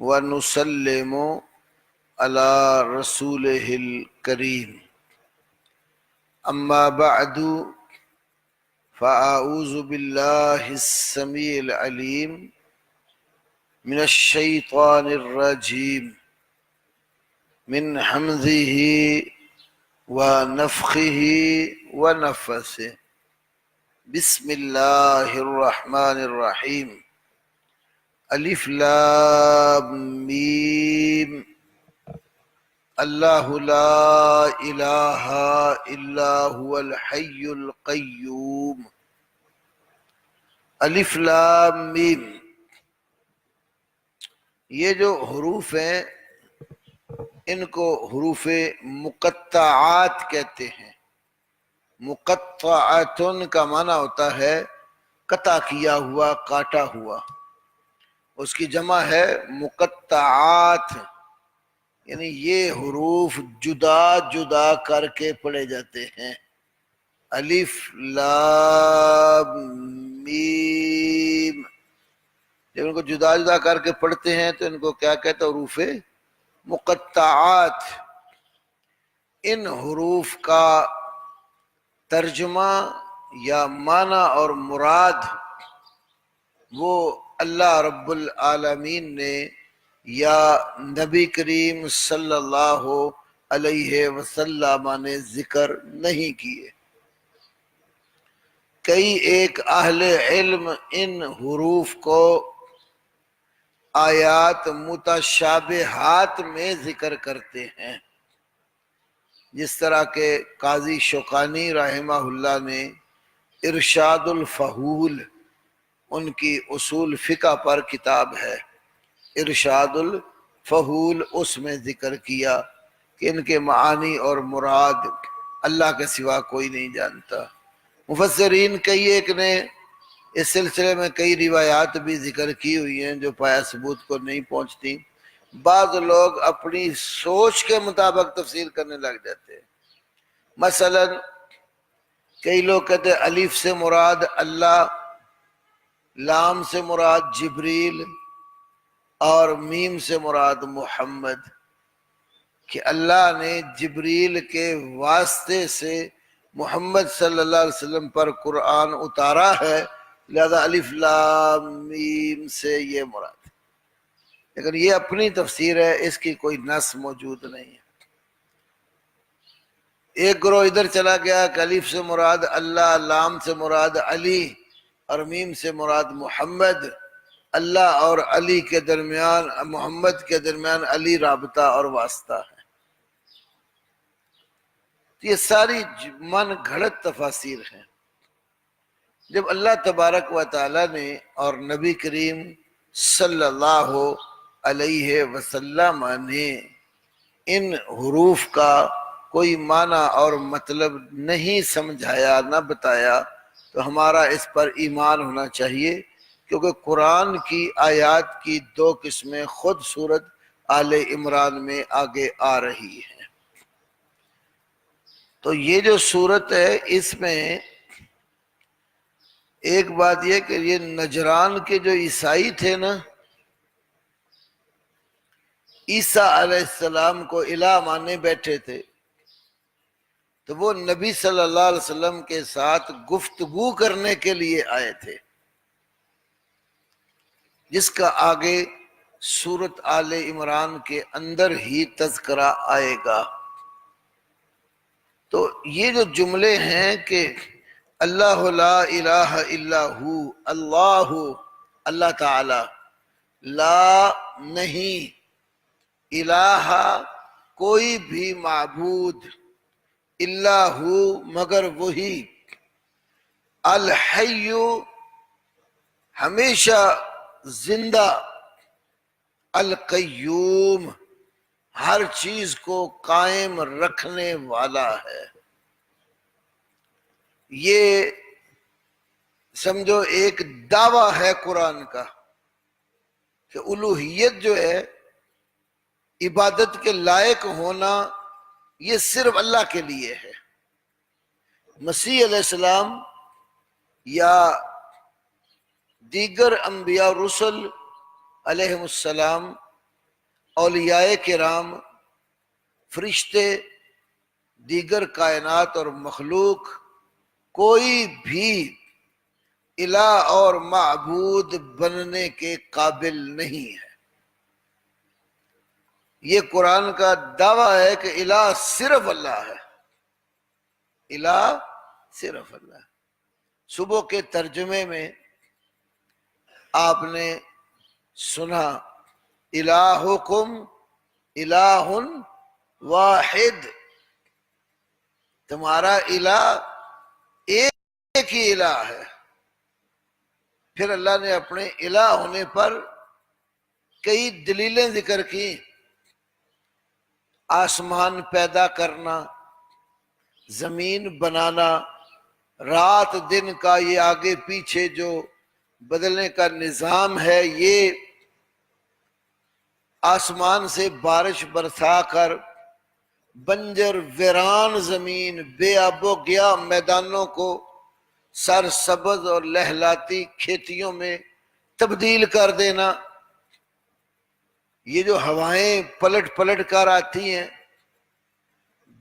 ونسلم على رسوله الكريم أما بعد فأعوذ بالله السميع العليم من الشيطان الرجيم من حمزه ونفخه ونفثه بسم الله الرحمن الرحيم الف لام میم اللہ لا الہ الا هو الحی القیوم۔ الف لام میم، یہ جو حروف ہیں ان کو حروف مقطعات کہتے ہیں۔ مقطعاتن کا معنی ہوتا ہے قطع کیا ہوا، کاٹا ہوا، اس کی جمع ہے مقطعات، یعنی یہ حروف جدا جدا کر کے پڑھے جاتے ہیں۔ الف لام میم، جب ان کو جدا جدا کر کے پڑھتے ہیں تو ان کو کیا کہتے ہیں؟ حروف مقطعات۔ ان حروف کا ترجمہ یا معنی اور مراد وہ اللہ رب العالمین نے یا نبی کریم صلی اللہ علیہ وسلم نے ذکر نہیں کیے۔ کئی ایک اہل علم ان حروف کو آیات متشابہات میں ذکر کرتے ہیں، جس طرح کہ قاضی شوکانی رحمہ اللہ نے ارشاد الفحول، ان کی اصول فقہ پر کتاب ہے، ارشاد الفحول، اس میں ذکر کیا کہ ان کے معانی اور مراد اللہ کے سوا کوئی نہیں جانتا۔ مفسرین کئی ایک نے اس سلسلے میں کئی روایات بھی ذکر کی ہوئی ہیں جو پایہ ثبوت کو نہیں پہنچتی۔ بعض لوگ اپنی سوچ کے مطابق تفسیر کرنے لگ جاتے ہیں۔ مثلا کئی لوگ کہتے ہیں الف سے مراد اللہ، لام سے مراد جبریل اور میم سے مراد محمد، کہ اللہ نے جبریل کے واسطے سے محمد صلی اللہ علیہ وسلم پر قرآن اتارا ہے، لہذا الف لام میم سے یہ مراد۔ لیکن یہ اپنی تفسیر ہے، اس کی کوئی نص موجود نہیں ہے۔ ایک گروہ ادھر چلا گیا کہ الف سے مراد اللہ، لام سے مراد علی اور میم سے مراد محمد، اللہ اور علی کے درمیان، محمد کے درمیان علی رابطہ اور واسطہ ہے۔ یہ ساری من گھڑت تفاسیر ہیں۔ جب اللہ تبارک و تعالی نے اور نبی کریم صلی اللہ علیہ وسلم نے ان حروف کا کوئی معنی اور مطلب نہیں سمجھایا، نہ بتایا، تو ہمارا اس پر ایمان ہونا چاہیے، کیونکہ قرآن کی آیات کی دو قسمیں خود سورت آل عمران میں آگے آ رہی ہیں۔ تو یہ جو سورت ہے اس میں ایک بات یہ کہ یہ نجران کے جو عیسائی تھے نا، عیسیٰ علیہ السلام کو الہ ماننے بیٹھے تھے، تو وہ نبی صلی اللہ علیہ وسلم کے ساتھ گفتگو کرنے کے لیے آئے تھے، جس کا آگے سورت آل عمران کے اندر ہی تذکرہ آئے گا۔ تو یہ جو جملے ہیں کہ اللہ لا الہ الا ہو، اللہ تعالی، لا نہیں، الہ کوئی بھی معبود، الا ہو مگر وہی، الحی ہمیشہ زندہ، القیوم ہر چیز کو قائم رکھنے والا ہے۔ یہ سمجھو ایک دعویٰ ہے قرآن کا کہ الوہیت جو ہے، عبادت کے لائق ہونا، یہ صرف اللہ کے لیے ہے۔ مسیح علیہ السلام یا دیگر انبیاء رسل علیہم السلام اولیاء کرام، فرشتے، دیگر کائنات اور مخلوق کوئی بھی الہ اور معبود بننے کے قابل نہیں ہے۔ یہ قرآن کا دعویٰ ہے کہ الہ صرف اللہ ہے، الہ صرف اللہ ہے۔ صبح کے ترجمے میں آپ نے سنا الہکم الہ واحد، تمہارا الہ ایک ہی الہ ہے۔ پھر اللہ نے اپنے الہ ہونے پر کئی دلیلیں ذکر کی، آسمان پیدا کرنا، زمین بنانا، رات دن کا یہ آگے پیچھے جو بدلنے کا نظام ہے، یہ آسمان سے بارش برسا کر بنجر ویران زمین، بے آب و گیا میدانوں کو سرسبز اور لہلاتی کھیتیوں میں تبدیل کر دینا، یہ جو ہوائیں پلٹ پلٹ کر آتی ہیں،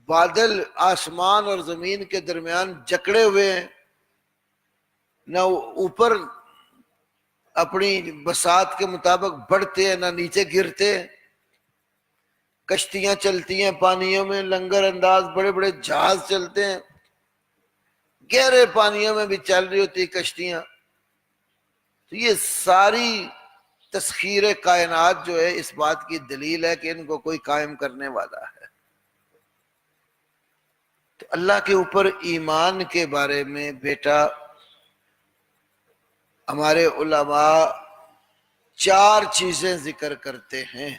بادل آسمان اور زمین کے درمیان جکڑے ہوئے ہیں، نہ اوپر اپنی بساط کے مطابق بڑھتے ہیں نہ نیچے گرتے ہیں، کشتیاں چلتی ہیں پانیوں میں لنگر انداز، بڑے بڑے جہاز چلتے ہیں، گہرے پانیوں میں بھی چل رہی ہوتی کشتیاں۔ تو یہ ساری تسخیر کائنات جو ہے اس بات کی دلیل ہے کہ ان کو کوئی قائم کرنے والا ہے۔ تو اللہ کے اوپر ایمان کے بارے میں بیٹا ہمارے علماء 4 چیزیں ذکر کرتے ہیں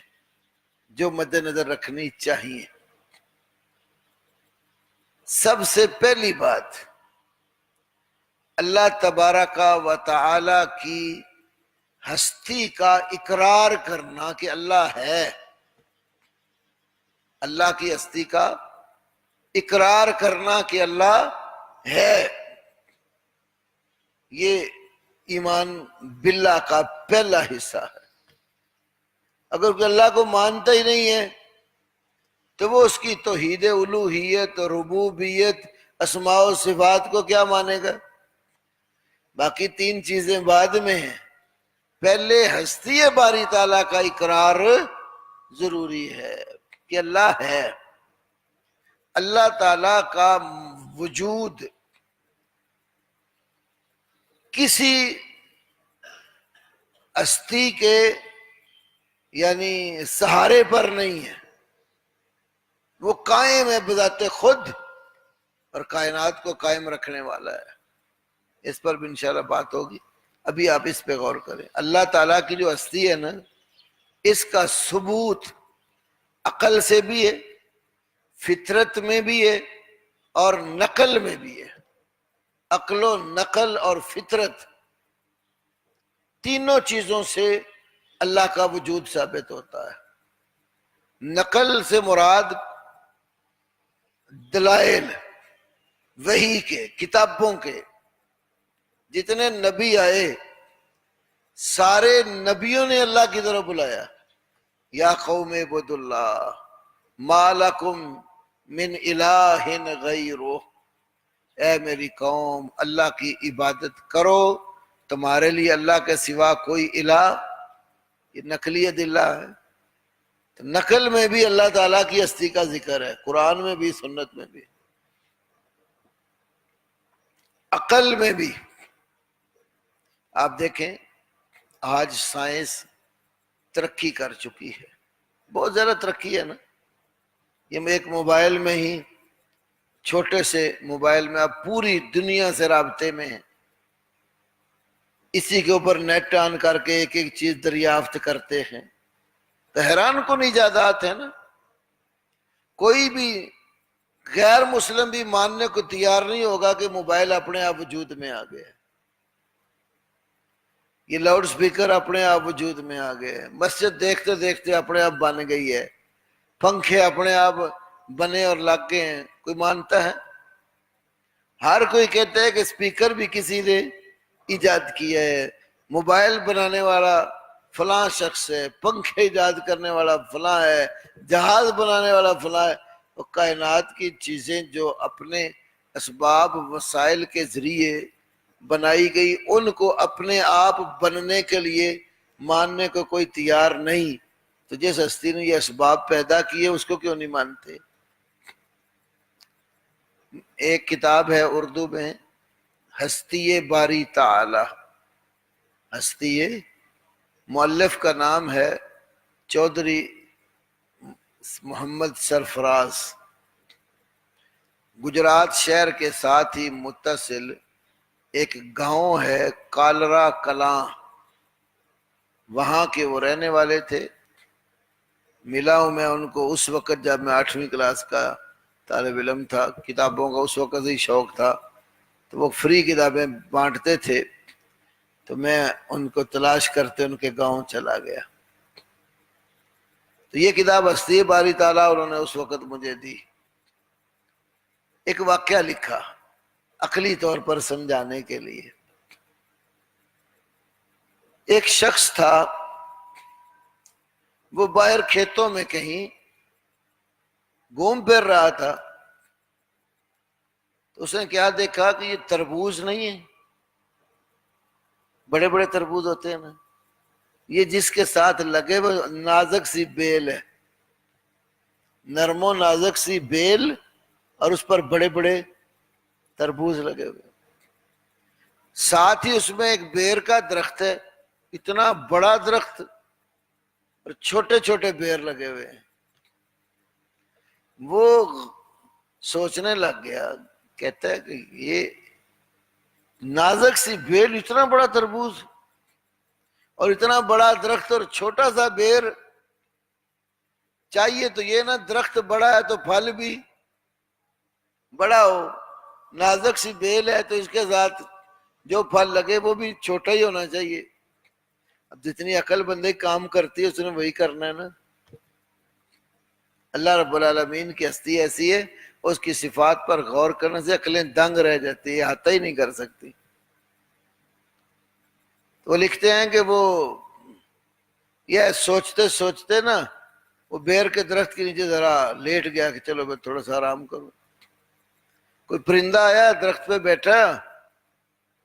جو مد نظر رکھنی چاہیے۔ سب سے پہلی بات، اللہ تبارک و تعالی کی ہستی کا اقرار کرنا کہ اللہ ہے، اللہ کی ہستی کا اقرار کرنا کہ اللہ ہے، یہ ایمان باللہ کا پہلا حصہ ہے۔ اگر کوئی اللہ کو مانتا ہی نہیں ہے تو وہ اس کی توحید الوہیت، ربوبیت، اسماء و صفات کو کیا مانے گا؟ باقی 3 چیزیں بعد میں ہیں، پہلے ہستی باری تعالیٰ کا اقرار ضروری ہے کہ اللہ ہے۔ اللہ تعالیٰ کا وجود کسی ہستی کے یعنی سہارے پر نہیں ہے، وہ قائم ہے بذات خود اور کائنات کو قائم رکھنے والا ہے۔ اس پر بھی انشاءاللہ بات ہوگی، ابھی آپ اس پہ غور کریں۔ اللہ تعالیٰ کی جو ہستی ہے نا، اس کا ثبوت عقل سے بھی ہے، فطرت میں بھی ہے اور نقل میں بھی ہے۔ عقل و نقل اور فطرت تینوں چیزوں سے اللہ کا وجود ثابت ہوتا ہے۔ نقل سے مراد دلائل وحی کے، کتابوں کے، جتنے نبی آئے سارے نبیوں نے اللہ کی طرف بلایا، یا قوم اعبدوا اللہ ما لکم من الہ غیرہ، اے میری قوم اللہ کی عبادت کرو، تمہارے لیے اللہ کے سوا کوئی الہ، یہ نقلیت اللہ ہے۔ تو نقل میں بھی اللہ تعالیٰ کی ہستی کا ذکر ہے، قرآن میں بھی سنت میں بھی، عقل میں بھی۔ آپ دیکھیں آج سائنس ترقی کر چکی ہے، بہت زیادہ ترقی ہے نا۔ یہ ایک موبائل میں ہی، چھوٹے سے موبائل میں آپ پوری دنیا سے رابطے میں ہیں، اسی کے اوپر نیٹ آن کر کے ایک ایک چیز دریافت کرتے ہیں، تو حیران کن ایجادات ہے نا۔ کوئی بھی غیر مسلم بھی ماننے کو تیار نہیں ہوگا کہ موبائل اپنے آپ وجود میں آ گیا، یہ لاؤڈ سپیکر اپنے آپ وجود میں آ گئے، مسجد دیکھتے دیکھتے اپنے آپ بن گئی ہے، پنکھے اپنے آپ بنے اور لگ گئے ہیں، کوئی مانتا ہے؟ ہر کوئی کہتا ہے کہ سپیکر بھی کسی نے ایجاد کیا ہے، موبائل بنانے والا فلاں شخص ہے، پنکھے ایجاد کرنے والا فلاں ہے، جہاز بنانے والا فلاں ہے. وہ کائنات کی چیزیں جو اپنے اسباب وسائل کے ذریعے بنائی گئی، ان کو اپنے آپ بننے کے لیے ماننے کو کوئی تیار نہیں. تو جس ہستی نے یہ اسباب پیدا کیے اس کو کیوں نہیں مانتے؟ ایک کتاب ہے اردو میں، ہستی باری تعالی. ہستی مؤلف کا نام ہے چودھری محمد سرفراز. گجرات شہر کے ساتھ ہی متصل ایک گاؤں ہے کالرا کلاں، وہاں کے وہ رہنے والے تھے. ملا ہوں میں ان کو اس وقت جب میں 8ویں کلاس کا طالب علم تھا. کتابوں کا اس وقت ہی شوق تھا، تو وہ فری کتابیں بانٹتے تھے. تو میں ان کو تلاش کرتے ان کے گاؤں چلا گیا. تو یہ کتاب ہستی باری تعالیٰ انہوں نے اس وقت مجھے دی. ایک واقعہ لکھا عقلی طور پر سمجھانے کے لیے. ایک شخص تھا، وہ باہر کھیتوں میں کہیں گھوم پھر رہا تھا. تو اس نے کیا دیکھا کہ یہ تربوز نہیں ہے، بڑے بڑے تربوز ہوتے ہیں نا، یہ جس کے ساتھ لگے وہ نازک سی بیل ہے، نرم و نازک سی بیل، اور اس پر بڑے بڑے تربوز لگے ہوئے. ساتھ ہی اس میں ایک بیر کا درخت ہے، اتنا بڑا درخت اور چھوٹے چھوٹے بیر لگے ہوئے ہیں. وہ سوچنے لگ گیا، کہتا ہے کہ یہ نازک سی بیل، اتنا بڑا تربوز اور اتنا بڑا درخت اور چھوٹا سا بیر، چاہیے تو یہ نا درخت بڑا ہے تو پھل بھی بڑا ہو، نازک سی بیل ہے تو اس کے ساتھ جو پھل لگے وہ بھی چھوٹا ہی ہونا چاہیے. اب جتنی عقل بندے کام کرتی ہے اس نے وہی کرنا ہے نا. اللہ رب العالمین کی ہستی ایسی ہے، اس کی صفات پر غور کرنے سے عقلیں دنگ رہ جاتی ہے، احاطہ ہی نہیں کر سکتی. تو وہ لکھتے ہیں کہ وہ یہ سوچتے سوچتے نا وہ بیر کے درخت کے نیچے ذرا لیٹ گیا کہ چلو میں تھوڑا سا آرام کروں. کوئی پرندہ آیا درخت پہ بیٹھا،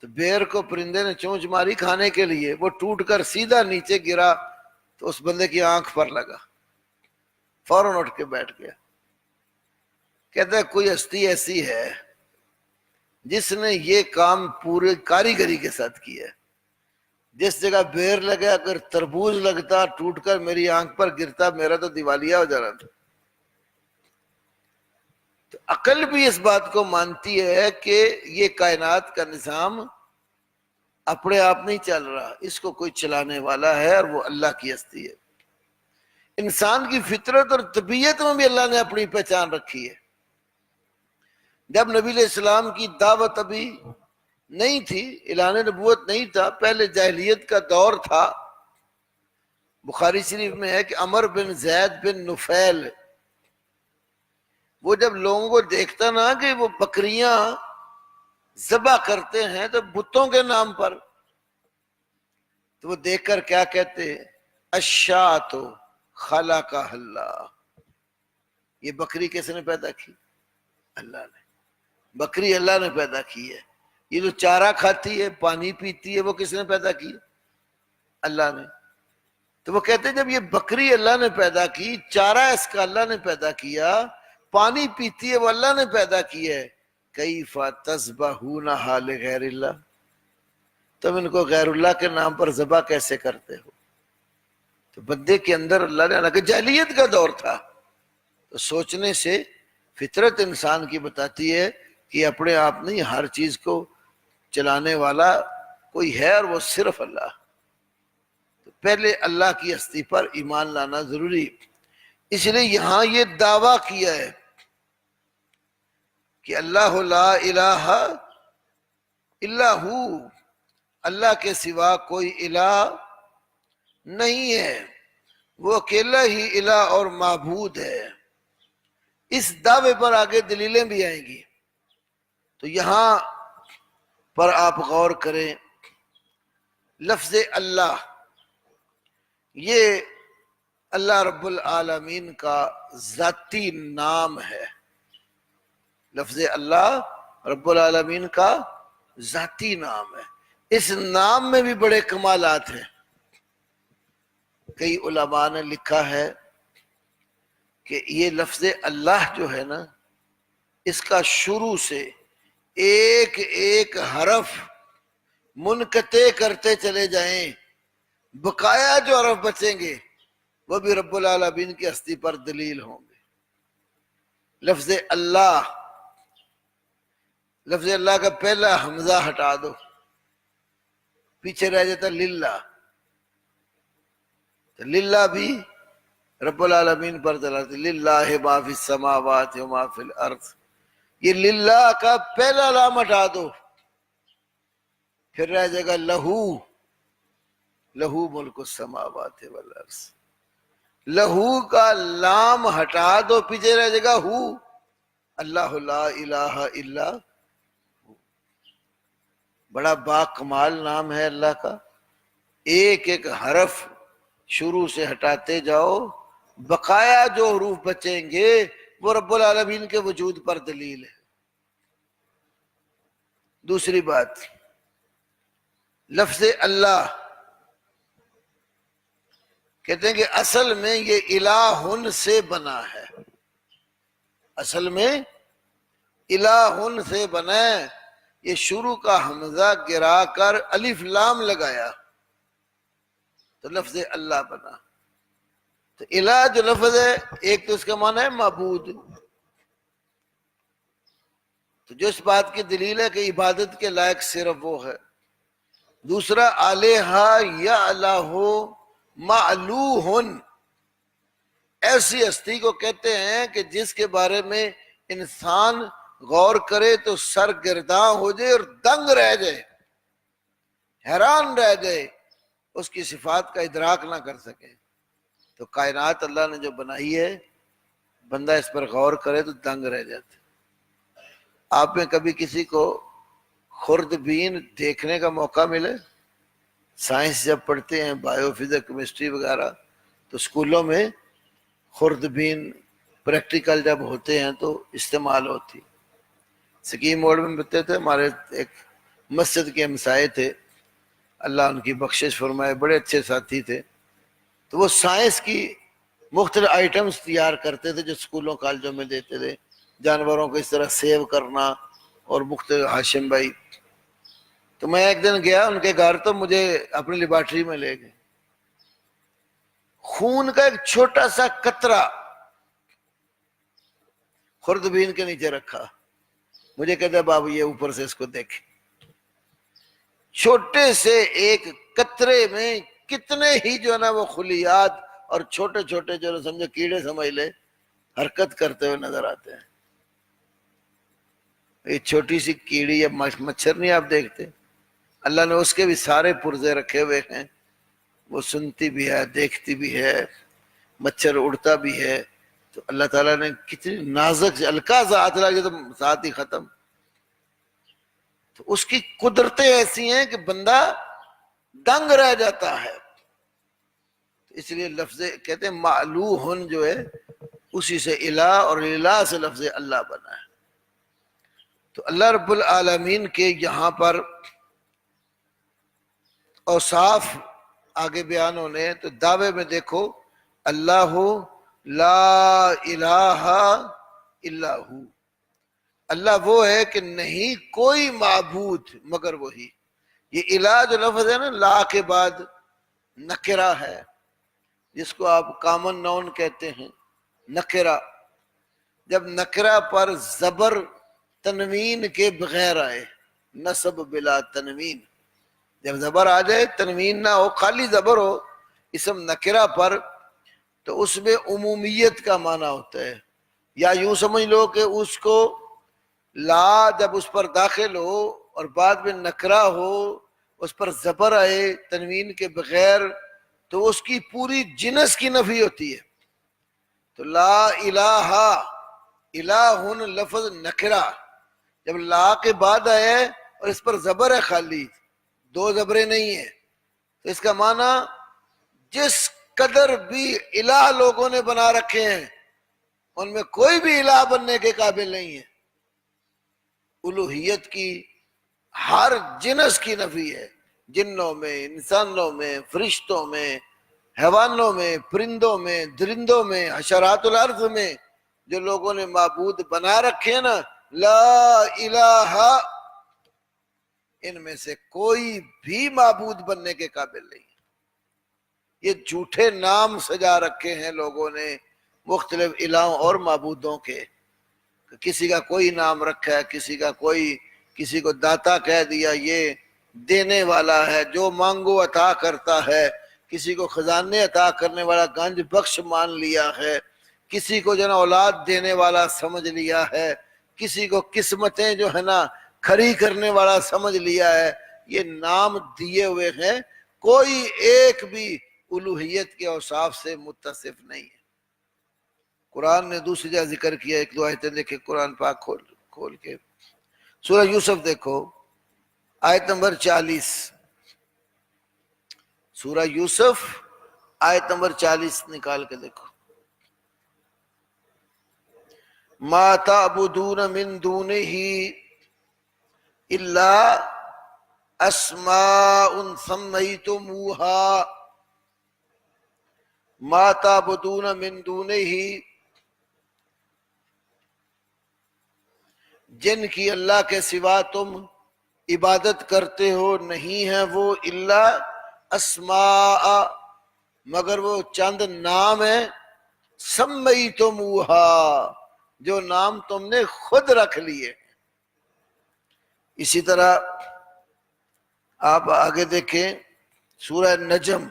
تو بیر کو پرندے نے چونچ ماری کھانے کے لیے، وہ ٹوٹ کر سیدھا نیچے گرا تو اس بندے کی آنکھ پر لگا، فوراً اٹھ کے بیٹھ گیا. کہتا ہے کوئی ہستی ایسی ہے جس نے یہ کام پورے کاریگری کے ساتھ کیا ہے. جس جگہ بیر لگا اگر تربوز لگتا ٹوٹ کر میری آنکھ پر گرتا، میرا تو دیوالیہ ہو جانا تھا. تو عقل بھی اس بات کو مانتی ہے کہ یہ کائنات کا نظام اپنے آپ نہیں چل رہا، اس کو کوئی چلانے والا ہے اور وہ اللہ کی ہستی ہے. انسان کی فطرت اور طبیعت میں بھی اللہ نے اپنی پہچان رکھی ہے. جب نبی علیہ السلام کی دعوت ابھی نہیں تھی، اعلان نبوت نہیں تھا، پہلے جاہلیت کا دور تھا. بخاری شریف میں ہے کہ عمر بن زید بن نفیل، وہ جب لوگوں کو دیکھتا نا کہ وہ بکریاں ذبح کرتے ہیں تو بتوں کے نام پر، تو وہ دیکھ کر کیا کہتے ہیں، الشاۃ خلقها اللہ. یہ بکری کس نے پیدا کی؟ اللہ نے. بکری اللہ نے پیدا کی ہے. یہ جو چارہ کھاتی ہے پانی پیتی ہے وہ کس نے پیدا کی؟ اللہ نے. تو وہ کہتے ہیں جب یہ بکری اللہ نے پیدا کی، چارہ اس کا اللہ نے پیدا کیا، پانی پیتی ہے وہ اللہ نے پیدا کی ہے، کیف تذبحونھا لغیر اللہ، تم ان کو غیر اللہ کے نام پر ذبح کیسے کرتے ہو؟ تو بندے کے اندر اللہ نے، حالانکہ جاہلیت کا دور تھا، تو سوچنے سے فطرت انسان کی بتاتی ہے کہ اپنے آپ نہیں، ہر چیز کو چلانے والا کوئی ہے اور وہ صرف اللہ. تو پہلے اللہ کی ہستی پر ایمان لانا ضروری. اس لیے یہاں یہ دعویٰ کیا ہے کہ اللہ لا الہ الا ہو، اللہ کے سوا کوئی الہ نہیں ہے، وہ اکیلا ہی الہ اور معبود ہے. اس دعوے پر آگے دلیلیں بھی آئیں گی. تو یہاں پر آپ غور کریں، لفظ اللہ یہ اللہ رب العالمین کا ذاتی نام ہے. لفظ اللہ رب العالمین کا ذاتی نام ہے. اس نام میں بھی بڑے کمالات ہیں. کئی علماء نے لکھا ہے کہ یہ لفظ اللہ جو ہے نا، اس کا شروع سے ایک ایک حرف منقطع کرتے چلے جائیں، بقایا جو حرف بچیں گے وہ بھی رب العالمین کی ہستی پر دلیل ہوں گے. لفظ اللہ کا پہلا حمزہ ہٹا دو، پیچھے رہ جاتا للہ. تو للہ بھی رب العالمین پر دلالت. للہ ما فی السماوات و ما فی الارض، یہ للہ کا پہلا لام ہٹا دو، پھر رہ جائے گا لہو ملک السماوات والارض. لہو کا لام ہٹا دو، پیچھے رہ جائے گا ہو. اللہ لا الہ الا، بڑا با کمال نام ہے اللہ کا. ایک ایک حرف شروع سے ہٹاتے جاؤ، بقایا جو حروف بچیں گے وہ رب العالمین کے وجود پر دلیل ہے. دوسری بات، لفظ اللہ کہتے ہیں کہ اصل میں یہ الہن سے بنا ہے. اصل میں الہن سے بنا ہے. یہ شروع کا حمزہ گرا کر الف لام لگایا تو لفظ اللہ بنا. تو الہ جو لفظ ہے، ایک تو اس کا معنی ہے معبود، تو جو اس بات کی دلیل ہے کہ عبادت کے لائق صرف وہ ہے. دوسرا الہ یا الہ معلوہن، ایسی ہستی کو کہتے ہیں کہ جس کے بارے میں انسان غور کرے تو سرگرداں ہو جائے اور دنگ رہ جائے، حیران رہ جائے، اس کی صفات کا ادراک نہ کر سکے. تو کائنات اللہ نے جو بنائی ہے، بندہ اس پر غور کرے تو دنگ رہ جاتا. آپ میں کبھی کسی کو خوردبین دیکھنے کا موقع ملے؟ سائنس جب پڑھتے ہیں، بایو فزکس کیمسٹری وغیرہ، تو اسکولوں میں خوردبین پریکٹیکل جب ہوتے ہیں تو استعمال ہوتی. سکیم موڈ میں بتتے تھے. ہمارے ایک مسجد کے ہمسائے تھے، اللہ ان کی بخشش فرمائے، بڑے اچھے ساتھی تھے. تو وہ سائنس کی مختلف آئٹمز تیار کرتے تھے جو اسکولوں کالجوں میں دیتے تھے. جانوروں کو اس طرح سیو کرنا اور مختلف. ہاشم بھائی، تو میں ایک دن گیا ان کے گھر، تو مجھے اپنی لیبارٹری میں لے گئے. خون کا ایک چھوٹا سا قطرہ خوردبین کے نیچے رکھا. مجھے کہتا بابو یہ اوپر سے اس کو دیکھ. چھوٹے سے ایک قطرے میں کتنے ہی جو ہے نا وہ خلیات اور چھوٹے چھوٹے جو سمجھو کیڑے سمجھ لے حرکت کرتے ہوئے نظر آتے ہیں. یہ چھوٹی سی کیڑی یا مچھر نہیں آپ دیکھتے، اللہ نے اس کے بھی سارے پرزے رکھے ہوئے ہیں. وہ سنتی بھی ہے، دیکھتی بھی ہے، مچھر اڑتا بھی ہے. تو اللہ تعالیٰ نے کتنی نازک سے الکا ذات لگی تو ذات ہی ختم. تو اس کی قدرتیں ایسی ہیں کہ بندہ دنگ رہ جاتا ہے. اس لیے لفظ کہتے ہیں معلوہن جو ہے اسی سے الہ، اور الہ سے لفظ اللہ بنا ہے. تو اللہ رب العالمین کے یہاں پر اوصاف آگے بیان ہونے. تو دعوے میں دیکھو، اللہ لا الہ الا ہو، اللہ وہ ہے کہ نہیں کوئی معبود مگر وہی. یہ الہ جو لفظ ہے نا، لا کے بعد نکرہ ہے، جس کو آپ کامن نون کہتے ہیں، نکرہ. جب نکرہ پر زبر تنوین کے بغیر آئے، نصب بلا تنوین، جب زبر آ جائے تنوین نہ ہو، خالی زبر ہو اسم نکرہ پر، تو اس میں عمومیت کا معنی ہوتا ہے. یا یوں سمجھ لو کہ اس کو لا جب اس پر داخل ہو اور بعد میں نکرہ ہو، اس پر زبر آئے تنوین کے بغیر، تو اس کی پوری جنس کی نفی ہوتی ہے. تو لا الہ، الہن لفظ نکرہ جب لا کے بعد آئے اور اس پر زبر ہے، خالی دو زبریں نہیں ہیں، تو اس کا معنی جس قدر بھی الہ لوگوں نے بنا رکھے ہیں، ان میں کوئی بھی الہ بننے کے قابل نہیں ہے۔ الوہیت کی ہر جنس کی نفی ہے، جنوں میں، انسانوں میں، فرشتوں میں، حیوانوں میں، پرندوں میں، درندوں میں، حشرات الارض میں جو لوگوں نے معبود بنا رکھے ہیں نا، لا الہ، ان میں سے کوئی بھی معبود بننے کے قابل نہیں۔ یہ جھوٹے نام سجا رکھے ہیں لوگوں نے مختلف الہوں اور معبودوں کے، کسی کا کوئی نام رکھا ہے، کسی کو داتا کہہ دیا، یہ دینے والا ہے، جو مانگو عطا کرتا ہے، کسی کو خزانے عطا کرنے والا گنج بخش مان لیا ہے، کسی کو جو ہے نا اولاد دینے والا سمجھ لیا ہے، کسی کو قسمتیں جو ہے نا کھری کرنے والا سمجھ لیا ہے۔ یہ نام دیے ہوئے ہیں، کوئی ایک بھی الوہیت کے اوصاف سے متصف نہیں ہے۔ قرآن نے دوسری جگہ ذکر کیا، ایک دو آیتیں دیکھیں قرآن پاک کھول کے، سورہ یوسف دیکھو آیت نمبر 40، سورہ یوسف آیت نمبر 40 نکال کے دیکھو۔ ما تعبدون من دونہ الا اسماء سمیتموہا، ما تعبدون من دونہ، جن کی اللہ کے سوا تم عبادت کرتے ہو نہیں ہیں وہ، الا اسماء، مگر وہ چند نام ہیں، سمیتموہا، جو نام تم نے خود رکھ لیے۔ اسی طرح آپ آگے دیکھیں سورہ نجم،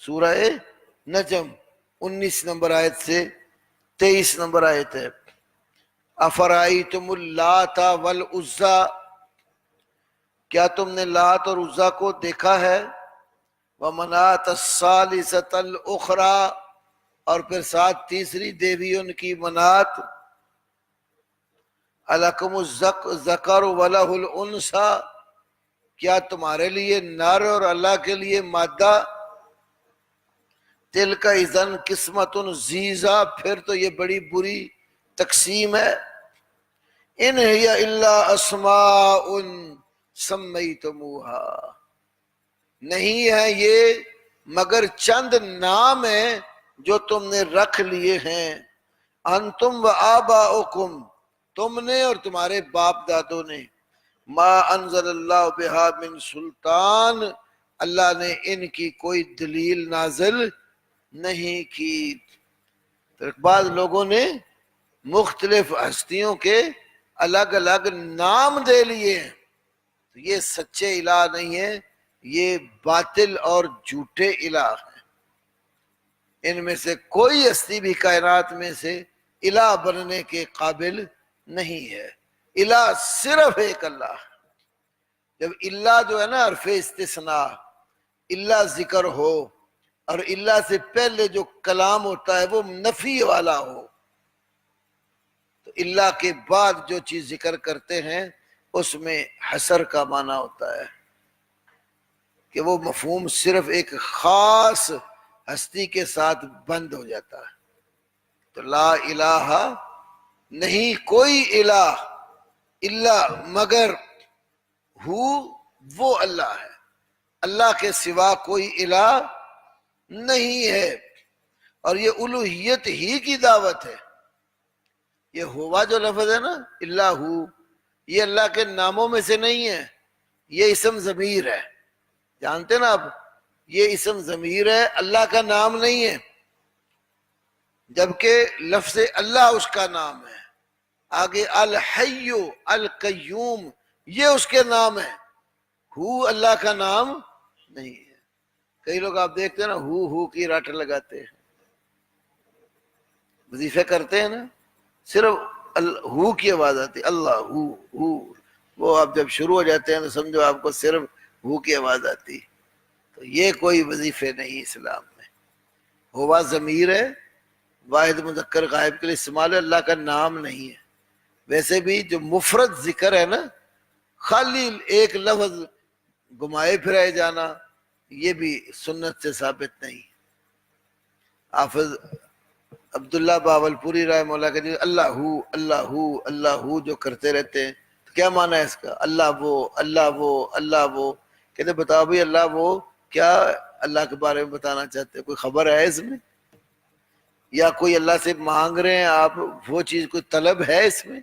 سورہ نجم 19 نمبر آیت سے 23 نمبر آیت ہے، افرائیتم اللات والعزی، کیا تم نے لات اور عزیٰ کو دیکھا ہے، ومناۃ الثالثۃ الاخری، اور پھر ساتھ تیسری دیوی ان کی منات، الکم الذکر ولہ الانثی، کیا تمہارے لیے نر اور اللہ کے لیے مادہ، تلک اذن قسمت ضیزی، پھر تو یہ بڑی بری تقسیم ہے، ان ہی الا اسماء سمیتموہا، نہیں ہے یہ مگر چند نام ہیں جو تم نے رکھ لیے ہیں، انتم و آباؤکم، تم نے اور تمہارے باپ دادوں نے، ما انزل اللہ بہا من سلطان، اللہ نے ان کی کوئی دلیل نازل نہیں کی۔ پھر بعض لوگوں نے مختلف ہستیوں کے الگ الگ نام دے لیے ہیں، تو یہ سچے الہ نہیں ہیں، یہ باطل اور جھوٹے الہ ہیں۔ ان میں سے کوئی ہستی بھی کائنات میں سے الہ بننے کے قابل نہیں ہے، الہ صرف ایک اللہ ہے۔ جب اللہ جو ہے نا حرف استثناء، اللہ ذکر ہو اور اللہ سے پہلے جو کلام ہوتا ہے وہ نفی والا ہو، تو اللہ کے بعد جو چیز ذکر کرتے ہیں اس میں حصر کا معنی ہوتا ہے کہ وہ مفہوم صرف ایک خاص ہستی کے ساتھ بند ہو جاتا ہے۔ تو لا الہ، نہیں کوئی الہ الا مگر وہ اللہ ہے، اللہ کے سوا کوئی الہ نہیں ہے، اور یہ الوہیت ہی کی دعوت ہے۔ یہ ہوا جو لفظ ہے نا اللہ، یہ اللہ کے ناموں میں سے نہیں ہے، یہ اسم ضمیر ہے، جانتے نا آپ، یہ اسم ضمیر ہے، اللہ کا نام نہیں ہے، جبکہ لفظ اللہ اس کا نام ہے۔ آگے الحی القیوم یہ اس کے نام ہے، اللہ کا نام نہیں ہے۔ کئی لوگ آپ دیکھتے ہیں نا ہو کی رٹ لگاتے ہیں، وظیفے کرتے ہیں نا، صرف ہو کی آواز آتی، اللہ ہو، وہ آپ جب شروع ہو جاتے ہیں تو سمجھو آپ کو صرف ہو کی آواز آتی، تو یہ کوئی وظیفے نہیں اسلام میں۔ ہوا ضمیر ہے، واحد مذکر غائب کے لیے استعمال ہے، اللہ کا نام نہیں ہے۔ ویسے بھی جو مفرد ذکر ہے نا، خالی ایک لفظ گھمائے پھرائے جانا یہ بھی سنت سے ثابت نہیں۔ حافظ عبداللہ باولپوری رحمہ اللہ کے اللہ ہو اللہ ہو اللہ ہو جو کرتے رہتے ہیں، تو کیا معنی ہے اس کا؟ اللہ وہ اللہ وہ اللہ وہ، کہتے بتاؤ بھائی اللہ وہ کیا اللہ کے بارے میں بتانا چاہتے ہیں؟ کوئی خبر ہے اس میں؟ یا کوئی اللہ سے مانگ رہے ہیں آپ، وہ چیز کوئی طلب ہے اس میں؟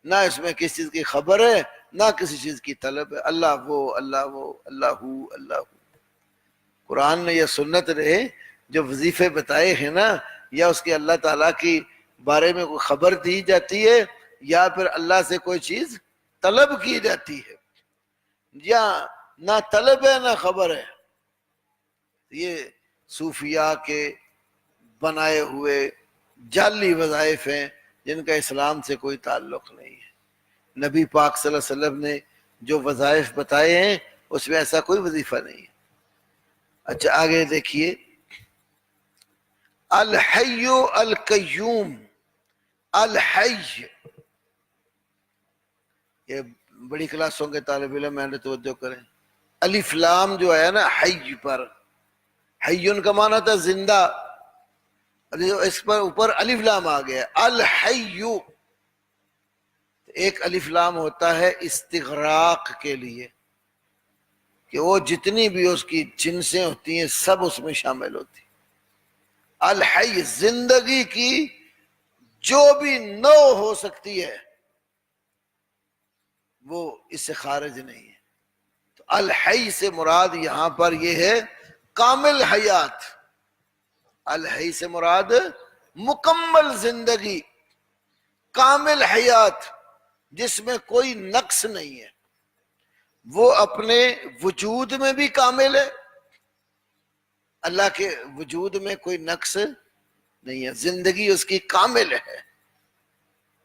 نہ اس میں کسی چیز کی خبر ہے، نہ کسی چیز کی طلب ہے۔ اللہ وہ اللہ وہ اللہ ہو اللہ ہو۔ قرآن نے یا سنت نے جو وظیفے بتائے ہیں نا، یا اس کے اللہ تعالیٰ کی بارے میں کوئی خبر دی جاتی ہے، یا پھر اللہ سے کوئی چیز طلب کی جاتی ہے، یا نہ طلب ہے نہ خبر ہے، یہ صوفیاء کے بنائے ہوئے جعلی وظائف ہیں جن کا اسلام سے کوئی تعلق نہیں ہے۔ نبی پاک صلی اللہ علیہ وسلم نے جو وظائف بتائے ہیں اس میں ایسا کوئی وظیفہ نہیں ہے۔ اچھا آگے دیکھیے، الحی القیوم، الحی، یہ بڑی کلاسوں کے طالب علم میں توجہ کریں، الف لام جو ہے نا حی پر، حیون کا معنی تھا زندہ، اس پر اوپر الف لام آ گیا الحی۔ ایک الف لام ہوتا ہے استغراق کے لیے، کہ وہ جتنی بھی اس کی جنسیں ہوتی ہیں سب اس میں شامل ہوتی۔ الحی زندگی کی جو بھی نوع ہو سکتی ہے وہ اس سے خارج نہیں ہے۔ تو الحی سے مراد یہاں پر یہ ہے کامل حیات، الحی سے مراد مکمل زندگی، کامل حیات جس میں کوئی نقص نہیں ہے، وہ اپنے وجود میں بھی کامل ہے، اللہ کے وجود میں کوئی نقص نہیں ہے، زندگی اس کی کامل ہے،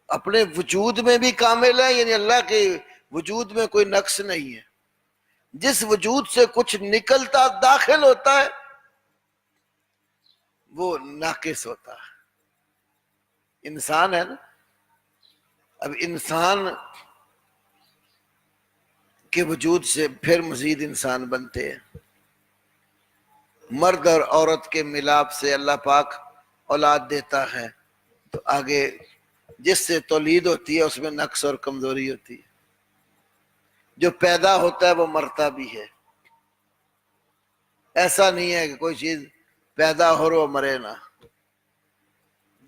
اپنے وجود میں بھی کامل ہے، یعنی اللہ کے وجود میں کوئی نقص نہیں ہے۔ جس وجود سے کچھ نکلتا داخل ہوتا ہے وہ ناقص ہوتا ہے۔ انسان ہے نا، اب انسان کے وجود سے پھر مزید انسان بنتے ہیں، مرد اور عورت کے ملاپ سے اللہ پاک اولاد دیتا ہے، تو آگے جس سے تولید ہوتی ہے اس میں نقص اور کمزوری ہوتی ہے، جو پیدا ہوتا ہے وہ مرتا بھی ہے، ایسا نہیں ہے کہ کوئی چیز پیدا ہو وہ مرے نہ،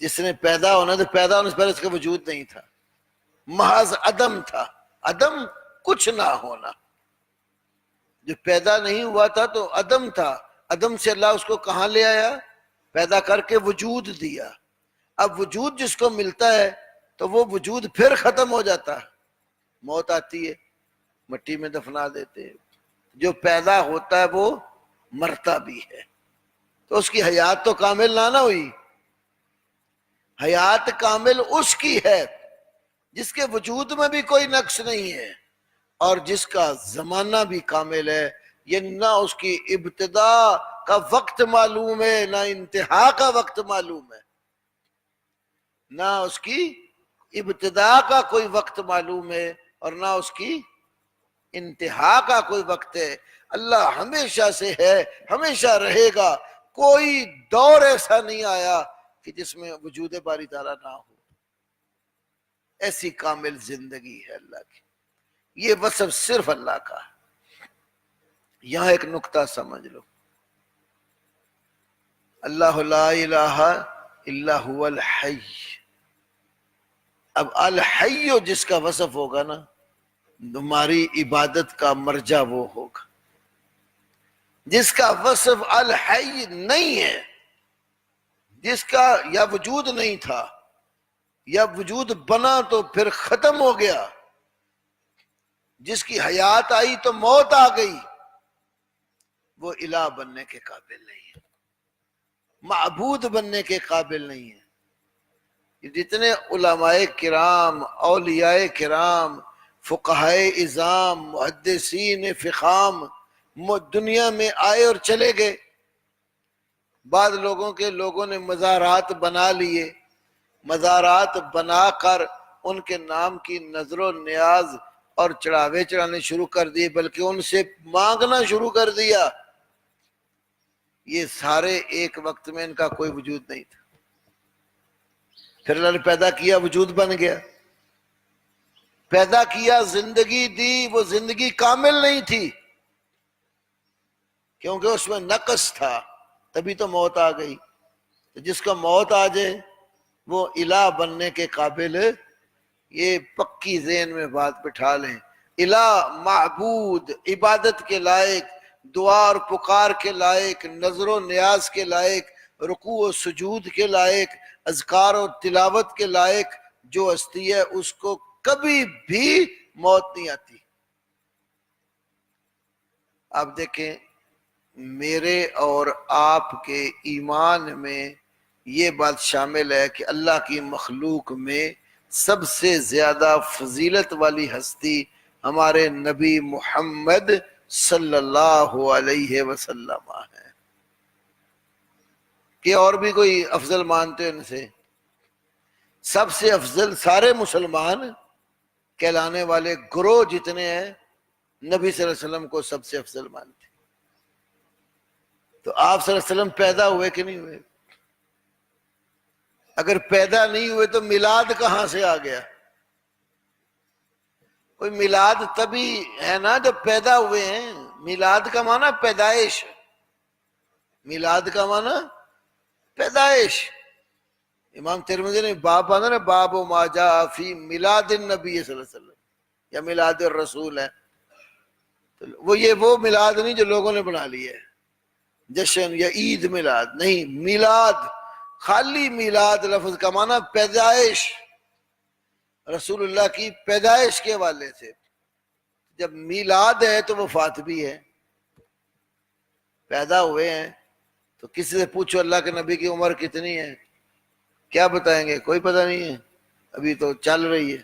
جس نے پیدا ہونا تو پیدا ہونے سے پہلے اس کا وجود نہیں تھا، محض عدم تھا، عدم کچھ نہ ہونا، جو پیدا نہیں ہوا تھا تو عدم تھا، عدم سے اللہ اس کو کہاں لے آیا؟ پیدا کر کے وجود دیا۔ اب وجود جس کو ملتا ہے تو وہ وجود پھر ختم ہو جاتا ہے، موت آتی ہے، مٹی میں دفنا دیتے ہیں، جو پیدا ہوتا ہے وہ مرتا بھی ہے، تو اس کی حیات تو کامل نہ ہوئی۔ حیات کامل اس کی ہے جس کے وجود میں بھی کوئی نقص نہیں ہے، اور جس کا زمانہ بھی کامل ہے، یہ نہ اس کی ابتدا کا وقت معلوم ہے نہ انتہا کا وقت معلوم ہے، نہ اس کی ابتدا کا کوئی وقت معلوم ہے اور نہ اس کی انتہا کا کوئی وقت ہے۔ اللہ ہمیشہ سے ہے، ہمیشہ رہے گا، کوئی دور ایسا نہیں آیا کہ جس میں وجود باری تعالیٰ نہ ہو، ایسی کامل زندگی ہے اللہ کی، یہ وصف صرف اللہ کا ہے۔ یہاں ایک نقطہ سمجھ لو، اللہ لا الہ الا هو الحی، اب الحی جس کا وصف ہوگا نا، تمہاری عبادت کا مرجع وہ ہوگا۔ جس کا وصف الحی نہیں ہے، جس کا یا وجود نہیں تھا یا وجود بنا تو پھر ختم ہو گیا، جس کی حیات آئی تو موت آ گئی، وہ الہ بننے کے قابل نہیں ہے، معبود بننے کے قابل نہیں ہے۔ جتنے علماء کرام، اولیاء کرام، فقہائے اعظام، محدثین فخام دنیا میں آئے اور چلے گئے، بعض لوگوں نے مزارات بنا لیے، مزارات بنا کر ان کے نام کی نظر و نیاز اور چڑھاوے چڑھانے شروع کر دیے، بلکہ ان سے مانگنا شروع کر دیا، یہ سارے ایک وقت میں ان کا کوئی وجود نہیں تھا، پھر اللہ نے پیدا کیا، وجود بن گیا، پیدا کیا، زندگی دی، وہ زندگی کامل نہیں تھی کیونکہ اس میں نقص تھا، تبھی تو موت آ گئی۔ تو جس کا موت آ جائے وہ الہ بننے کے قابل، یہ پکی ذہن میں بات بٹھا لیں، الہ، معبود، عبادت کے لائق، دعا اور پکار کے لائق، نظر و نیاز کے لائق، رکوع و سجود کے لائق، اذکار و تلاوت کے لائق جو ہستی ہے اس کو کبھی بھی موت نہیں آتی۔ آپ دیکھیں میرے اور آپ کے ایمان میں یہ بات شامل ہے کہ اللہ کی مخلوق میں سب سے زیادہ فضیلت والی ہستی ہمارے نبی محمد صلی اللہ علیہ وسلم ہے، کہ اور بھی کوئی افضل مانتے ہیں ان سے؟ سب سے افضل سارے مسلمان کہلانے والے گروہ جتنے ہیں نبی صلی اللہ علیہ وسلم کو سب سے افضل مانتے ہیں۔ تو آپ صلی اللہ علیہ وسلم پیدا ہوئے کہ نہیں ہوئے؟ اگر پیدا نہیں ہوئے تو میلاد کہاں سے آ گیا؟ کوئی میلاد تبھی ہے نا جب پیدا ہوئے ہیں۔ میلاد کا معنی پیدائش، میلاد کا معنی پیدائش۔ امام ترمذی نے باب باندھا نا، باب ما جاء فی میلاد النبی صلی اللہ علیہ وسلم، یا میلاد الرسول ہے۔ تو وہ میلاد نہیں جو لوگوں نے بنا لی ہے، جشن یا عید میلاد نہیں، میلاد، خالی میلاد لفظ کا معنی پیدائش، رسول اللہ کی پیدائش کے حوالے سے۔ جب میلاد ہے تو وفات بھی ہے، پیدا ہوئے ہیں۔ تو کسی سے پوچھو اللہ کے نبی کی عمر کتنی ہے، کیا بتائیں گے؟ کوئی پتہ نہیں ہے، ابھی تو چل رہی ہے۔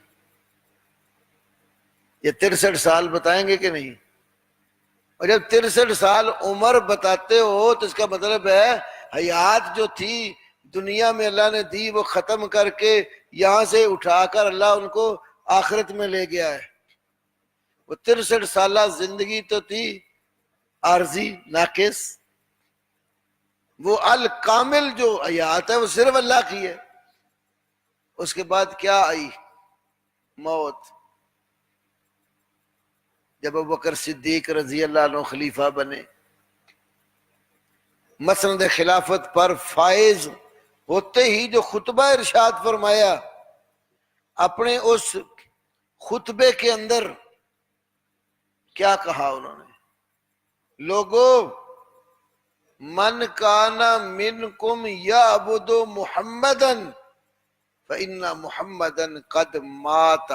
یہ 63 سال بتائیں گے کہ نہیں؟ اور جب 63 سال عمر بتاتے ہو تو اس کا مطلب ہے حیات جو تھی دنیا میں اللہ نے دی وہ ختم کر کے یہاں سے اٹھا کر اللہ ان کو آخرت میں لے گیا ہے۔ وہ 63 سالہ زندگی تو تھی عارضی، ناقص۔ وہ الکامل جو حیات ہے وہ صرف اللہ کی ہے۔ اس کے بعد کیا آئی؟ موت۔ جب ابوبکر صدیق رضی اللہ عنہ خلیفہ بنے، مسند خلافت پر فائز ہوتے ہی جو خطبہ ارشاد فرمایا، اپنے اس خطبے کے اندر کیا کہا انہوں نے؟ لوگو، من کان منکم یعبد محمدا فإن محمدا قد مات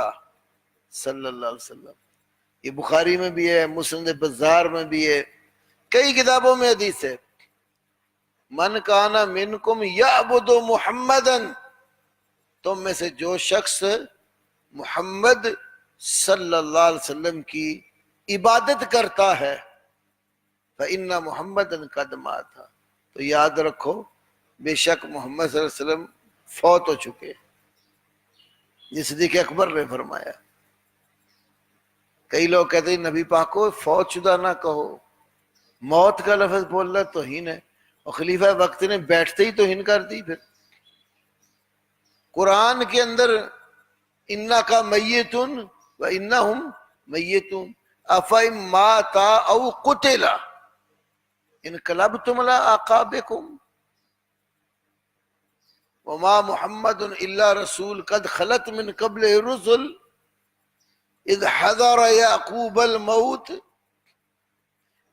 صلی اللہ علیہ وسلم۔ یہ بخاری میں بھی ہے، مسند بزار میں بھی ہے، کئی کتابوں میں حدیث ہے۔ من کان منکم یعبد محمدا، تم میں سے جو شخص محمد صلی اللہ علیہ وسلم کی عبادت کرتا ہے، فإن محمدا قد مات، تو یاد رکھو بے شک محمد صلی اللہ علیہ وسلم فوت ہو چکے، جس صدیق اکبر نے فرمایا۔ کئی لوگ کہتے ہیں نبی پاک کو فوت شدہ نہ کہو، موت کا لفظ بولنا توہین ہے، اور خلیفہ وقت نے بیٹھتے ہی توہین کر دی۔ پھر قرآن کے اندر انکا میتون وانہم میتون افإن مات او قتل انقلبتم علی اعقابکم وما محمد الا رسول قد خلت من قبل الرسل اذ حضر یعقوب الموت۔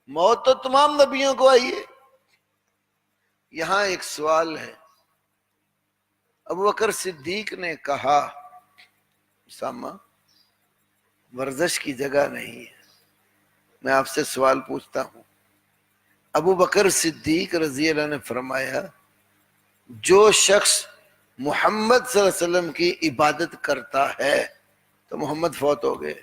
موت تو تمام نبیوں کو آئی ہے۔ یہاں ایک سوال ہے، ابوبکر صدیق نے کہا، اسامہ ورزش کی جگہ نہیں ہے، میں آپ سے سوال پوچھتا ہوں۔ ابوبکر صدیق رضی اللہ عنہ نے فرمایا جو شخص محمد صلی اللہ علیہ وسلم کی عبادت کرتا ہے تو محمد فوت ہو گئے۔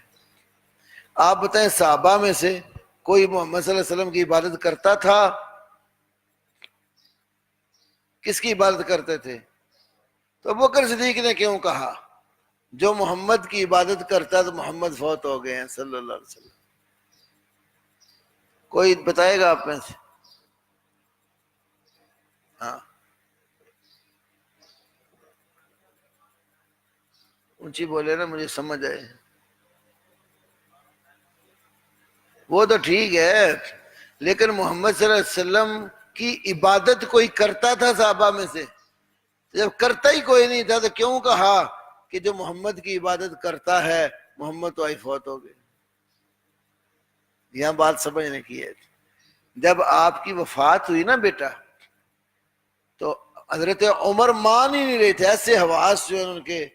آپ بتائیں صحابہ میں سے کوئی محمد صلی اللہ علیہ وسلم کی عبادت کرتا تھا؟ کس کی عبادت کرتے تھے؟ تو ابوبکر صدیق نے کیوں کہا جو محمد کی عبادت کرتا تو محمد فوت ہو گئے ہیں صلی اللہ علیہ وسلم؟ کوئی بتائے گا آپ میں سے؟ ہاں اونچی بولے نا، مجھے سمجھ آئے. وہ تو ٹھیک ہے، لیکن محمد صلی اللہ علیہ وسلم کی عبادت کوئی کرتا تھا صحابہ میں سے؟ جب کرتا ہی کوئی نہیں تھا تو کیوں کہا کہ جو محمد کی عبادت کرتا ہے محمد تو آئی فوت ہو گئے؟ یہاں بات سمجھنے کی ہے. جب آپ کی وفات ہوئی نا بیٹا، تو حضرت عمر مان ہی نہیں رہے تھے، ایسے حواس جو ان کے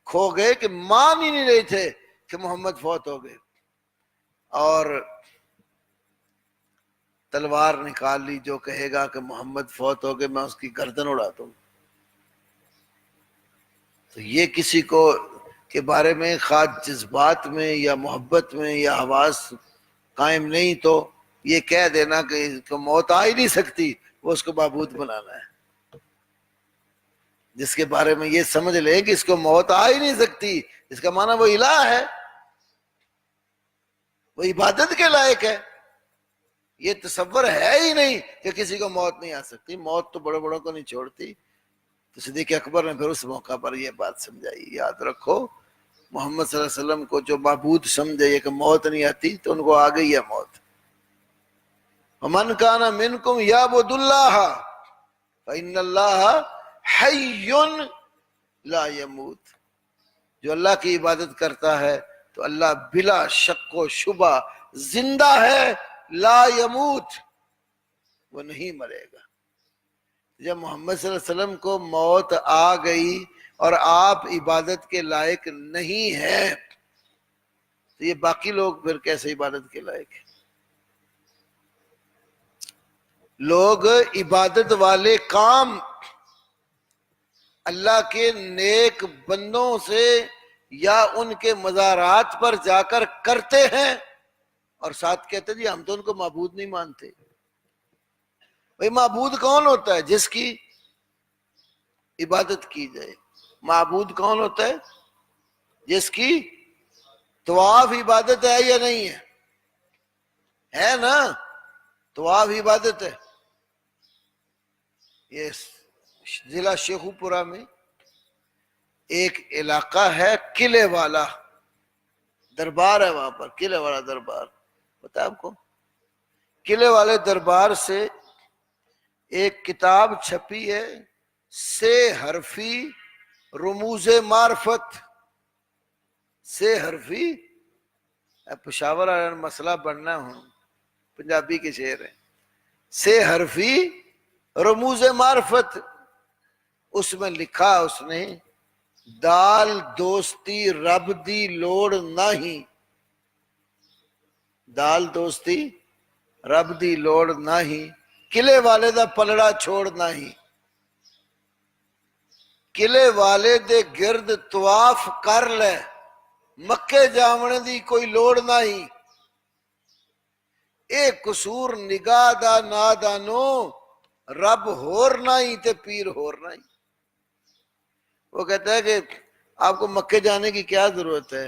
کھو گئے کہ مان ہی نہیں رہے تھے کہ محمد فوت ہو گئے، اور تلوار نکال لی. جو کہے گا کہ محمد فوت ہو گئے میں اس کی گردن اڑا دوں. تو یہ کسی کو کے بارے میں خواہ جذبات میں یا محبت میں یا حواس قائم نہیں تو یہ کہہ دینا کہ اس کو موت آ ہی نہیں سکتی، وہ اس کو معبود بنانا ہے. جس کے بارے میں یہ سمجھ لے کہ اس کو موت آ ہی نہیں سکتی، اس کا معنی وہ الہ ہے، وہ عبادت کے لائق ہے. یہ تصور ہے ہی نہیں کہ کسی کو موت نہیں آ سکتی. موت تو بڑے بڑوں کو نہیں چھوڑتی. تو صدیق اکبر نے پھر اس موقع پر یہ بات سمجھائی. یاد رکھو محمد صلی اللہ علیہ وسلم کو جو معبود سمجھے کہ موت نہیں آتی تو ان کو آ گئی ہے موت. وَمَنْ كَانَ مِنْكُمْ يَعْبُدُ اللَّهَ فَإِنَّ اللَّهَ حَيٌّ لَا يَمُوتُ. جو اللہ کی عبادت کرتا ہے تو اللہ بلا شک و شبہ زندہ ہے، لا یموت، وہ نہیں مرے گا. جب محمد صلی اللہ علیہ وسلم کو موت آ گئی اور آپ عبادت کے لائق نہیں ہیں تو یہ باقی لوگ پھر کیسے عبادت کے لائق ہیں؟ لوگ عبادت والے کام اللہ کے نیک بندوں سے یا ان کے مزارات پر جا کر کرتے ہیں اور ساتھ کہتے ہیں جی ہم تو ان کو معبود نہیں مانتے. بھئی معبود کون ہوتا ہے؟ جس کی عبادت کی جائے. معبود کون ہوتا ہے؟ جس کی طواف عبادت ہے یا نہیں ہے؟ ہے نا؟ طواف عبادت ہے. یہ ضلع شیخوپورہ میں ایک علاقہ ہے قلعے والا، دربار ہے وہاں پر، قلعے والا دربار. پتہ ہے آپ کو؟ قلعے والے دربار سے ایک کتاب چھپی ہے، سے حرفی رموز معرفت. سے حرفی پشاور والے مسئلہ بننا ہوں، پنجابی کے شعر ہیں. سے حرفی رموز معرفت. اس میں لکھا اس نے دال دوستی رب دی لوڑ نہیں، دال دوستی رب دی لوڑ نہیں، قلعے والے دا پلڑا چھوڑ نہیں. قلعے والے دے گرد طواف کر لے، مکے جاونے دی کوئی لوڑ نہیں. اے قصور نگاہ دا نادانو، رب ہور نہیں تے پیر ہور نہیں. وہ کہتا ہے کہ آپ کو مکے جانے کی کیا ضرورت ہے،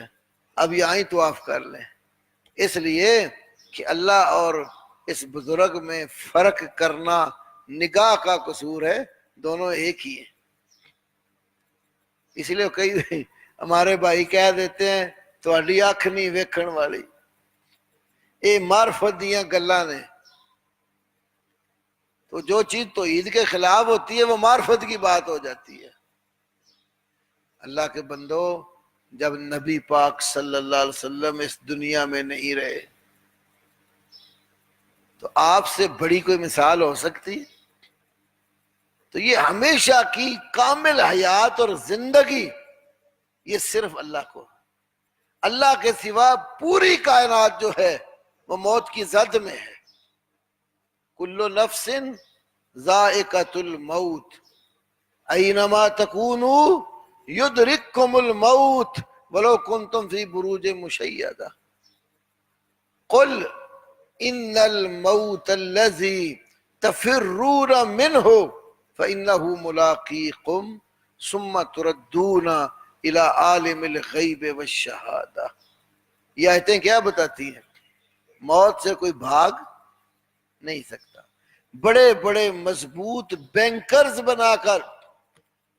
اب یہاں ہی طواف کر لیں. اس لیے کہ اللہ اور اس بزرگ میں فرق کرنا نگاہ کا قصور ہے، دونوں ایک ہی ہیں. اس لیے کئی ہمارے بھائی کہہ دیتے ہیں تہاڈی اکھ نہیں ویکھن والی. اے معرفت دیاں گلاں نے. تو جو چیز توحید کے خلاف ہوتی ہے وہ معرفت کی بات ہو جاتی ہے. اللہ کے بندو، جب نبی پاک صلی اللہ علیہ وسلم اس دنیا میں نہیں رہے تو آپ سے بڑی کوئی مثال ہو سکتی؟ تو یہ ہمیشہ کی کامل حیات اور زندگی یہ صرف اللہ کو. اللہ کے سوا پوری کائنات جو ہے وہ موت کی زد میں ہے. کل نفس ذائقۃ الموت اینما تکونوا یدرککم الموت ولو کنتم فی بروج مشیدہ. قل ان الموت الذی تفرون منہ فإنہ ملاقیکم ثم تردون الی عالم الغیب والشہادہ. یہ آیتیں کیا بتاتی ہیں؟ موت سے کوئی بھاگ نہیں سکتا. بڑے بڑے مضبوط بینکرز بنا کر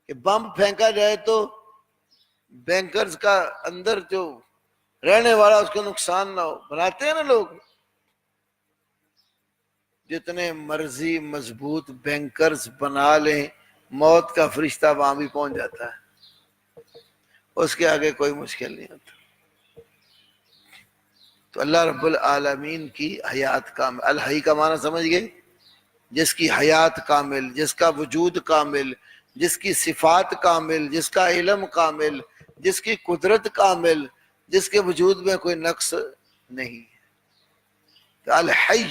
کہ بم پھینکا جائے تو بینکرز کا اندر جو رہنے والا اس کو نقصان نہ ہو، بناتے ہیں نا لوگ. جتنے مرضی مضبوط بینکرز بنا لیں، موت کا فرشتہ وہاں بھی پہنچ جاتا ہے، اس کے آگے کوئی مشکل نہیں ہوتا. تو اللہ رب العالمین کی حیات کامل، الحی کا معنی سمجھ گئے؟ جس کی حیات کامل، جس کا وجود کامل، جس کی صفات کامل، جس کا علم کامل، جس کی قدرت کامل، جس کے وجود میں کوئی نقص نہیں. تو الحی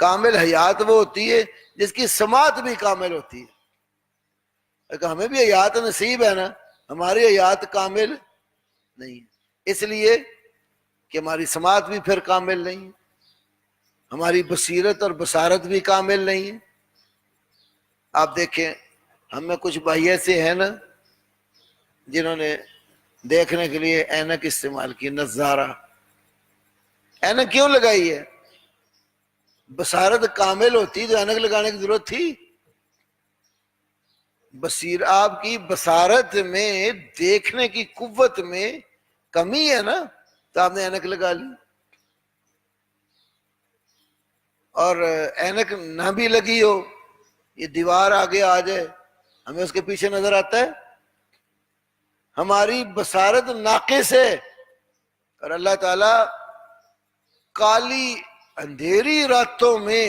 کامل حیات وہ ہوتی ہے جس کی سماعت بھی کامل ہوتی ہے. لیکن ہمیں بھی حیات نصیب ہے نا، ہماری حیات کامل نہیں ہے، اس لیے کہ ہماری سماعت بھی پھر کامل نہیں ہے، ہماری بصیرت اور بصارت بھی کامل نہیں ہے. آپ دیکھیں ہم میں کچھ بھائی ایسے ہیں نا جنہوں نے دیکھنے کے لیے اینک استعمال کی، نظارہ. اینک کیوں لگائی ہے؟ بصارت کامل ہوتی تو اینک لگانے کی ضرورت تھی؟ آپ کی بصارت میں، دیکھنے کی قوت میں کمی ہے نا، تو آپ نے اینک لگا لی. اور اینک نہ بھی لگی ہو، یہ دیوار آگے آ جائے، ہمیں اس کے پیچھے نظر آتا ہے؟ ہماری بصارت ناقص ہے. اور اللہ تعالی کالی اندھیری راتوں میں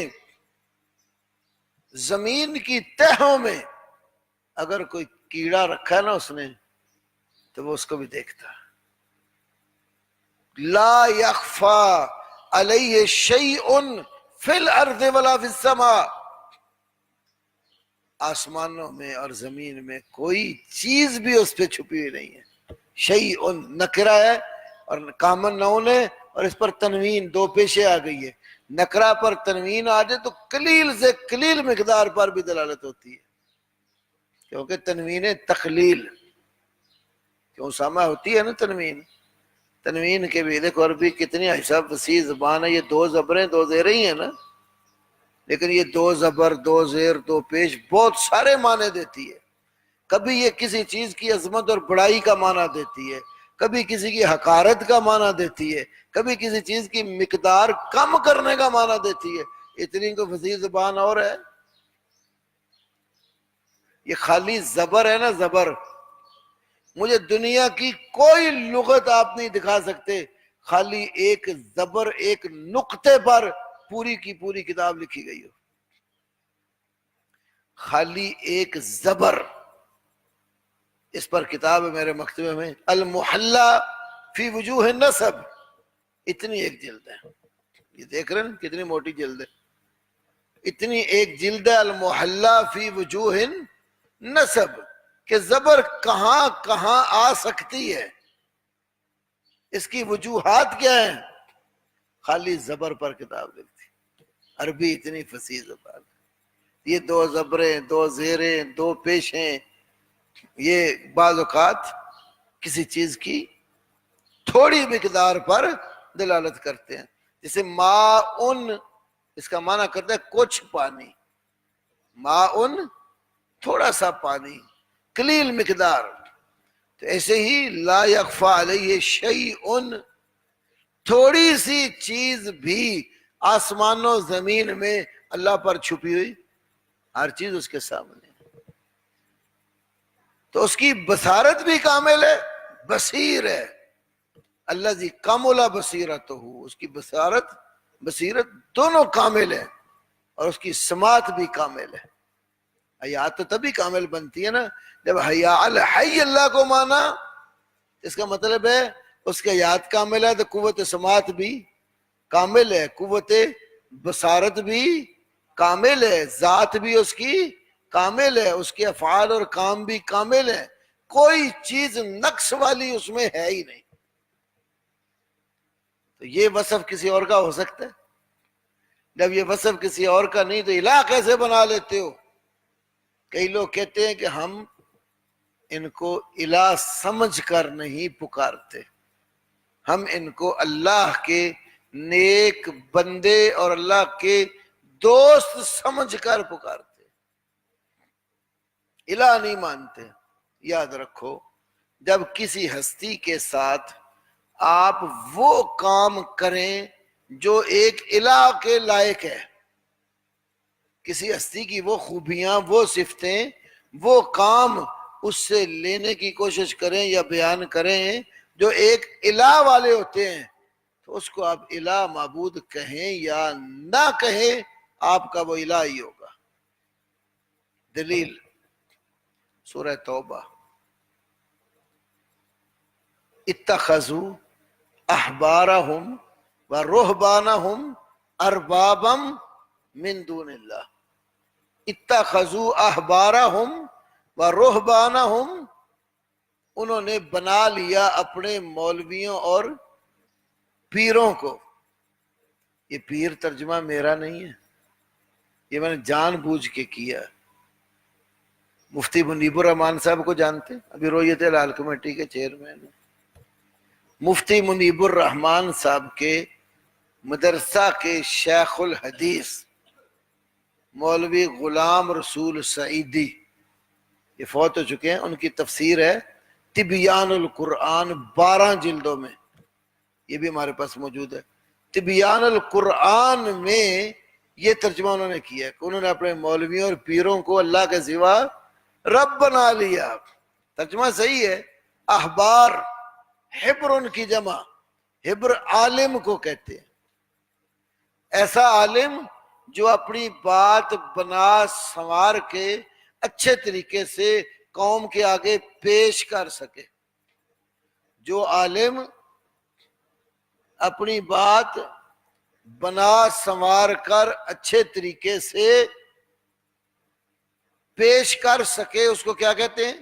زمین کی تہوں میں اگر کوئی کیڑا رکھا نا اس نے، تو وہ اس کو بھی دیکھتا. لا یخفا علیہ شیء فی الارض ولا فی السماء، آسمانوں میں اور زمین میں کوئی چیز بھی اس پہ چھپی ہوئی نہیں ہے. شیء نکرہ ہے اور کامن نون ہے، اور اس پر تنوین دو پیشے آ گئی ہے. نکرہ پر تنوین آ جائے تو قلیل سے قلیل مقدار پر بھی دلالت ہوتی ہے، کیونکہ تنوین تقلیل، کیوں سامہ ہوتی ہے نا تنوین. تنوین کے بھی دیکھو عربی کتنی حساب وسیع زبان ہے، یہ دو زبریں دو زیریں ہی ہیں نا، لیکن یہ دو زبر دو زیر دو پیش بہت سارے معنی دیتی ہے. کبھی یہ کسی چیز کی عظمت اور بڑائی کا معنی دیتی ہے، کبھی کسی کی حقارت کا معنی دیتی ہے، کبھی کسی چیز کی مقدار کم کرنے کا معنی دیتی ہے. اتنی کو وسیع زبان اور ہے. یہ خالی زبر ہے نا، زبر. مجھے دنیا کی کوئی لغت آپ نہیں دکھا سکتے خالی ایک زبر ایک نقطے پر پوری کی پوری کتاب لکھی گئی ہو. خالی ایک زبر، اس پر کتاب ہے میرے مکتبے میں، المحلہ فی وجوہ النسب. اتنی ایک جلد ہے، یہ دیکھ رہے ہیں کتنی موٹی جلد ہے. اتنی ایک جلد ہے المحلہ فی وجوہ النسب، کہ زبر کہاں کہاں آ سکتی ہے، اس کی وجوہات کیا ہیں. خالی زبر پر کتاب لکھتی. عربی اتنی فصیح زبان، یہ دو زبریں دو زیریں دو پیشیں، یہ بعض اوقات کسی چیز کی تھوڑی مقدار پر دلالت کرتے ہیں. جیسے ماءن، اس کا معنی کرتا ہے کچھ پانی. ماءن تھوڑا سا پانی، قلیل مقدار. تو ایسے ہی لا یخفا علیہ شیء، تھوڑی سی چیز بھی آسمان و زمین میں اللہ پر چھپی ہوئی، ہر چیز اس کے سامنے. تو اس کی بصارت بھی کامل ہے، بصیر ہے. الذی کمل بصیرتہ، اس کی بصارت بصیرت دونوں کامل ہے، اور اس کی سماعت بھی کامل ہے. حیات تو تبھی کامل بنتی ہے نا جب حیا الحی اللہ کو مانا. اس کا مطلب ہے اس کی حیات کامل ہے تو قوت سماعت بھی کامل ہے، قوت بصارت بھی کامل ہے، ذات بھی اس کی کامل ہے، اس کے افعال اور کام بھی کامل ہے. کوئی چیز نقص والی اس میں ہے ہی نہیں. تو یہ وصف کسی اور کا ہو سکتا ہے؟ جب یہ وصف کسی اور کا نہیں تو الہ کیسے بنا لیتے ہو؟ کئی لوگ کہتے ہیں کہ ہم ان کو الہ سمجھ کر نہیں پکارتے، ہم ان کو اللہ کے نیک بندے اور اللہ کے دوست سمجھ کر پکارتے، الہ نہیں مانتے۔ یاد رکھو جب کسی ہستی کے ساتھ آپ وہ کام کریں جو ایک الہ کے لائق ہے، کسی ہستی کی وہ خوبیاں، وہ صفتیں، وہ کام اس سے لینے کی کوشش کریں یا بیان کریں جو ایک الہ والے ہوتے ہیں، تو اس کو آپ الہ معبود کہیں یا نہ کہیں، آپ کا وہ الہ ہی ہوگا۔ دلیل سورہ توبہ، اتخذوا احبارہم ورہبانہم اربابا من دون اللہ، اتخذوا احبارہم ورہبانہم، انہوں نے بنا لیا اپنے مولویوں اور پیروں کو۔ یہ پیر ترجمہ میرا نہیں ہے، یہ میں نے جان بوجھ کے کیا۔ مفتی منیب الرحمان صاحب کو جانتے ہیں؟ ابھی رویت لال کمیٹی کے چیئرمین ہیں۔ مفتی منیب الرحمان صاحب کے مدرسہ کے شیخ الحدیث مولوی غلام رسول سعیدی، یہ فوت ہو چکے ہیں۔ ان کی تفسیر ہے تبیان القرآن، 12 جلدوں میں، یہ بھی ہمارے پاس موجود ہے۔ تبیان القرآن میں یہ ترجمہ انہوں نے کیا ہے کہ انہوں نے اپنے مولویوں اور پیروں کو اللہ کے سوا رب بنا لیا۔ ترجمہ صحیح ہے۔ احبار حبر ان کی جمع، حبر عالم کو کہتے ہیں، ایسا عالم جو اپنی بات بنا سنوار کے اچھے طریقے سے قوم کے آگے پیش کر سکے۔ جو عالم اپنی بات بنا سنوار کر اچھے طریقے سے پیش کر سکے، اس کو کیا کہتے ہیں؟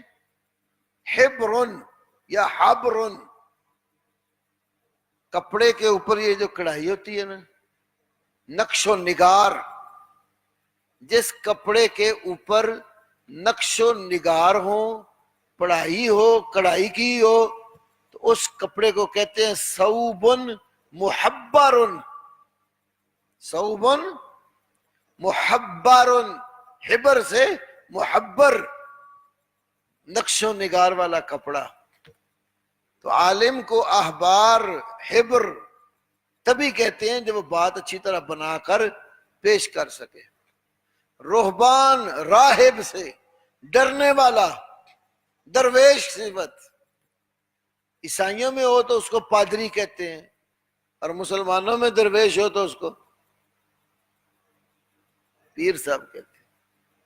حبرن یا حبرن۔ کپڑے کے اوپر یہ جو کڑھائی ہوتی ہے نا، نقش و نگار، جس کپڑے کے اوپر نقش و نگار ہو، پڑھائی ہو، کڑھائی کی ہو، تو اس کپڑے کو کہتے ہیں ثوبن محبرن، ثوبن محبرن، حبر سے محبر، نقش و نگار والا کپڑا۔ تو عالم کو احبار حبر تبھی کہتے ہیں جب وہ بات اچھی طرح بنا کر پیش کر سکے۔ رہبان راہب سے ڈرنے والا، درویش صفت۔ عیسائیوں میں ہو تو اس کو پادری کہتے ہیں، اور مسلمانوں میں درویش ہو تو اس کو پیر صاحب کہتے ہیں۔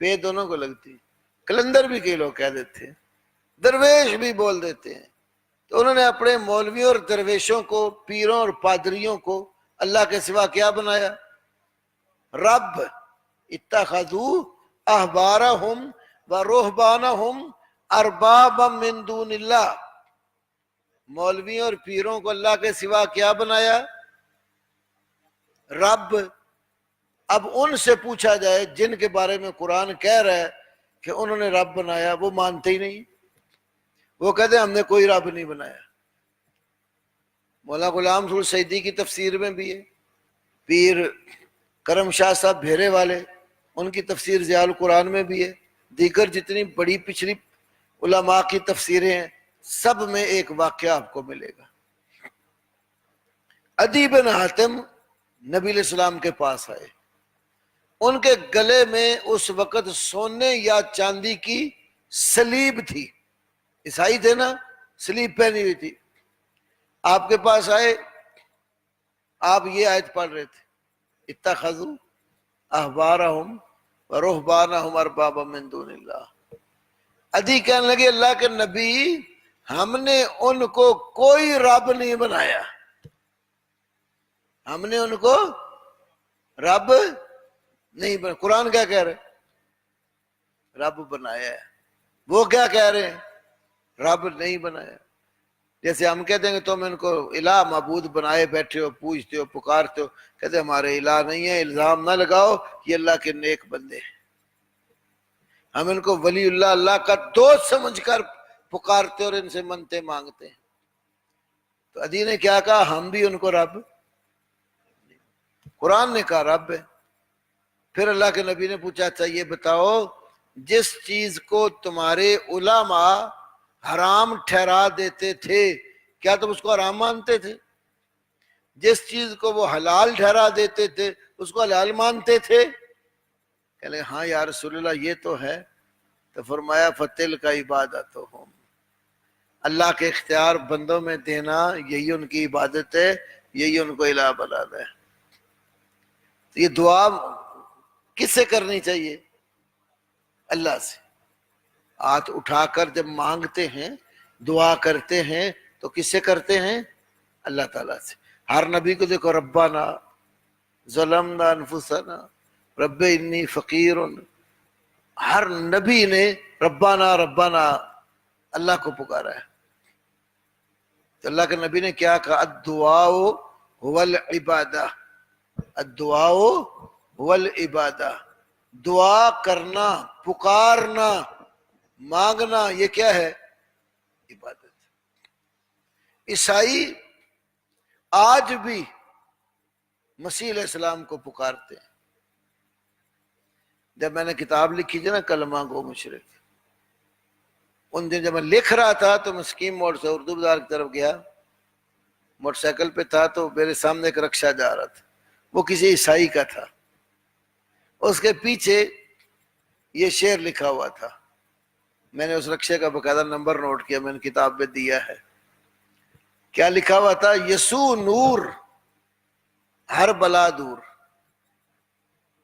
پے دونوں کو لگتی، کلندر بھی کئی لوگ کہہ دیتے ہیں، درویش بھی بول دیتے ہیں۔ تو انہوں نے اپنے مولویوں اور درویشوں کو، پیروں اور پادریوں کو اللہ کے سوا کیا بنایا؟ رب۔ اتخذوا احبارہم ورہبانہم اربابا من دون اللہ، مولویوں اور پیروں کو اللہ کے سوا کیا بنایا؟ رب۔ اب ان سے پوچھا جائے جن کے بارے میں قرآن کہہ رہا ہے کہ انہوں نے رب بنایا، وہ مانتے ہی نہیں، وہ کہتے ہیں ہم نے کوئی رب نہیں بنایا۔ مولانا غلام رسول سعیدی کی تفسیر میں بھی ہے، پیر کرم شاہ صاحب بھیرے والے، ان کی تفسیر ضیاء القرآن میں بھی ہے، دیگر جتنی بڑی پچھلی علماء کی تفسیریں ہیں سب میں ایک واقعہ آپ کو ملے گا۔ عدی بن حاتم نبی علیہ السلام کے پاس آئے، ان کے گلے میں اس وقت سونے یا چاندی کی سلیب تھی، عیسائی تھے نا، سلیب پہنی ہوئی تھی۔ آپ کے پاس آئے، آپ یہ آیت پڑھ رہے تھے، اتخذوا احبارہم ورہبانہم اربابا من دون اللہ۔ عدی کہنے لگے اللہ کے نبی، ہم نے ان کو کوئی رب نہیں بنایا، ہم نے ان کو رب نہیں بنایا۔ قرآن کیا کہہ رہے؟ رب بنایا ہے۔ وہ کیا کہہ رہے ہیں؟ رب نہیں بنایا۔ جیسے ہم کہتے ہیں کہ تم ان کو الہ معبود بنائے بیٹھے ہو، پوجتے ہو، پکارتے ہو، کہتے ہیں ہمارے الہ نہیں ہے، الزام نہ لگاؤ، یہ اللہ کے نیک بندے ہیں، ہم ان کو ولی اللہ، اللہ کا دوست سمجھ کر پکارتے اور ان سے منتیں مانگتے ہیں۔ تو عدی نے کیا کہا؟ ہم بھی ان کو رب، قرآن نے کہا رب ہے۔ پھر اللہ کے نبی نے پوچھا اچھا یہ بتاؤ جس چیز کو تمہارے علماء حرام ٹھہرا دیتے تھے کیا تم اس کو حرام مانتے تھے؟ جس چیز کو وہ حلال ٹھہرا دیتے تھے اس کو حلال مانتے تھے؟ کہ لیں ہاں یا رسول اللہ یہ تو ہے. تو فرمایا فتل کا عبادت ہو، اللہ کے اختیار بندوں میں دینا یہی ان کی عبادت ہے، یہی ان کو الہ بنانا ہے. تو یہ دعا کس سے کرنی چاہیے؟ اللہ سے. ہاتھ اٹھا کر جب مانگتے ہیں دعا کرتے ہیں تو کس سے کرتے ہیں؟ اللہ تعالیٰ سے. ہر نبی کو دیکھو ربنا ظلمنا انفسنا رب انی فقیر، ہر نبی نے ربنا ربنا اللہ کو پکارا ہے. تو اللہ کے نبی نے کیا کہا؟ الدعاء هو العبادہ، الدعاء هو العبادہ. دعا کرنا، پکارنا، مانگنا یہ کیا ہے؟ عبادت. عیسائی آج بھی مسیح علیہ السلام کو پکارتے ہیں. جب میں نے کتاب لکھی تھی نا کلمہ گو مشرک، ان دن جب میں لکھ رہا تھا تو میں سکیم موڑ سے اردو بازار کی طرف گیا، موٹر سائیکل پہ تھا تو میرے سامنے ایک رکشہ جا رہا تھا، وہ کسی عیسائی کا تھا. اس کے پیچھے یہ شعر لکھا ہوا تھا، میں نے اس رکشے کا باقاعدہ نمبر نوٹ کیا، میں نے کتاب پہ دیا ہے. کیا لکھا ہوا تھا؟ یسوع نور ہر بلا دور.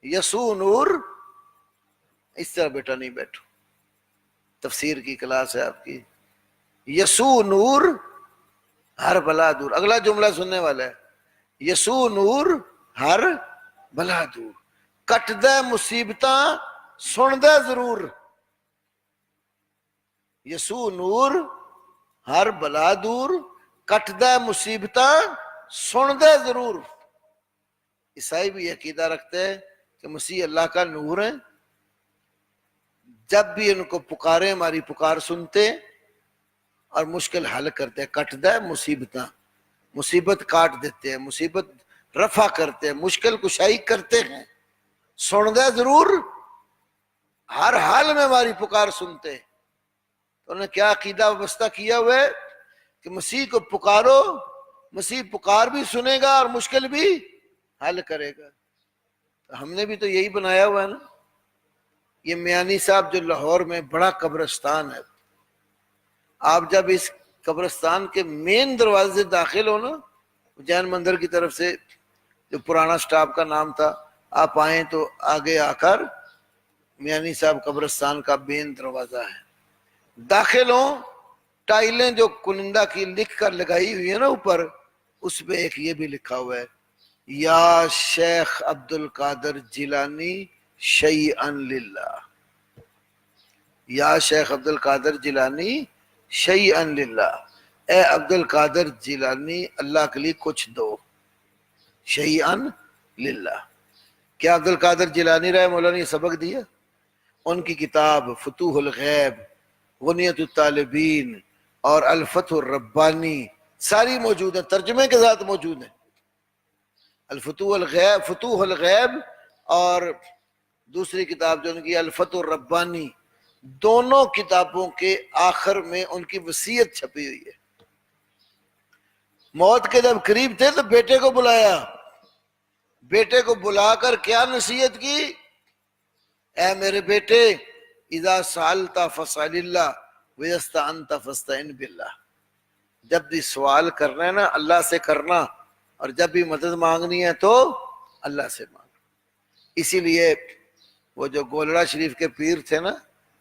یسوع نور، اس طرح بیٹا نہیں بیٹھو، تفسیر کی کلاس ہے آپ کی. یسوع نور ہر بلا دور. اگلا جملہ سننے والا ہے، یسوع نور ہر بلا دور. کٹ دے مصیبتاں سن دے ضرور. یسوع نور ہر بلا دور، کٹ دے مصیبتاں سن دے ضرور. عیسائی بھی عقیدہ رکھتے ہیں کہ مسیح اللہ کا نور ہے، جب بھی ان کو پکارے ہماری پکار سنتے اور مشکل حل کرتے ہیں. کٹ دے مصیبتاں، مصیبت کاٹ دیتے ہیں، مصیبت رفع کرتے ہیں، مشکل کشائی کرتے ہیں. سن دے ضرور، ہر حال میں ہماری پکار سنتے. تو انہوں نے کیا عقیدہ وابستہ کیا ہوا ہے کہ مسیح کو پکارو، مسیح پکار بھی سنے گا اور مشکل بھی حل کرے گا. تو ہم نے بھی تو یہی بنایا ہوا ہے نا. یہ میانی صاحب جو لاہور میں بڑا قبرستان ہے، آپ جب اس قبرستان کے مین دروازے سے داخل ہو نا، جین مندر کی طرف سے جو پرانا سٹاپ کا نام تھا، آپ آئیں تو آگے آ کر میانی صاحب قبرستان کا مین دروازہ ہے. داخل ہوں، ٹائلیں جو کنندہ کی لکھ کر لگائی ہوئی ہیں نا اوپر، اس پہ ایک یہ بھی لکھا ہوا ہے، یا شیخ عبد القادر جیلانی شیئا للہ. یا شیخ عبد القادر جیلانی شیئا للہ، اے عبد القادر جیلانی اللہ کے لیے کچھ دو. شیئا للہ. کیا عبد القادر جیلانی رحمہ اللہ نے یہ سبق دیا؟ ان کی کتاب فتوح الغیب، غنیت الطالبین اور الفتح الربانی ساری موجود ہیں، ترجمے کے ساتھ موجود ہیں. الفتوح الغیب، فتوح الغیب، اور دوسری کتاب جو ان کی الفتح الربانی، دونوں کتابوں کے آخر میں ان کی وصیت چھپی ہوئی ہے. موت کے جب قریب تھے تو بیٹے کو بلایا، بیٹے کو بلا کر کیا نصیحت کی؟ اے میرے بیٹے، اذا سألت فاسأل اللہ واذا استعنت فاستعن باللہ. جب بھی سوال کرنا ہے نا اللہ سے کرنا، اور جب بھی مدد مانگنی ہے تو اللہ سے مانگ. اسی لیے وہ جو گولڑا شریف کے پیر تھے نا،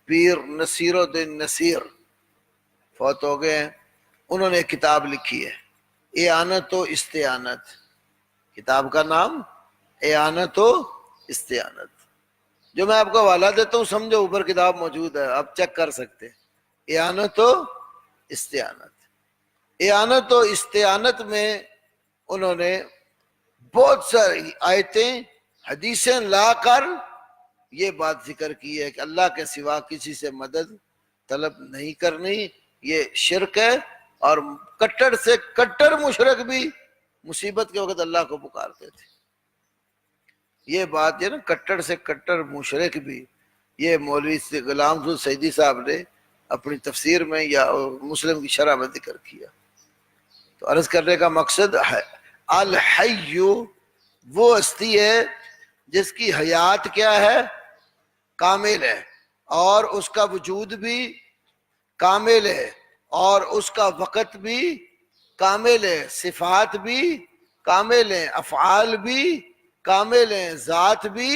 پیر نصیر الدین نصیر، فوت ہو گئے ہیں. انہوں نے ایک کتاب لکھی ہے، اعانت و استعانت. کتاب کا نام اعانت و استعانت. جو میں آپ کو حوالہ دیتا ہوں سمجھو، اوپر کتاب موجود ہے، آپ چیک کر سکتے. اعانت و استعانت. اعانت و استعانت میں انہوں نے بہت ساری آیتیں حدیثیں لا کر یہ بات ذکر کی ہے کہ اللہ کے سوا کسی سے مدد طلب نہیں کرنی، یہ شرک ہے. اور کٹر سے کٹر مشرک بھی مصیبت کے وقت اللہ کو پکارتے تھے. یہ بات جو ہے نا کٹر سے کٹر مشرک بھی، یہ مولوی غلام رسول سیدی صاحب نے اپنی تفسیر میں یا مسلم کی شرح میں ذکر کیا۔ تو عرض کرنے کا مقصد ہے الحی وہ ہستی ہے جس کی حیات کیا ہے؟ کامل ہے، اور اس کا وجود بھی کامل ہے، اور اس کا وقت بھی کامل ہے، صفات بھی کامل ہیں، افعال بھی کامل ہیں، ذات بھی،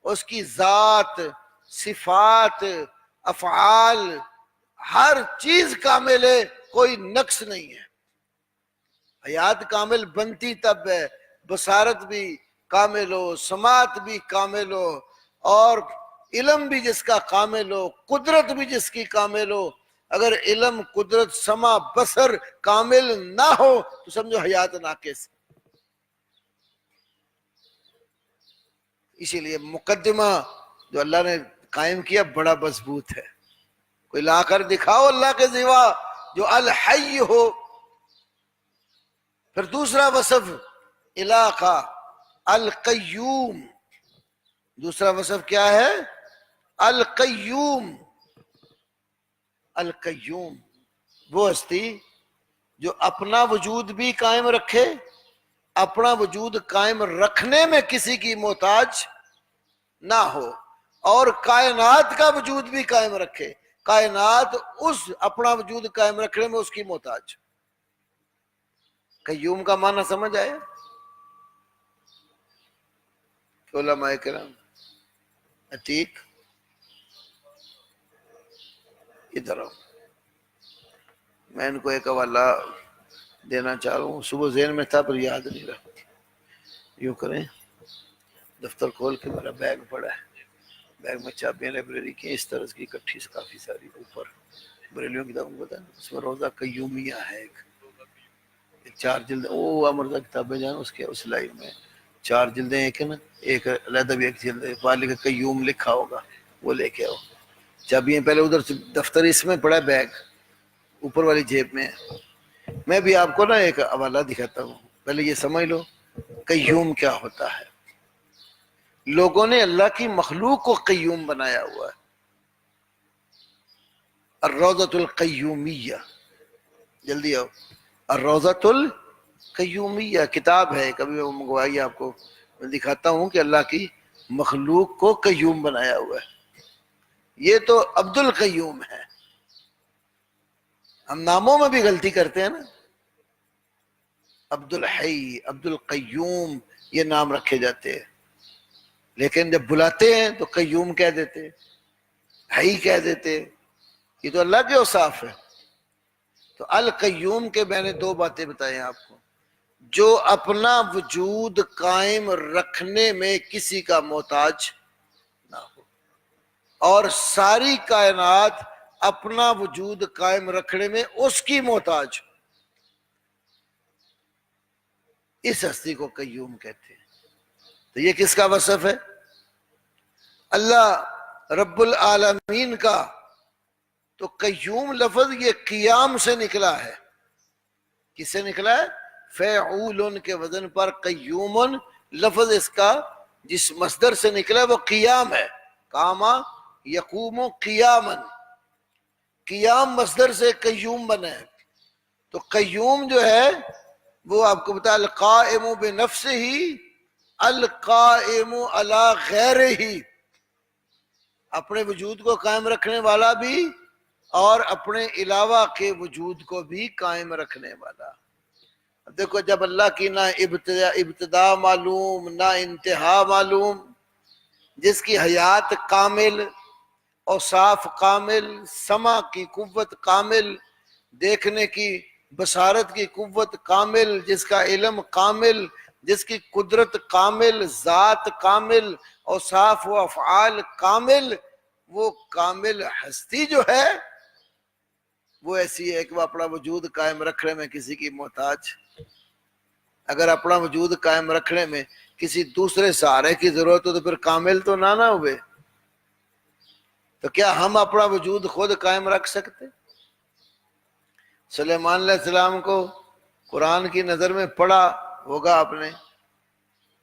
اس کی ذات، صفات، افعال، ہر چیز کامل ہے، کوئی نقص نہیں ہے۔ حیات کامل بنتی تب ہے، بصارت بھی کامل ہو، سماعت بھی کامل ہو، اور علم بھی جس کا کامل ہو، قدرت بھی جس کی کامل ہو۔ اگر علم، قدرت، سمع، بصر کامل نہ ہو تو سمجھو حیات ناقص۔ اسی لیے مقدمہ جو اللہ نے قائم کیا بڑا مضبوط ہے، کوئی لا کر دکھاؤ اللہ کے سوا جو الحی ہو۔ پھر دوسرا وصف الہ کا القیوم، دوسرا وصف کیا ہے؟ القیوم۔ القیوم وہ ہستی جو اپنا وجود بھی قائم رکھے، اپنا وجود قائم رکھنے میں کسی کی محتاج نہ ہو، اور کائنات کا وجود بھی قائم رکھے، کائنات اس اپنا وجود قائم رکھنے میں اس کی محتاج۔ قیوم کا معنی سمجھ آئے؟ علماء کرام عتیق ادھر آؤ، میں ان کو ایک حوالہ دینا چاہ رہا ہوں، صبح ذہن میں تھا پر یاد نہیں رہا۔ یوں کریں، دفتر کھول کے میرا بیگ پڑا ہے، بیگ میں چابیاں لائبریری کی اس طرح کی اکٹھی سے کافی ساری، اوپر بریلیوں کی کتابوں کو بتا، اس میں روزہ قیومیہ ہے، ایک 4 جلد، وہ امرزا کتابیں جائیں اس کے اس لائن میں 4 جلدیں، ایک ہے نا، ایک علیحدہ بھی ایک جلد ہے، پالے کا قیوم لکھا ہوگا، وہ لے کے آؤ۔ چابیاں پہلے ادھر سے دفتر اس میں پڑا ہے، بیگ اوپر والی جیب میں۔ میں بھی آپ کو نا ایک حوالہ دکھاتا ہوں، پہلے یہ سمجھ لو قیوم کیا ہوتا ہے۔ لوگوں نے اللہ کی مخلوق کو قیوم بنایا ہوا ہے۔ الروضۃ القیومیہ، جلدی آؤ، الروضۃ القیومیہ کتاب ہے، کبھی وہ منگوائی آپ کو، میں دکھاتا ہوں کہ اللہ کی مخلوق کو قیوم بنایا ہوا ہے۔ یہ تو عبد القیوم ہے، ہم ناموں میں بھی غلطی کرتے ہیں نا، عبد الحی، عبد القیوم یہ نام رکھے جاتے ہیں، لیکن جب بلاتے ہیں تو قیوم کہہ دیتے، حی کہہ دیتے، یہ تو اللہ کے اوصاف ہے۔ تو القیوم کے میں نے 2 باتیں بتائی ہیں آپ کو، جو اپنا وجود قائم رکھنے میں کسی کا محتاج نہ ہو، اور ساری کائنات اپنا وجود قائم رکھنے میں اس کی محتاج، اس ہستی کو قیوم کہتے ہیں۔ تو یہ کس کا وصف ہے؟ اللہ رب العالمین کا۔ تو قیوم لفظ یہ قیام سے نکلا ہے، کس سے نکلا ہے؟ فعول کے وزن پر قیوم لفظ اس کا جس مصدر سے نکلا ہے وہ قیام ہے، قاما یقوم قیاما، قیام مصدر سے قیوم بنا ہے۔ تو قیوم جو ہے وہ آپ کو بتا القائم بنفسہ، القائم علی غیرہ، اپنے وجود کو قائم رکھنے والا بھی اور اپنے علاوہ کے وجود کو بھی قائم رکھنے والا۔ دیکھو جب اللہ کی نہ ابتدا معلوم نہ انتہا معلوم، جس کی حیات کامل، اوصاف کامل، سمع کی قوت کامل، دیکھنے کی بصارت کی قوت کامل، جس کا علم کامل، جس کی قدرت کامل، ذات کامل، اوصاف و افعال کامل، وہ کامل ہستی جو ہے وہ ایسی ہے کہ وہ اپنا وجود قائم رکھنے میں کسی کی محتاج۔ اگر اپنا وجود قائم رکھنے میں کسی دوسرے سہارے کی ضرورت ہو تو پھر کامل تو نہ ہوئے۔ تو کیا ہم اپنا وجود خود قائم رکھ سکتے؟ سلیمان علیہ السلام کو قرآن کی نظر میں پڑھا ہوگا آپ نے،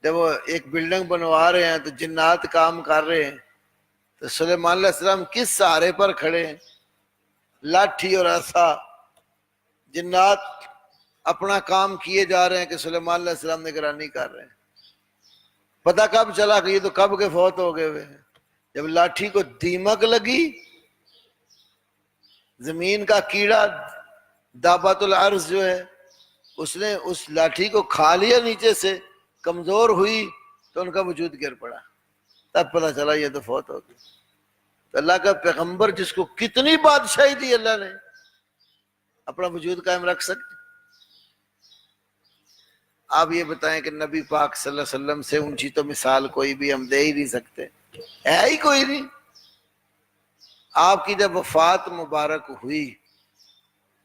جب وہ ایک بلڈنگ بنوا رہے ہیں تو جنات کام کر رہے ہیں، تو سلیمان علیہ السلام کس سہارے پر کھڑے ہیں؟ لاٹھی اور عصا۔ جنات اپنا کام کیے جا رہے ہیں کہ سلیمان علیہ السلام نگرانی کر رہے ہیں۔ پتہ کب چلا کہ یہ تو کب کے فوت ہو گئے ہوئے ہیں؟ جب لاٹھی کو دیمک لگی، زمین کا کیڑا دابت الارض جو ہے اس نے اس لاٹھی کو کھا لیا، نیچے سے کمزور ہوئی تو ان کا وجود گر پڑا، تب پتہ چلا یہ تو فوت ہو گئی۔ تو اللہ کا پیغمبر جس کو کتنی بادشاہی دی اللہ نے، اپنا وجود قائم رکھ سکتے؟ آپ یہ بتائیں کہ نبی پاک صلی اللہ علیہ وسلم سے اونچی تو مثال کوئی بھی ہم دے ہی نہیں سکتے، ہے ہی کوئی نہیں۔ آپ کی جب وفات مبارک ہوئی،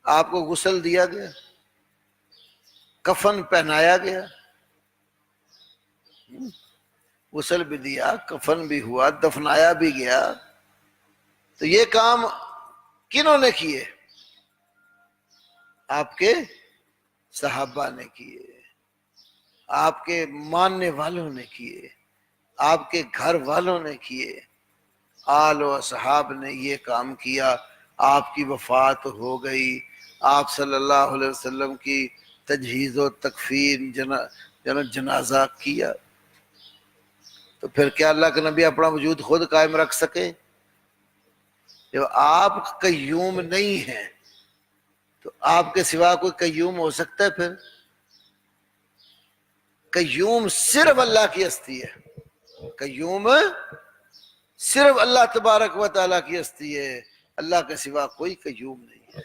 آپ کو غسل دیا گیا، کفن پہنایا گیا، غسل بھی دیا، کفن بھی ہوا، دفنایا بھی گیا، تو یہ کام کنہوں نے کیے؟ آپ کے صحابہ نے کیے، آپ کے ماننے والوں نے کیے، آپ کے گھر والوں نے کیے، آل و اصحاب نے یہ کام کیا۔ آپ کی وفات ہو گئی، آپ صلی اللہ علیہ وسلم کی تجہیز و تکفین جنازہ کیا، تو پھر کیا اللہ کے نبی اپنا وجود خود قائم رکھ سکے؟ جب آپ قیوم نہیں ہیں تو آپ کے سوا کوئی قیوم ہو سکتا ہے؟ پھر قیوم صرف اللہ کی ہستی ہے، قیوم صرف اللہ تبارک و تعالیٰ کی ہستی ہے، اللہ کے سوا کوئی قیوم نہیں ہے۔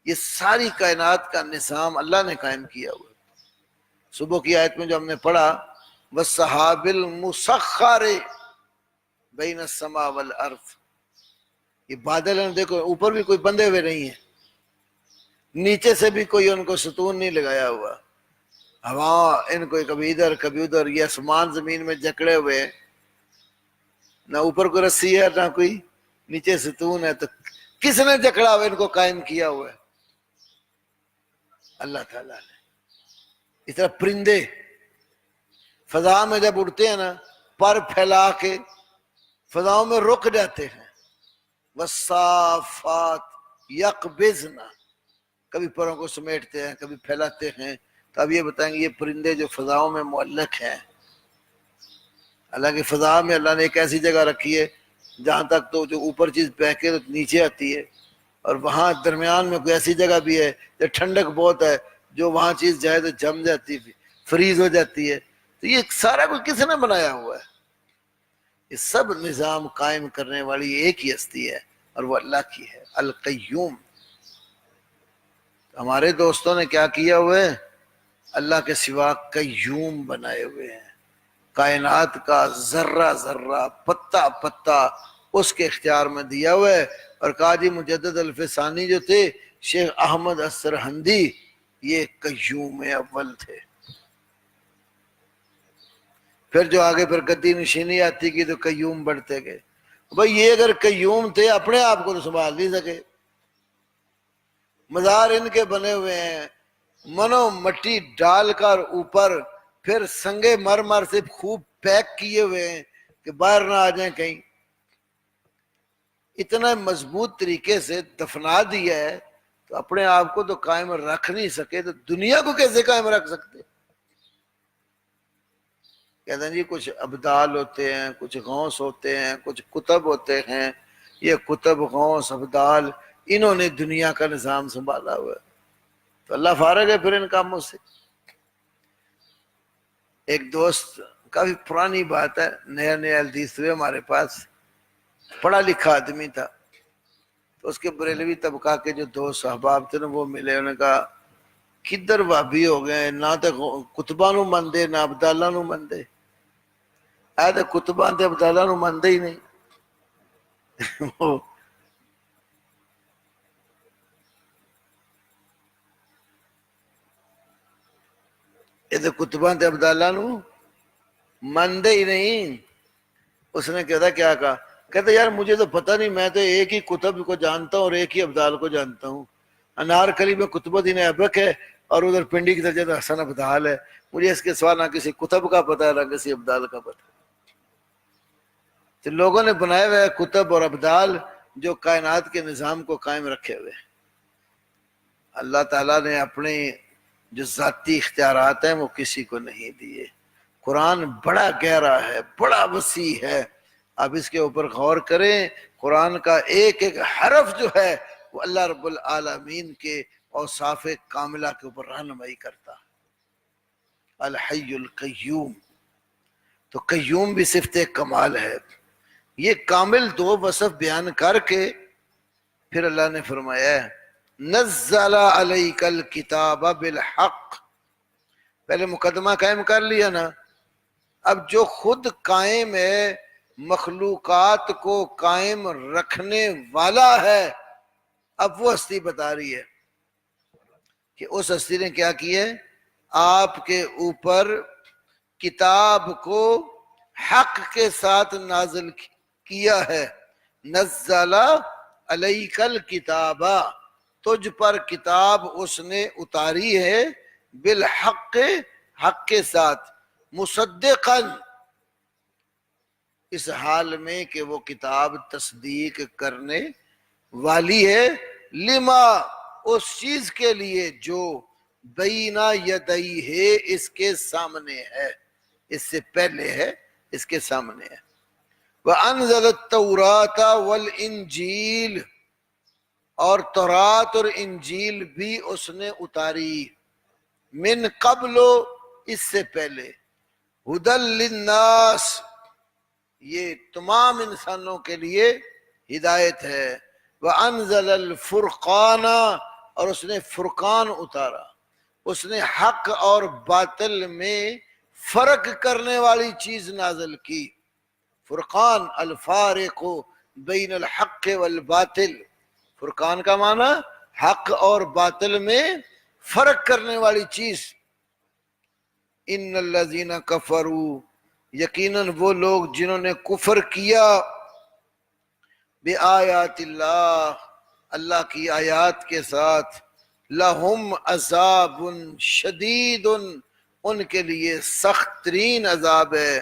یہ ساری کائنات کا نظام اللہ نے قائم کیا ہوا۔ صبح کی آیت میں جو ہم نے پڑھا، وَالسَّحَابِ الْمُسَخَّرِ بَيْنَ السَّمَاءِ وَالْأَرْضِ، یہ بادل ہیں، دیکھو اوپر بھی کوئی بندھے ہوئے نہیں ہیں، نیچے سے بھی کوئی ان کو ستون نہیں لگایا ہوا، ہوا ان کو کبھی ادھر کبھی ادھر، یہ آسمان زمین میں جکڑے ہوئے، نہ اوپر کوئی رسی ہے نہ کوئی نیچے ستون ہے، تو کس نے جکڑا ہوا ان کو قائم کیا ہوا ہے؟ اللہ تعالیٰ نے۔ اس طرح پرندے فضا میں جب اڑتے ہیں نا، پر پھیلا کے فضاؤں میں رک جاتے ہیں، والصافات یقبضن، کبھی پروں کو سمیٹتے ہیں کبھی پھیلاتے ہیں۔ تو اب یہ بتائیں گے یہ پرندے جو فضاؤں میں معلق ہیں، حالانکہ فضا میں اللہ نے ایک ایسی جگہ رکھی ہے جہاں تک تو جو اوپر چیز بہکے تو نیچے آتی ہے، اور وہاں درمیان میں کوئی ایسی جگہ بھی ہے جو ٹھنڈک بہت ہے، جو وہاں چیز جائے تو جم جاتی ہے، فریز ہو جاتی ہے۔ تو یہ سارا کچھ کس نے بنایا ہوا ہے؟ یہ سب نظام قائم کرنے والی ایک ہی ہستی ہے، اور وہ اللہ کی ہے، القیوم۔ ہمارے دوستوں نے کیا کیا ہوا ہے؟ اللہ کے سوا قیوم بنائے ہوئے ہیں، کائنات کا ذرہ ذرہ پتا پتا اس کے اختیار میں دیا ہوا ہے۔ اور قاضی مجدد الفسانی جو تھے، شیخ احمد السرہندی، یہ قیوم اول تھے۔ پھر جو آگے پھر گدی نشینی آتی کی تو قیوم بڑھتے گئے۔ بھئی یہ اگر قیوم تھے، اپنے آپ کو تو سنبھال نہیں سکے، مزار ان کے بنے ہوئے ہیں، منو مٹی ڈال کر اوپر پھر سنگے مرمر سے خوب پیک کیے ہوئے ہیں کہ باہر نہ آ جائیں کہیں، اتنا مضبوط طریقے سے دفنا دیا ہے، تو اپنے آپ کو تو قائم رکھ نہیں سکے تو دنیا کو کیسے قائم رکھ سکتے؟ کہتے ہیں جی کچھ ابدال ہوتے ہیں، کچھ غوث ہوتے ہیں، کچھ کتب ہوتے ہیں، یہ کتب غوث ابدال انہوں نے دنیا کا نظام سنبھالا ہوا ہے، تو اللہ فارغ ہے پھر ان کاموں سے۔ ایک دوست، کافی پرانی بات ہے، نیا نیا حدیث ہوئے ہمارے پاس، پڑھا لکھا آدمی تھا، تو اس کے بریلوی طبقہ کے جو دوست احباب تھے نا وہ ملے، انہوں نے کہا کدھر وابی ہو گئے، نہ تو کتبہ نو مندے نہ ابدالہ نو مندے، آئے تو کتبہ تے ابدالہ نو مندے ہی نہیں۔ یہ تو کتبہ تے ابدالہ نو مندے ہی نہیں۔ اس نے کیا کہا؟ کہتا یار مجھے تو پتہ نہیں، میں تو ایک ہی کتب کو جانتا ہوں اور ایک ہی ابدال کو جانتا ہوں، انار کلی میں کتب الدین ایبک ہے اور ادھر پنڈی کی طرف حسن ابدال ہے، مجھے اس کے سوا نہ کسی کتب کا پتہ ہے نہ کسی ابدال کا پتہ ہے۔ تو لوگوں نے بنائے ہوئے کتب اور ابدال جو کائنات کے نظام کو قائم رکھے ہوئے۔ اللہ تعالیٰ نے اپنے جو ذاتی اختیارات ہیں وہ کسی کو نہیں دیے۔ قرآن بڑا گہرا ہے، بڑا وسیع ہے، اب اس کے اوپر غور کریں۔ قرآن کا ایک ایک حرف جو ہے وہ اللہ رب العالمین کے اوصاف کاملہ کے اوپر رہنمائی کرتا ہے۔ الحی القیوم، تو قیوم بھی صفت کمال ہے۔ یہ کامل دو وصف بیان کر کے پھر اللہ نے فرمایا ہے نزل علیک الکتاب بالحق، پہلے مقدمہ قائم کر لیا نا، اب جو خود قائم ہے، مخلوقات کو قائم رکھنے والا ہے، اب وہ ہستی بتا رہی ہے کہ اس ہستی نے کیا کیا ہے، آپ کے اوپر کتاب کو حق کے ساتھ نازل کیا ہے۔ نزل علیک الکتاب، تجھ پر کتاب اس نے اتاری ہے، بالحق، حق کے ساتھ، مصدقا، اس حال میں کہ وہ کتاب تصدیق کرنے والی ہے، لما، اس چیز کے لیے جو بینا یدئی ہے، اس کے سامنے ہے، اس سے پہلے ہے، اس کے سامنے ہے۔ وَأَنزَلَ التَّوْرَاةَ وَالْإِنجِيلَ، اور تورات اور انجیل بھی اس نے اتاری، من قبل، اس سے پہلے، ہدی للناس، یہ تمام انسانوں کے لیے ہدایت ہے۔ وَأَنزَلَ الْفُرْقَانَ، اور اس نے فرقان اتارا، اس نے حق اور باطل میں فرق کرنے والی چیز نازل کی۔ فرقان، الفارق بین الحق والباطل، فرقان کا معنی حق اور باطل میں فرق کرنے والی چیز۔ ان الذین کفروا، یقیناً وہ لوگ جنہوں نے کفر کیا، بآیات اللہ، اللہ کی آیات کے ساتھ، لہم عذاب شدید، ان کے لیے سخت ترین عذاب ہے،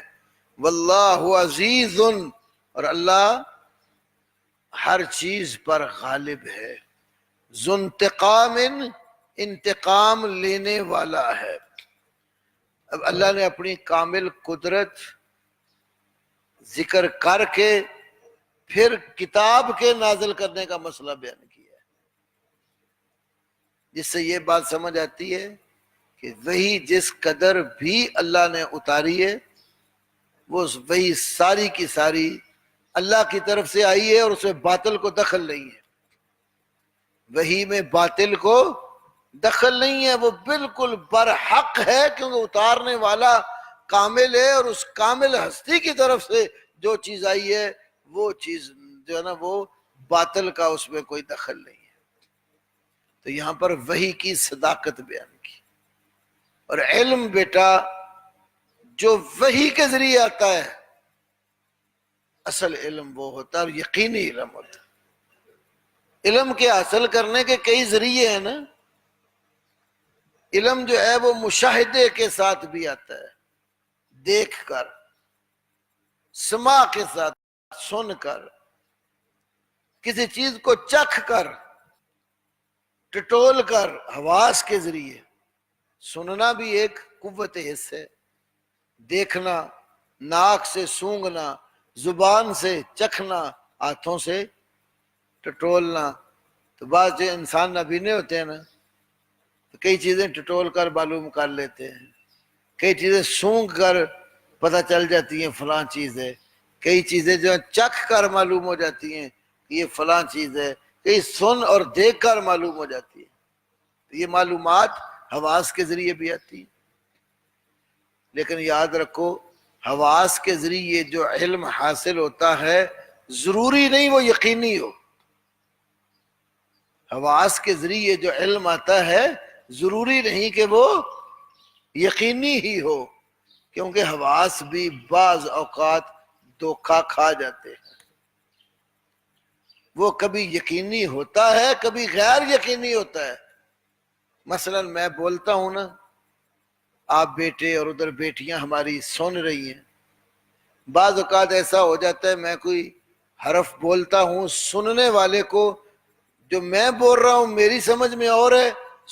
واللہ عزیز، اور اللہ ہر چیز پر غالب ہے، ذو انتقام، انتقام لینے والا ہے۔ اب اللہ نے اپنی کامل قدرت ذکر کر کے پھر کتاب کے نازل کرنے کا مسئلہ بیان کیا ہے، جس سے یہ بات سمجھ آتی ہے کہ وہی جس قدر بھی اللہ نے اتاری ہے، وہ وہی ساری کی ساری اللہ کی طرف سے آئی ہے، اور اس میں باطل کو دخل نہیں ہے، وہی میں باطل کو دخل نہیں ہے، وہ بالکل برحق ہے، کیونکہ اتارنے والا کامل ہے، اور اس کامل ہستی کی طرف سے جو چیز آئی ہے وہ چیز جو ہے نا وہ باطل کا اس میں کوئی دخل نہیں ہے۔ تو یہاں پر وحی کی صداقت بیان کی، اور علم بیٹا جو وحی کے ذریعے آتا ہے، اصل علم وہ ہوتا ہے، اور یقینی علم ہوتا ہے۔ علم کے حاصل کرنے کے کئی ذریعے ہیں نا، علم جو ہے وہ مشاہدے کے ساتھ بھی آتا ہے، دیکھ کر، سماع کے ساتھ سن کر، کسی چیز کو چکھ کر، ٹٹول کر، حواس کے ذریعے۔ سننا بھی ایک قوت حس ہے، دیکھنا، ناک سے سونگھنا، زبان سے چکھنا، ہاتھوں سے ٹٹولنا۔ تو بعض جو انسان نابینے ہوتے ہیں نا، تو کئی چیزیں ٹٹول کر معلوم کر لیتے ہیں، کئی چیزیں سونگھ کر پتہ چل جاتی ہیں فلاں چیز ہے، کئی چیزیں جو چکھ کر معلوم ہو جاتی ہیں کہ یہ فلاں چیز ہے، کئی سن اور دیکھ کر معلوم ہو جاتی ہے۔ تو یہ معلومات حواس کے ذریعے بھی آتی ہیں، لیکن یاد رکھو حواس کے ذریعے جو علم حاصل ہوتا ہے ضروری نہیں وہ یقینی ہو۔ حواس کے ذریعے جو علم آتا ہے ضروری نہیں کہ وہ یقینی ہی ہو، کیونکہ حواس بھی بعض اوقات دھوکہ کھا جاتے ہیں، وہ کبھی یقینی ہوتا ہے، کبھی غیر یقینی ہوتا ہے۔ مثلا میں بولتا ہوں نا، آپ بیٹے اور ادھر بیٹیاں ہماری سن رہی ہیں، بعض اوقات ایسا ہو جاتا ہے میں کوئی حرف بولتا ہوں، سننے والے کو جو میں بول رہا ہوں میری سمجھ میں اور ہے،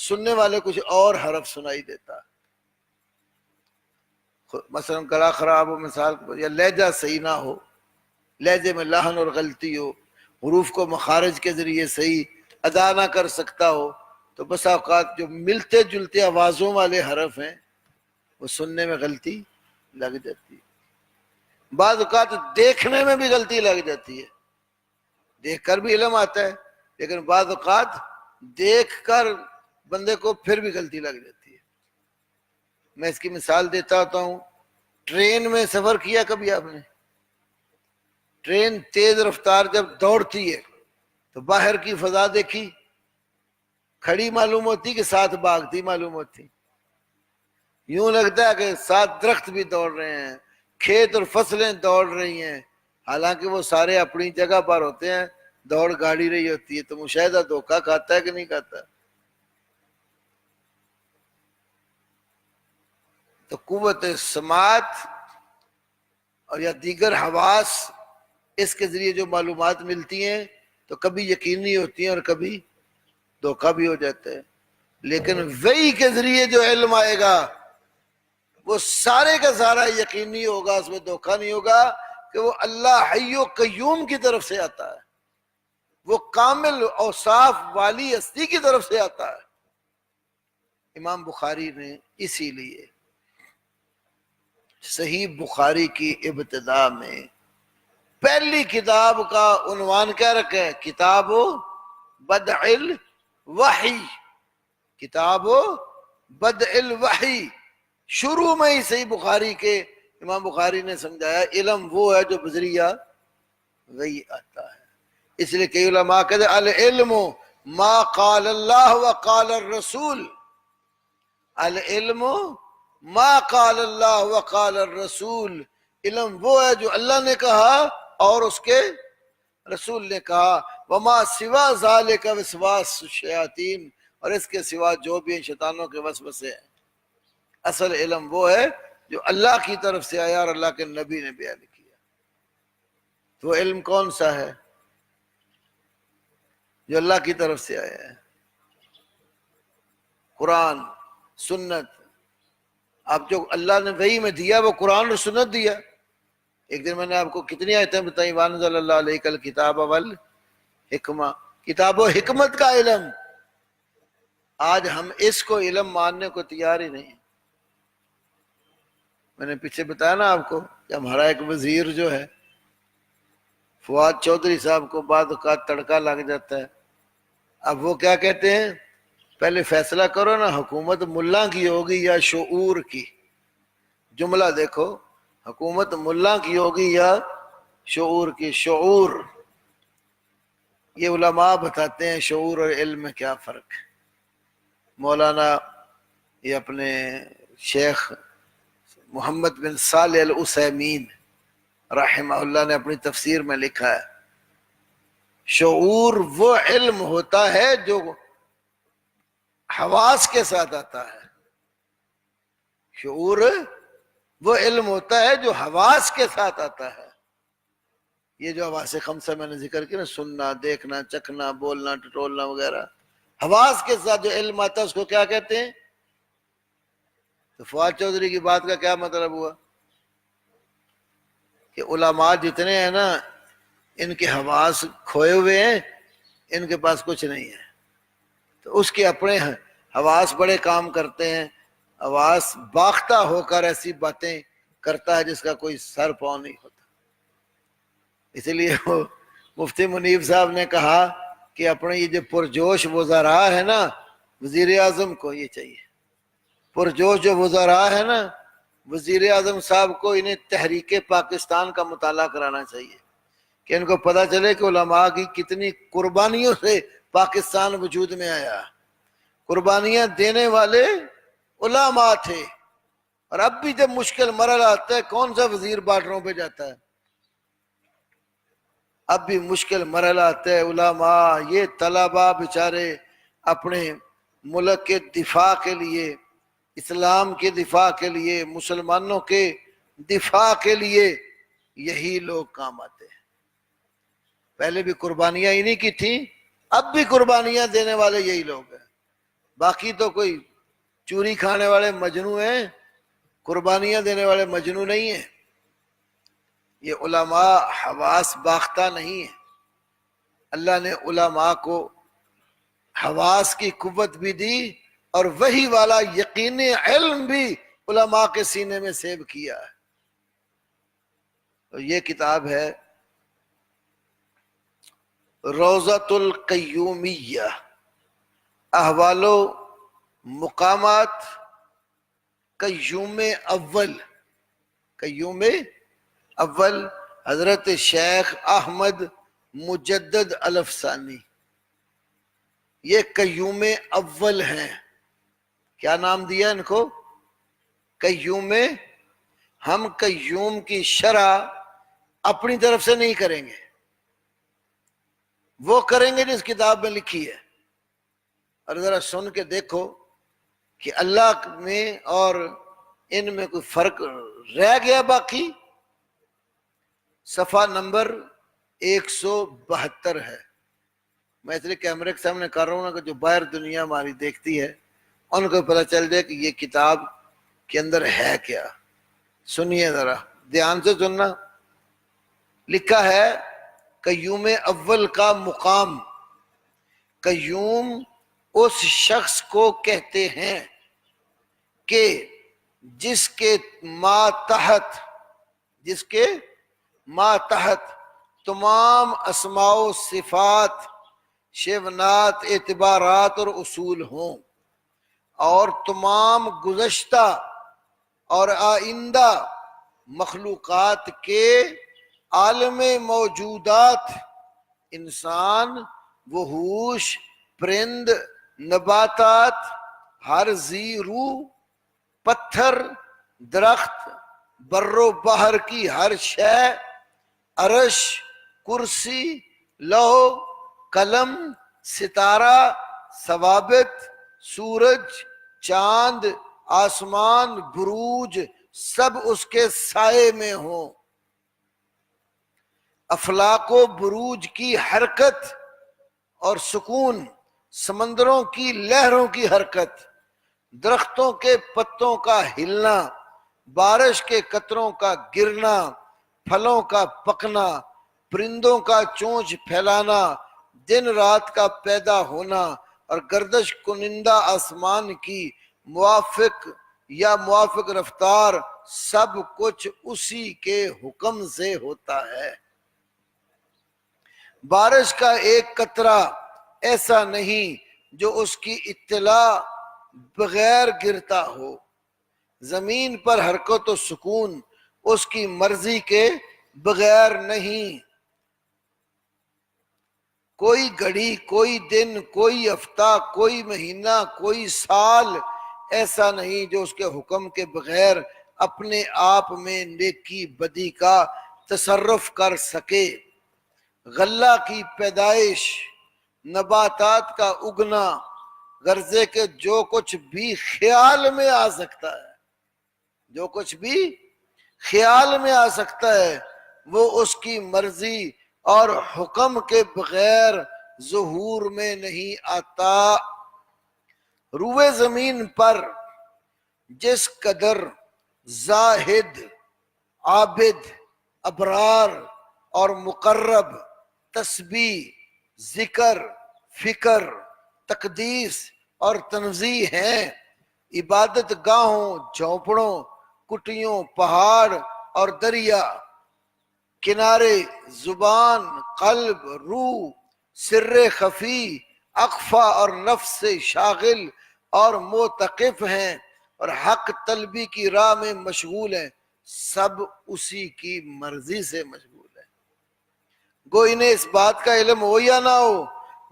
سننے والے کچھ اور حرف سنائی دیتا ہے۔ مثلا گلا خراب ہو، مثال یا لہجہ صحیح نہ ہو، لہجے میں لحن اور غلطی ہو، حروف کو مخارج کے ذریعے صحیح ادا نہ کر سکتا ہو، تو بس اوقات جو ملتے جلتے آوازوں والے حرف ہیں وہ سننے میں غلطی لگ جاتی ہے۔ بعض اوقات دیکھنے میں بھی غلطی لگ جاتی ہے، دیکھ کر بھی علم آتا ہے، لیکن بعض اوقات دیکھ کر بندے کو پھر بھی غلطی لگ جاتی ہے۔ میں اس کی مثال دیتا ہوتا ہوں، ٹرین میں سفر کیا کبھی آپ نے؟ ٹرین تیز رفتار جب دوڑتی ہے تو باہر کی فضا دیکھی، کھڑی معلوم ہوتی کہ ساتھ بھاگتی معلوم ہوتی، یوں لگتا ہے کہ ساتھ درخت بھی دوڑ رہے ہیں، کھیت اور فصلیں دوڑ رہی ہیں، حالانکہ وہ سارے اپنی جگہ پر ہوتے ہیں، دوڑ گاڑی رہی ہوتی ہے۔ تو مشاہدہ دھوکہ کھاتا ہے کہ نہیں کھاتا؟ تو قوت سماعت اور یا دیگر حواس، اس کے ذریعے جو معلومات ملتی ہیں تو کبھی یقینی ہوتی ہیں اور کبھی دھوکہ بھی ہو جاتا ہے، لیکن وحی کے ذریعے جو علم آئے گا وہ سارے کا سارا یقینی ہوگا، اس میں دھوکہ نہیں ہوگا کہ وہ اللہ حی و قیوم کی طرف سے آتا ہے، وہ کامل اوصاف والی ہستی کی طرف سے آتا ہے۔ امام بخاری نے اسی لیے صحیح بخاری کی ابتدا میں پہلی کتاب کا عنوان کیا رکھا ہے؟ کتاب بدع الوحی، کتاب بدع الوحی۔ شروع میں ہی صحیح بخاری کے امام بخاری نے سمجھایا علم وہ ہے جو بذریعہ وحی آتا ہے۔ اس لیے کئی علماء کہتے ہیں العلم ما قال اللہ وقال الرسول، العلم ما قال اللہ وقال الرسول، علم وہ ہے جو اللہ نے کہا اور اس کے رسول نے کہا، وما سوا ذالک وسواس الشیاطین، اور اس کے سوا جو بھی شیطانوں کے وسوسے ہیں۔ اصل علم وہ ہے جو اللہ کی طرف سے آیا اور اللہ کے نبی نے بیان کیا۔ تو علم کون سا ہے؟ جو اللہ کی طرف سے آیا ہے، قرآن سنت۔ اب جو اللہ نے وحی میں دیا وہ قرآن اور سنت دیا۔ ایک دن میں نے آپ کو کتنی آیتیں بتائیں، وانزل اللہ علیک الکتاب والحکمہ، کتاب و حکمت کا علم۔ آج ہم اس کو علم ماننے کو تیار ہی نہیں۔ میں نے پیچھے بتایا نا آپ کو کہ ہمارا ایک وزیر جو ہے فواد چودھری صاحب کو بعض اوقات تڑکا لگ جاتا ہے۔ اب وہ کیا کہتے ہیں، پہلے فیصلہ کرو نا حکومت ملا کی ہوگی یا شعور کی۔ جملہ دیکھو، حکومت ملا کی ہوگی یا شعور کی۔ شعور، یہ علماء بتاتے ہیں شعور اور علم میں کیا فرق ہے۔ مولانا یہ اپنے شیخ محمد بن صالح العثیمین رحمہ اللہ نے اپنی تفسیر میں لکھا ہے، شعور وہ علم ہوتا ہے جو حواس کے ساتھ آتا ہے۔ شعور وہ علم ہوتا ہے جو حواس کے ساتھ آتا ہے۔ یہ جو حواس خمسہ میں نے ذکر کیا نا، سننا، دیکھنا، چکھنا، بولنا، ٹٹولنا وغیرہ، حواس کے ساتھ جو علم آتا ہے اس کو کیا کہتے ہیں؟ تو فواد چودھری کی بات کا کیا مطلب ہوا کہ علماء جتنے ہیں نا ان کے حواس کھوئے ہوئے ہیں، ان کے پاس کچھ نہیں ہے۔ تو اس کے اپنے حواس بڑے کام کرتے ہیں، حواس باختہ ہو کر ایسی باتیں کرتا ہے جس کا کوئی سر پاؤں نہیں ہوتا۔ اس لیے وہ مفتی منیب صاحب نے کہا کہ اپنے یہ جو پرجوش وزراء ہے نا، وزیر اعظم کو یہ چاہیے، پرجوش جو وزراء ہے نا، وزیر اعظم صاحب کو انہیں تحریک پاکستان کا مطالعہ کرانا چاہیے کہ ان کو پتہ چلے کہ علماء کی کتنی قربانیوں سے پاکستان وجود میں آیا۔ قربانیاں دینے والے علماء تھے، اور اب بھی جب مشکل مرحلہ آتا ہے کون سا وزیر بارڈروں پہ جاتا ہے؟ اب بھی مشکل مرحلہ آتا ہے، علماء یہ طلباء بیچارے اپنے ملک کے دفاع کے لیے، اسلام کے دفاع کے لیے، مسلمانوں کے دفاع کے لیے یہی لوگ کام آتے ہیں۔ پہلے بھی قربانیاں انہی کی تھیں، اب بھی قربانیاں دینے والے یہی لوگ ہیں۔ باقی تو کوئی چوری کھانے والے مجنو ہیں، قربانیاں دینے والے مجنو نہیں ہیں۔ یہ علماء حواس باختہ نہیں ہیں، اللہ نے علماء کو حواس کی قوت بھی دی اور وہی والا یقینی علم بھی علماء کے سینے میں سیو کیا ہے۔ تو یہ کتاب ہے روضۃ القیومیہ، احوال و مقامات قیوم اول۔ قیوم اول حضرت شیخ احمد مجدد الافسانی، یہ قیوم اول ہیں۔ کیا نام دیا ان کو؟ قیوم۔ ہم قیوم کی شرح اپنی طرف سے نہیں کریں گے، وہ کریں گے جس کتاب میں لکھی ہے۔ اور ذرا سن کے دیکھو کہ اللہ میں اور ان میں کوئی فرق رہ گیا باقی؟ صفحہ نمبر 172 ہے۔ میں اس لیے کیمرے کے سامنے کر رہا ہوں نا کہ جو باہر دنیا ہماری دیکھتی ہے ان کو پتہ چل جائے کہ یہ کتاب کے اندر ہے کیا۔ سنیے ذرا دھیان سے سننا۔ لکھا ہے قیوم اول کا مقام۔ قیوم اس شخص کو کہتے ہیں کہ جس کے ماتحت تمام اسماء و صفات، شیونات، اعتبارات اور اصول ہوں، اور تمام گزشتہ اور آئندہ مخلوقات کے عالم موجودات، انسان، وحوش، پرند، نباتات، ہر ذی روح، پتھر، درخت، بر و بحر کی ہر شے، عرش، کرسی، لوح، قلم، ستارہ، ثوابت، سورج، چاند، آسمان، بروج، سب اس کے سائے میں ہوں۔ افلاک و بروج کی حرکت اور سکون، سمندروں کی لہروں کی حرکت، درختوں کے پتوں کا ہلنا، بارش کے قطروں کا گرنا، پھلوں کا پکنا، پرندوں کا چونچ پھیلانا، دن رات کا پیدا ہونا، اور گردش کنندہ آسمان کی موافق رفتار، سب کچھ اسی کے حکم سے ہوتا ہے۔ بارش کا ایک قطرہ ایسا نہیں جو اس کی اطلاع بغیر گرتا ہو۔ زمین پر حرکت و سکون اس کی مرضی کے بغیر نہیں۔ کوئی گھڑی، کوئی دن، کوئی ہفتہ، کوئی مہینہ، کوئی سال ایسا نہیں جو اس کے حکم کے بغیر اپنے آپ میں نیکی بدی کا تصرف کر سکے۔ غلہ کی پیدائش، نباتات کا اگنا، غرضے کے جو کچھ بھی خیال میں آ سکتا ہے، جو کچھ بھی خیال میں آ سکتا ہے، وہ اس کی مرضی اور حکم کے بغیر ظہور میں نہیں آتا۔ روئے زمین پر جس قدر زاہد، عابد، ابرار اور مقرب تسبیح، ذکر، فکر، تقدیس اور تنزیہ ہیں، عبادت گاہوں، جھونپڑوں، کٹیوں، پہاڑ اور دریا، کنارے، زبان، قلب، روح، سر خفی، اخفا اور نفس شاغل اور موتقف ہیں، اور حق طلبی کی راہ میں مشغول ہیں، سب اسی کی مرضی سے مشغول ہیں۔ گو انہیں اس بات کا علم ہو یا نہ ہو،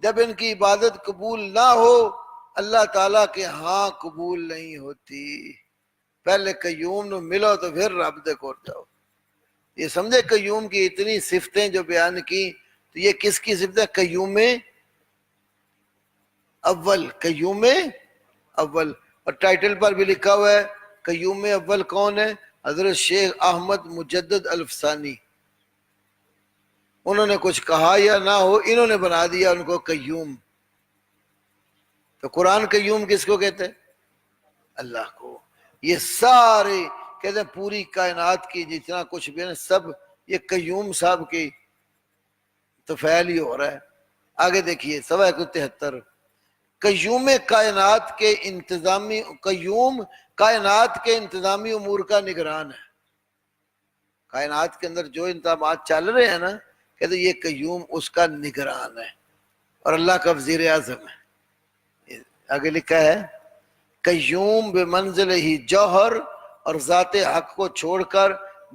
جب ان کی عبادت قبول نہ ہو اللہ تعالیٰ کے ہاں قبول نہیں ہوتی۔ پہلے قیوم نو ملو تو پھر رب دے کول جاؤ۔ یہ سمجھے قیوم کی اتنی صفتیں جو بیان کی، تو یہ کس کی صفتیں؟ قیوم اول، قیوم اول، اور ٹائٹل پر بھی لکھا ہوا ہے قیوم اول کون ہے؟ حضرت شیخ احمد مجدد الفسانی۔ انہوں نے کچھ کہا یا نہ ہو، انہوں نے بنا دیا ان کو قیوم۔ تو قرآن قیوم کس کو کہتے ہیں؟ اللہ کو۔ یہ سارے کہتے ہیں پوری کائنات کی جتنا کچھ بھی ہے سب یہ قیوم صاحب کی تو فعل ہی ہو رہا ہے۔ آگے دیکھیے 173، قیوم کائنات کے انتظامی، قیوم کائنات کے انتظامی امور کا نگران ہے۔ کائنات کے اندر جو انتظامات چل رہے ہیں نا، کہتے یہ قیوم اس کا نگران ہے اور اللہ کا وزیر اعظم ہے۔ آگے لکھا ہے قیوم بمنزل ہی جوہر، اور ذات حق کو چھوڑ کر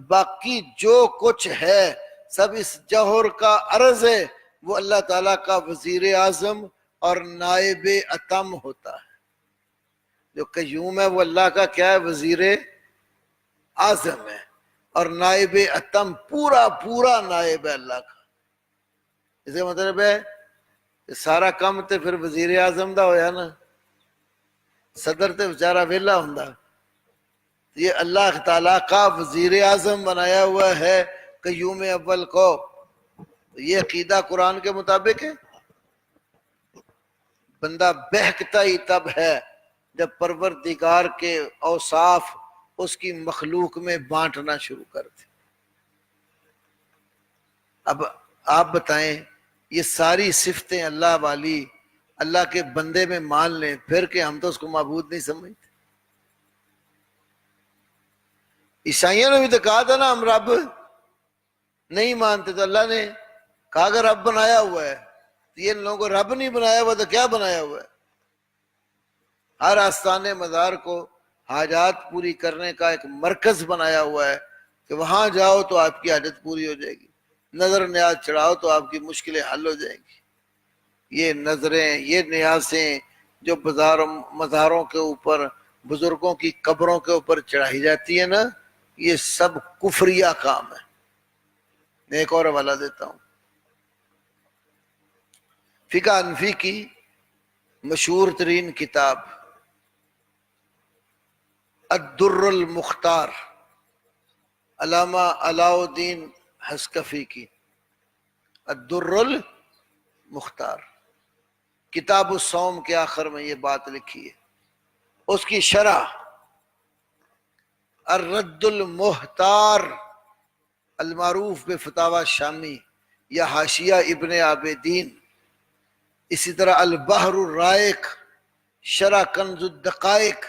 باقی جو کچھ ہے سب اس جوہر کا عرض ہے، وہ اللہ تعالیٰ کا وزیر اعظم اور نائب اتم ہوتا ہے۔ جو قیوم ہے وہ اللہ کا کیا ہے؟ وزیر اعظم ہے، اور نائب اتم پورا پورا نائب ہے اللہ کا۔ اس کا مطلب ہے کہ سارا کام تے پھر وزیر اعظم دا ہویا نا، صدر تے بیچارہ ویلا ہوندا۔ یہ اللہ تعالیٰ کا وزیر اعظم بنایا ہوا ہے قیوم اول کو۔ یہ عقیدہ قرآن کے مطابق ہے۔ بندہ بہکتا ہی تب ہے جب پروردگار کے اوصاف اس کی مخلوق میں بانٹنا شروع کر دے۔ اب آپ بتائیں یہ ساری صفتیں اللہ والی اللہ کے بندے میں مان لیں، پھر کہ ہم تو اس کو معبود نہیں سمجھتے۔ عیسائیوں نے بھی تو کہا تھا نا ہم رب نہیں مانتے، تو اللہ نے کہا کہ رب بنایا ہوا ہے۔ تو یہ ان لوگوں کو رب نہیں بنایا ہوا تو کیا بنایا ہوا ہے؟ ہر آستانے مزار کو حاجات پوری کرنے کا ایک مرکز بنایا ہوا ہے کہ وہاں جاؤ تو آپ کی حاجت پوری ہو جائے گی، نظر نیاز چڑھاؤ تو آپ کی مشکلیں حل ہو جائیں گی۔ یہ نظریں، یہ نیازیں جو مزاروں کے اوپر، بزرگوں کی قبروں کے اوپر چڑھائی جاتی ہے نا، یہ سب کفریہ کام ہے۔ میں ایک اور حوالہ دیتا ہوں، فقہ حنفی کی مشہور ترین کتاب الدر المختار، علامہ علاء الدین حسکفی کی الدر المختار، کتاب الصوم کے آخر میں یہ بات لکھی ہے۔ اس کی شرح الرد المحتار المعروف بفتاوی شامی یا حاشیہ ابن عابدین، اسی طرح البحر الرائق، شرح کنز الدقائق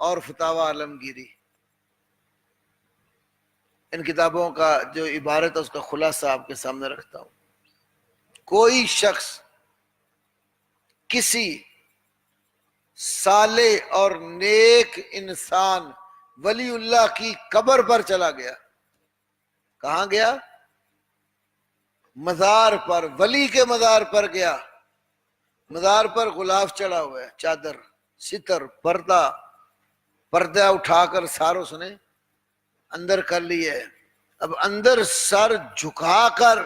اور فتاوی عالمگیری، ان کتابوں کا جو عبارت ہے اس کا خلاصہ آپ کے سامنے رکھتا ہوں۔ کوئی شخص کسی صالح اور نیک انسان ولی اللہ کی قبر پر چلا گیا، کہاں گیا؟ مزار پر، ولی کے مزار پر گیا۔ مزار پر غلاف چڑھا ہوا ہے، چادر، ستر، پردہ اٹھا کر سار اس نے اندر کر لی ہے۔ اب اندر سر جھکا کر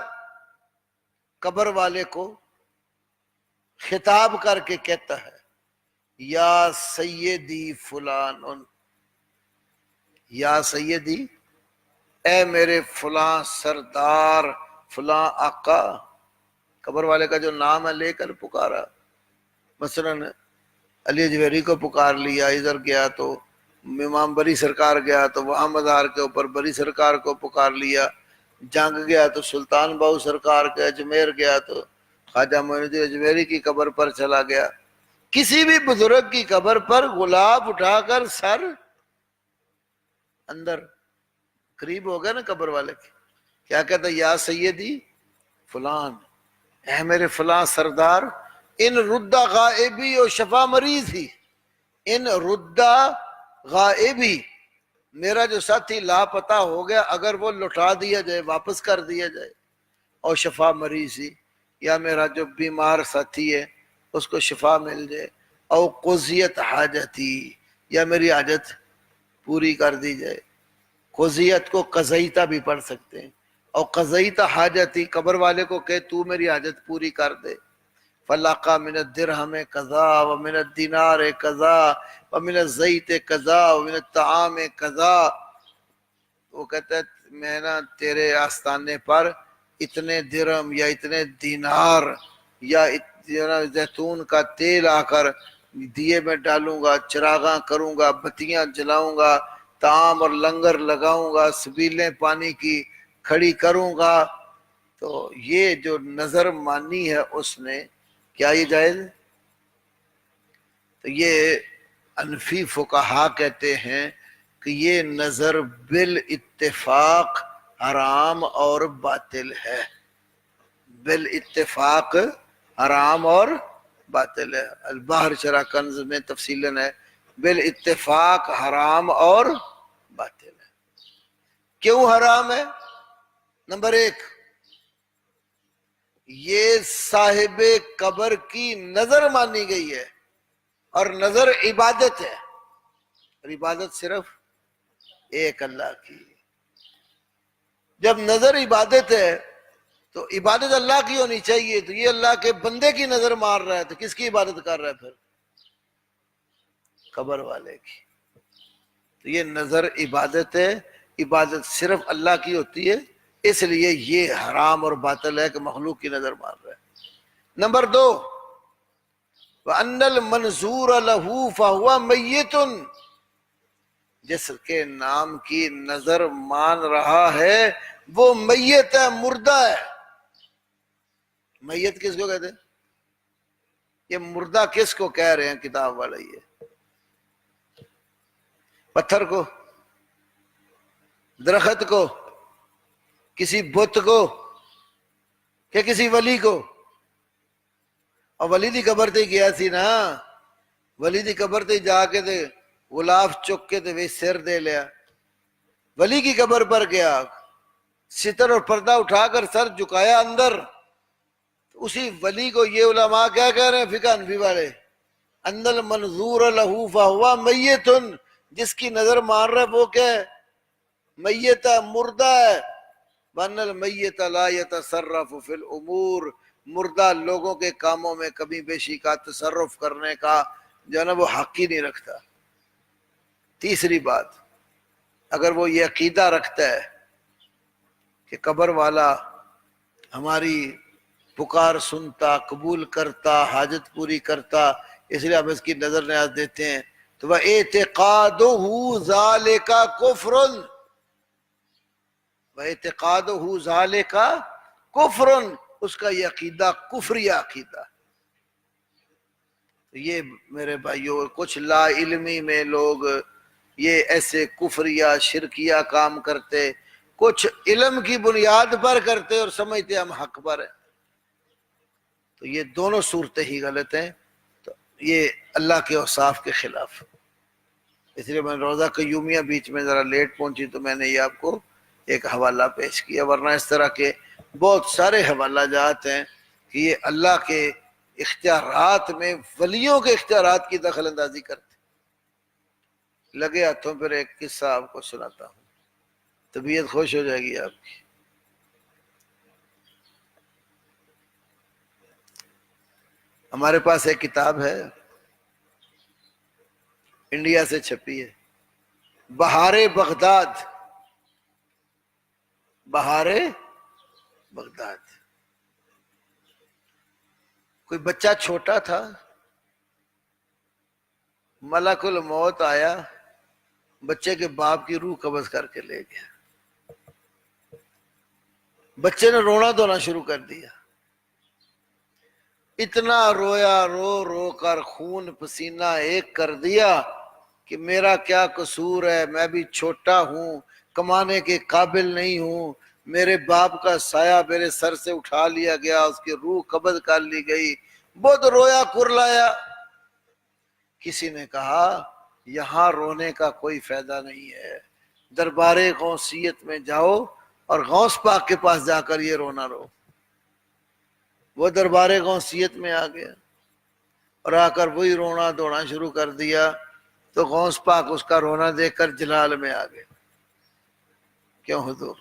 قبر والے کو خطاب کر کے کہتا ہے یا سیدی فلان، یا سیدی، اے میرے فلاں سردار، فلاں آقا۔ قبر والے کا جو نام ہے لے کر پکارا، مثلا علی اجویری کو پکار لیا، ادھر گیا تو امام بری سرکار گیا تو وہاں مزار کے اوپر بری سرکار کو پکار لیا، جنگ گیا تو سلطان باہو سرکار کے، اجمیر گیا تو خواجہ معین الدین اجمیری کی قبر پر چلا گیا۔ کسی بھی بزرگ کی قبر پر غلاف اٹھا کر سر اندر، قریب ہو گیا نا قبر والے کے، کیا کہتا ہے یا سیدی فلان، اے میرے فلاں سردار، ان ردہ غائبی و شفا مریض ہی، ان ردہ غائبی، میرا جو ساتھی لاپتہ ہو گیا اگر وہ لوٹا دیا جائے، واپس کر دیا جائے، اور شفا مریض ہی، یا میرا جو بیمار ساتھی ہے اس کو شفا مل جائے، او قضیت حاجتی، یا میری حاجت پوری کر دی جائے۔ قضیت کو قضیتہ بھی پڑھ سکتے ہیں، اور قضیتہ حاجتی، قبر والے کو کہ تو میری حاجت پوری کر دے۔ فلاقہ من الدرہم قضا ومن الدینار قضا ومن الزیت قضا ومن الطعام قضا. وہ کہتا ہے میں نا تیرے آستانے پر اتنے درہم یا اتنے دینار یا زیتون کا تیل آ کر دیے میں ڈالوں گا، چراغاں کروں گا، بتیاں جلاؤں گا، طعام اور لنگر لگاؤں گا، سبیلیں پانی کی کھڑی کروں گا. تو یہ جو نظر مانی ہے اس نے، کیا یہ جائز ہے؟ تو یہ حنفی فقہا کہتے ہیں کہ یہ نظر بالاتفاق حرام اور باطل ہے، بالاتفاق حرام اور باطل ہے. البحر شرح کنز میں تفصیلاً ہے، بالاتفاق حرام اور باطل ہے. کیوں حرام ہے؟ نمبر ایک، یہ صاحب قبر کی نظر مانی گئی ہے، اور نظر عبادت ہے، اور عبادت صرف ایک اللہ کی. جب نظر عبادت ہے تو عبادت اللہ کی ہونی چاہیے، تو یہ اللہ کے بندے کی نظر مار رہا ہے تو کس کی عبادت کر رہا ہے پھر؟ قبر والے کی. تو یہ نظر عبادت ہے، عبادت صرف اللہ کی ہوتی ہے، اس لیے یہ حرام اور باطل ہے کہ مخلوق کی نظر مار رہا ہے. نمبر دو، وَأَنَّ الْمَنْظُورَ لَهُ فَهُوَ مَيِّتٌ، جس کے نام کی نظر مان رہا ہے وہ میت ہے، مردہ ہے. میت کس کو کہتے ہیں؟ یہ مردہ کس کو کہہ رہے ہیں کتاب والے؟ یہ پتھر کو، درخت کو، کسی بت کو، کہ کسی ولی کو؟ اور ولی دی قبر تے گیا سی نا، ولی دی قبر تے جا کے تے غلاف چک کے تے وے سر دے لیا. ولی کی قبر پر گیا، ستر اور پردہ اٹھا کر سر جھکایا اندر. اسی ولی کو یہ علماء کیا کہہ رہے ہیں فقہ حنفی والے؟ ان المنظور لہ فہو میت، جس کی نظر مار رہا ہے وہ کیا ہے؟ میت ہے، مردہ ہے. وان المیت لا یتصرف فی الامور، مردہ لوگوں کے کاموں میں کمی بیشی کا تصرف کرنے کا جو ہے نا وہ حق ہی نہیں رکھتا. تیسری بات، اگر وہ یہ عقیدہ رکھتا ہے کہ قبر والا ہماری پکار سنتا، قبول کرتا، حاجت پوری کرتا، اس لیے ہم اس کی نظر نیاز دیتے ہیں، تو وہ اعتقادہ ذالک کفر، وہ اعتقادہ ذالک کفر، اس کا یہ عقیدہ کفری عقیدہ. یہ میرے بھائیوں کچھ لا علمی میں لوگ یہ ایسے کفریہ شرکیہ کام کرتے، کچھ علم کی بنیاد پر کرتے اور سمجھتے ہم حق پر ہیں. تو یہ دونوں صورتیں ہی غلط ہیں، تو یہ اللہ کے اوصاف کے خلاف. اس لیے میں روزہ قیومیہ بیچ میں ذرا لیٹ پہنچی تو میں نے یہ آپ کو ایک حوالہ پیش کیا، ورنہ اس طرح کے بہت سارے حوالہ جات ہیں کہ یہ اللہ کے اختیارات میں ولیوں کے اختیارات کی دخل اندازی کرتے. لگے ہاتھوں پر ایک قصہ آپ کو سناتا ہوں، طبیعت خوش ہو جائے گی آپ کی. ہمارے پاس ایک کتاب ہے، انڈیا سے چھپی ہے، بہار بغداد، بہار بغداد. کوئی بچہ چھوٹا تھا، ملک الموت آیا، بچے کے باپ کی روح قبض کر کے لے گیا. بچے نے رونا دھونا شروع کر دیا، اتنا رویا، رو رو کر خون پسینہ ایک کر دیا کہ میرا کیا قصور ہے، میں بھی چھوٹا ہوں، کمانے کے قابل نہیں ہوں، میرے باپ کا سایہ میرے سر سے اٹھا لیا گیا، اس کی روح قبض کر لی گئی. بہت رویا کرلایا. کسی نے کہا یہاں رونے کا کوئی فائدہ نہیں ہے، دربار غوثیت میں جاؤ اور غوث پاک کے پاس جا کر یہ رونا رو. وہ دربار غوثیت میں آ گیا اور آ کر وہی رونا دوڑنا شروع کر دیا، تو غوث پاک اس کا رونا دیکھ کر جلال میں آ گئے. کیوں حضور؟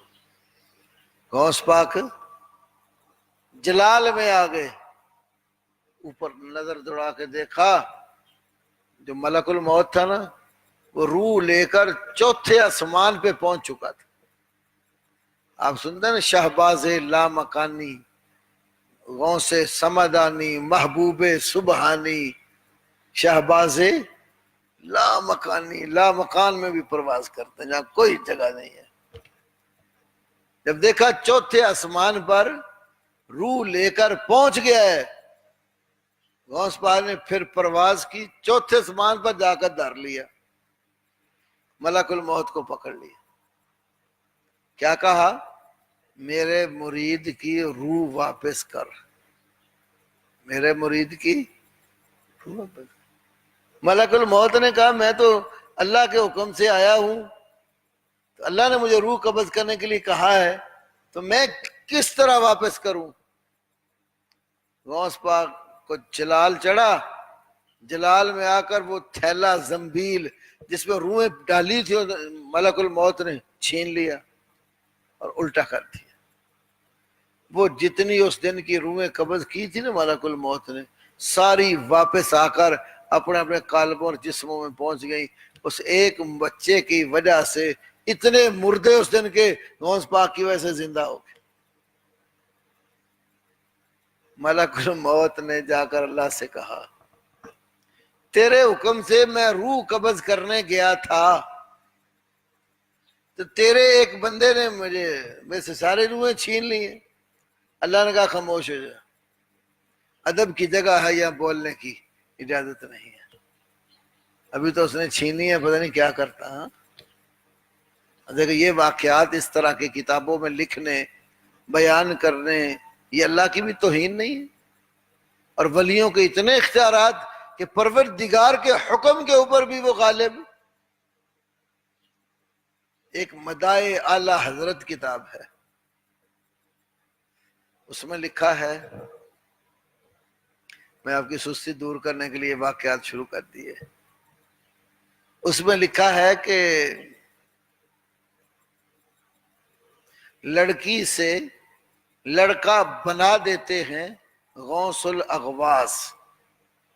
غوث پاک جلال میں آ گئے. اوپر نظر دوڑا کے دیکھا، جو ملک الموت تھا نا وہ روح لے کر چوتھے آسمان پہ پہنچ چکا تھا۔ آپ سنتے ہیں نا شہباز لامکانی، غوث سمدانی، محبوب سبحانی، شہباز لامکانی، لامکان میں بھی پرواز کرتے ہیں جہاں کوئی جگہ نہیں ہے۔ جب دیکھا چوتھے آسمان پر روح لے کر پہنچ گیا ہے، غوث پاک نے پھر پرواز کی، چوتھے آسمان پر جا کر دھر لیا، ملک الموت کو پکڑ لیا۔ کیا کہا؟ میرے مرید کی روح واپس کر، میرے مرید کی روح واپس کر۔ ملک الموت نے کہا میں تو اللہ کے حکم سے آیا ہوں، تو اللہ نے مجھے روح قبض کرنے کے لیے کہا ہے، تو میں کس طرح واپس کروں؟ غوث پاک کو جلال چڑھا، جلال میں آ کر وہ تھیلا زنبیل جس میں روحیں ڈالی تھی ملک الموت نے چھین لیا اور الٹا کر دیا۔ وہ جتنی اس دن کی روحیں قبض کی تھی نا ملک الموت نے، ساری واپس آ کر اپنے اپنے قالبوں اور جسموں میں پہنچ گئی۔ اس ایک بچے کی وجہ سے اتنے مردے اس دن کے غوث پاک کی وجہ سے زندہ ہو گئے۔ ملک الموت نے جا کر اللہ سے کہا تیرے حکم سے میں روح قبض کرنے گیا تھا، تو تیرے ایک بندے نے میرے سے سارے روحیں چھین لی ہیں۔ اللہ نے کہا خاموش ہو جا، ادب کی جگہ ہے، یا بولنے کی اجازت نہیں ہے۔ ابھی تو اس نے چھینی ہے، پتہ نہیں کیا کرتا۔ ہاں دیکھو یہ واقعات اس طرح کی کتابوں میں لکھنے، بیان کرنے، یہ اللہ کی بھی توہین نہیں ہے؟ اور ولیوں کے اتنے اختیارات کہ پروردگار کے حکم کے اوپر بھی وہ غالب۔ ایک مدائے اعلی حضرت کتاب ہے، اس میں لکھا ہے، میں آپ کی سستی دور کرنے کے لیے واقعات شروع کر دیے۔ اس میں لکھا ہے کہ لڑکی سے لڑکا بنا دیتے ہیں غوث الاغواث،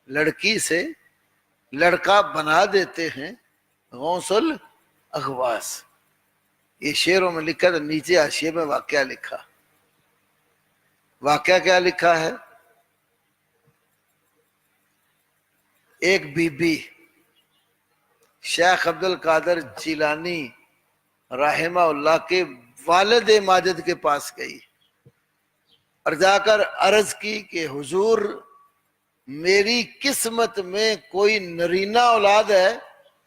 لڑکی سے لڑکا بنا دیتے ہیں غوث الاغواث۔ یہ شعروں میں لکھا، تو نیچے حاشیے میں واقعہ لکھا۔ واقعہ کیا لکھا ہے؟ ایک بی بی شیخ عبد القادر جیلانی رحمہ اللہ کے والد ماجد کے پاس گئی اور جا کر عرض کی کہ حضور میری قسمت میں کوئی نرینہ اولاد ہے،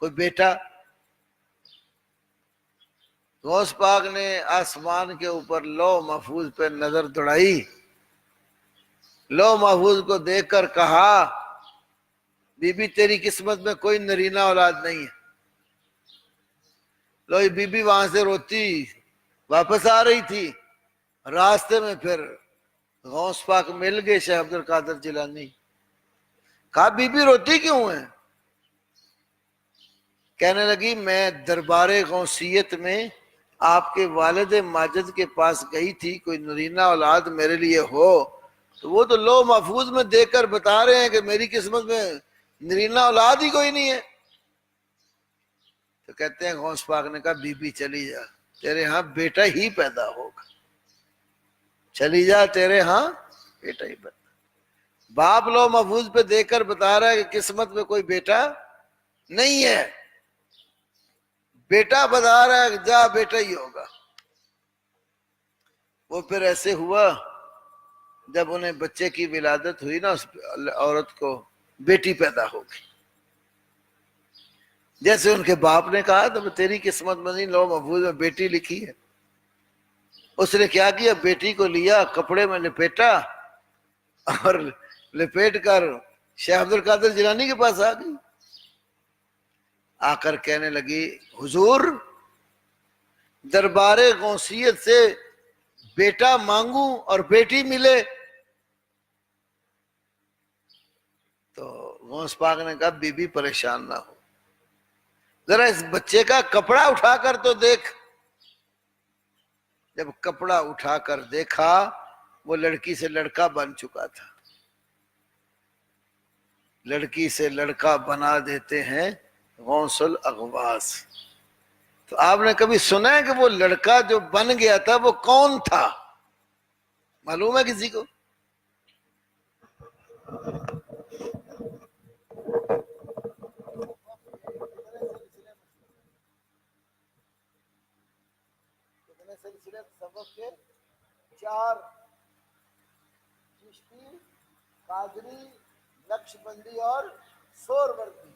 کوئی بیٹا؟ غوث پاک نے آسمان کے اوپر لوح محفوظ پہ نظر دوڑائی، لوح محفوظ کو دیکھ کر کہا بی بی تیری قسمت میں کوئی نرینہ اولاد نہیں ہے۔ لوئی بی بی وہاں سے روتی واپس آ رہی تھی، راستے میں پھر غوث پاک مل گئے شیخ عبد القادر جیلانی۔ کہا بی بی روتی کیوں ہے؟ کہنے لگی میں دربار غوثیت میں آپ کے والد ماجد کے پاس گئی تھی، کوئی نرینہ اولاد میرے لیے ہو، تو وہ تو لوح محفوظ میں دیکھ کر بتا رہے ہیں کہ میری قسمت میں نرینہ اولاد ہی کوئی نہیں ہے۔ تو کہتے ہیں غوث پاک نے کہا بی بی چلی جا، تیرے ہاں بیٹا ہی پیدا ہوگا، چلی جا، تیرے ہاں بیٹا ہی پیدا۔ باپ لوح محفوظ پہ دیکھ کر بتا رہا ہے کہ قسمت میں کوئی بیٹا نہیں ہے، بیٹا بتا رہا ہے کہ جا بیٹا ہی ہوگا۔ وہ پھر ایسے ہوا، جب انہیں بچے کی ولادت ہوئی نا، اس عورت کو بیٹی پیدا ہو گئی، جیسے ان کے باپ نے کہا تو تیری قسمت میں نہیں، لوح محفوظ میں بیٹی لکھی ہے۔ اس نے کیا کیا، بیٹی کو لیا، کپڑے میں لپیٹا اور لپیٹ کر شیخ عبد القادر جیلانی کے پاس آ گئی۔ آ کر کہنے لگی حضور دربار غوثیت سے بیٹا مانگوں اور بیٹی ملے؟ تو غوث پاک نے کہا بی بی پریشان نہ ہو، ذرا اس بچے کا کپڑا اٹھا کر تو دیکھ۔ جب کپڑا اٹھا کر دیکھا، وہ لڑکی سے لڑکا بن چکا تھا۔ لڑکی سے لڑکا بنا دیتے ہیں غوث الاغواث۔ تو آپ نے کبھی سنا ہے کہ وہ لڑکا جو بن گیا تھا وہ کون تھا؟ معلوم ہے کسی کو؟ کتنے سلسلے سبق کے؟ 4: چشتی، قادری، نقشبندی اور سہروردی۔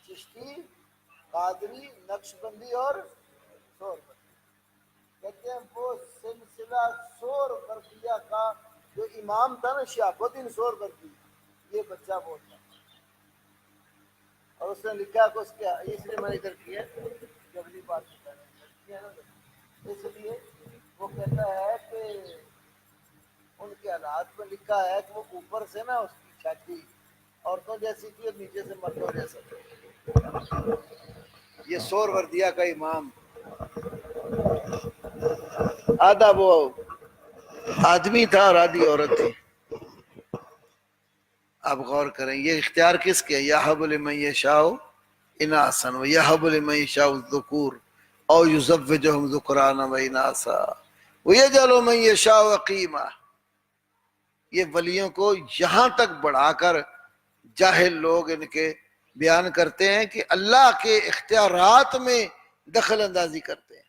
چشتی، قادری، نقشبندی اور سہروردی۔ کہتے ہیں وہ سلسلہ سہروردیہ کا جو امام تھا نا، شہاب الدین سہروردی، یہ بچہ وہ تھا۔ اور اس نے لکھا کہ اس کیا، اس لیے میں نے ادھر کیا جو اگلی بات بتا رہے ہیں نا، اس لیے وہ کہتا ہے کہ ان کے حالات میں لکھا ہے کہ وہ اوپر سے نا اس کی چھاتی عورتوں جیسی تھی اور نیچے سے مردوں جیسا تھا۔ یہ سہروردیہ کا امام، آدھا وہ آدمی تھا اور آدھی عورت تھی۔ آپ غور کریں، یہ اختیار کس کے؟ یہب لمن یشاء اناثا ویہب لمن یشاء الذکور او یزوجہم ذکرانا واناثا ویجعل من یشاء عقیما۔ یہ ولیوں کو یہاں تک بڑھا کر جاہل لوگ ان کے بیان کرتے ہیں کہ اللہ کے اختیارات میں دخل اندازی کرتے ہیں،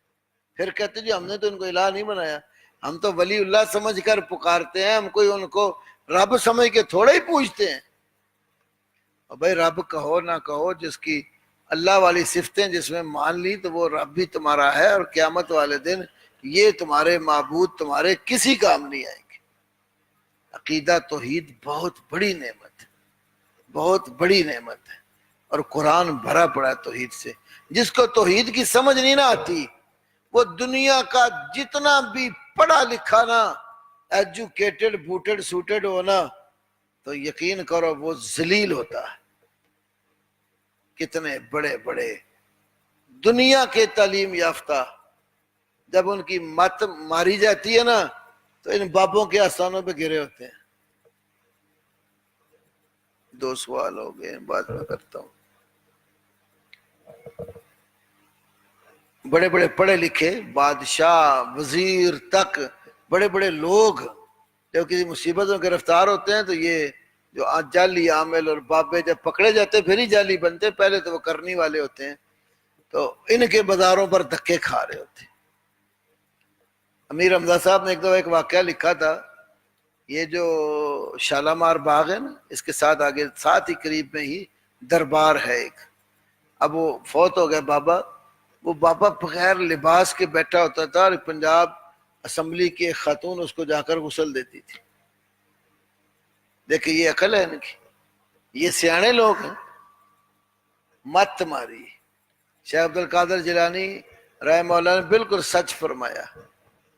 پھر کہتے ہیں جی ہم نے تو ان کو الہ نہیں بنایا، ہم تو ولی اللہ سمجھ کر پکارتے ہیں، ہم کوئی ان کو رب سمجھ کے تھوڑے ہی پوچھتے ہیں۔ اور بھائی رب کہو نہ کہو، جس کی اللہ والی صفتیں جس میں مان لی تو وہ رب بھی تمہارا ہے، اور قیامت والے دن یہ تمہارے معبود تمہارے کسی کام نہیں آئیں گے۔ عقیدہ توحید بہت بڑی نعمت ہے، بہت بڑی نعمت ہے، اور قرآن بھرا پڑا ہے توحید سے۔ جس کو توحید کی سمجھ نہیں نہ آتی، وہ دنیا کا جتنا بھی پڑھا لکھا نا، ایجوکیٹڈ بوٹڈ سوٹڈ ہونا، تو یقین کرو وہ ذلیل ہوتا ہے۔ کتنے بڑے بڑے دنیا کے تعلیم یافتہ جب ان کی مت ماری جاتی ہے نا تو ان بابوں کے آستانوں پہ گرے ہوتے ہیں۔ 2 سوال ہو گئے، بعد میں کرتا ہوں۔ بڑے بڑے پڑھے لکھے بادشاہ، وزیر تک، بڑے بڑے لوگ جب کسی مصیبت میں گرفتار ہوتے ہیں تو یہ جو جعلی عامل اور بابے جب پکڑے جاتے پھر ہی جعلی بنتے، پہلے تو وہ کرنی والے ہوتے ہیں، تو ان کے بازاروں پر دھکے کھا رہے ہوتے ہیں۔ امیر حمزہ صاحب نے ایک واقعہ لکھا تھا، یہ جو شالامار باغ ہے نا، اس کے ساتھ آگے ساتھ ہی قریب میں ہی دربار ہے ایک۔ اب وہ فوت ہو گئے بابا، وہ بابا بغیر لباس کے بیٹھا ہوتا تھا، اور پنجاب اسمبلی کی ایک خاتون اس کو جا کر غسل دیتی تھی۔ دیکھیں یہ عقل ہے ان کی، یہ سیانے لوگ ہیں۔ مت ماری۔ شیخ عبدالقادر جیلانی رحمہ اللہ نے بالکل سچ فرمایا،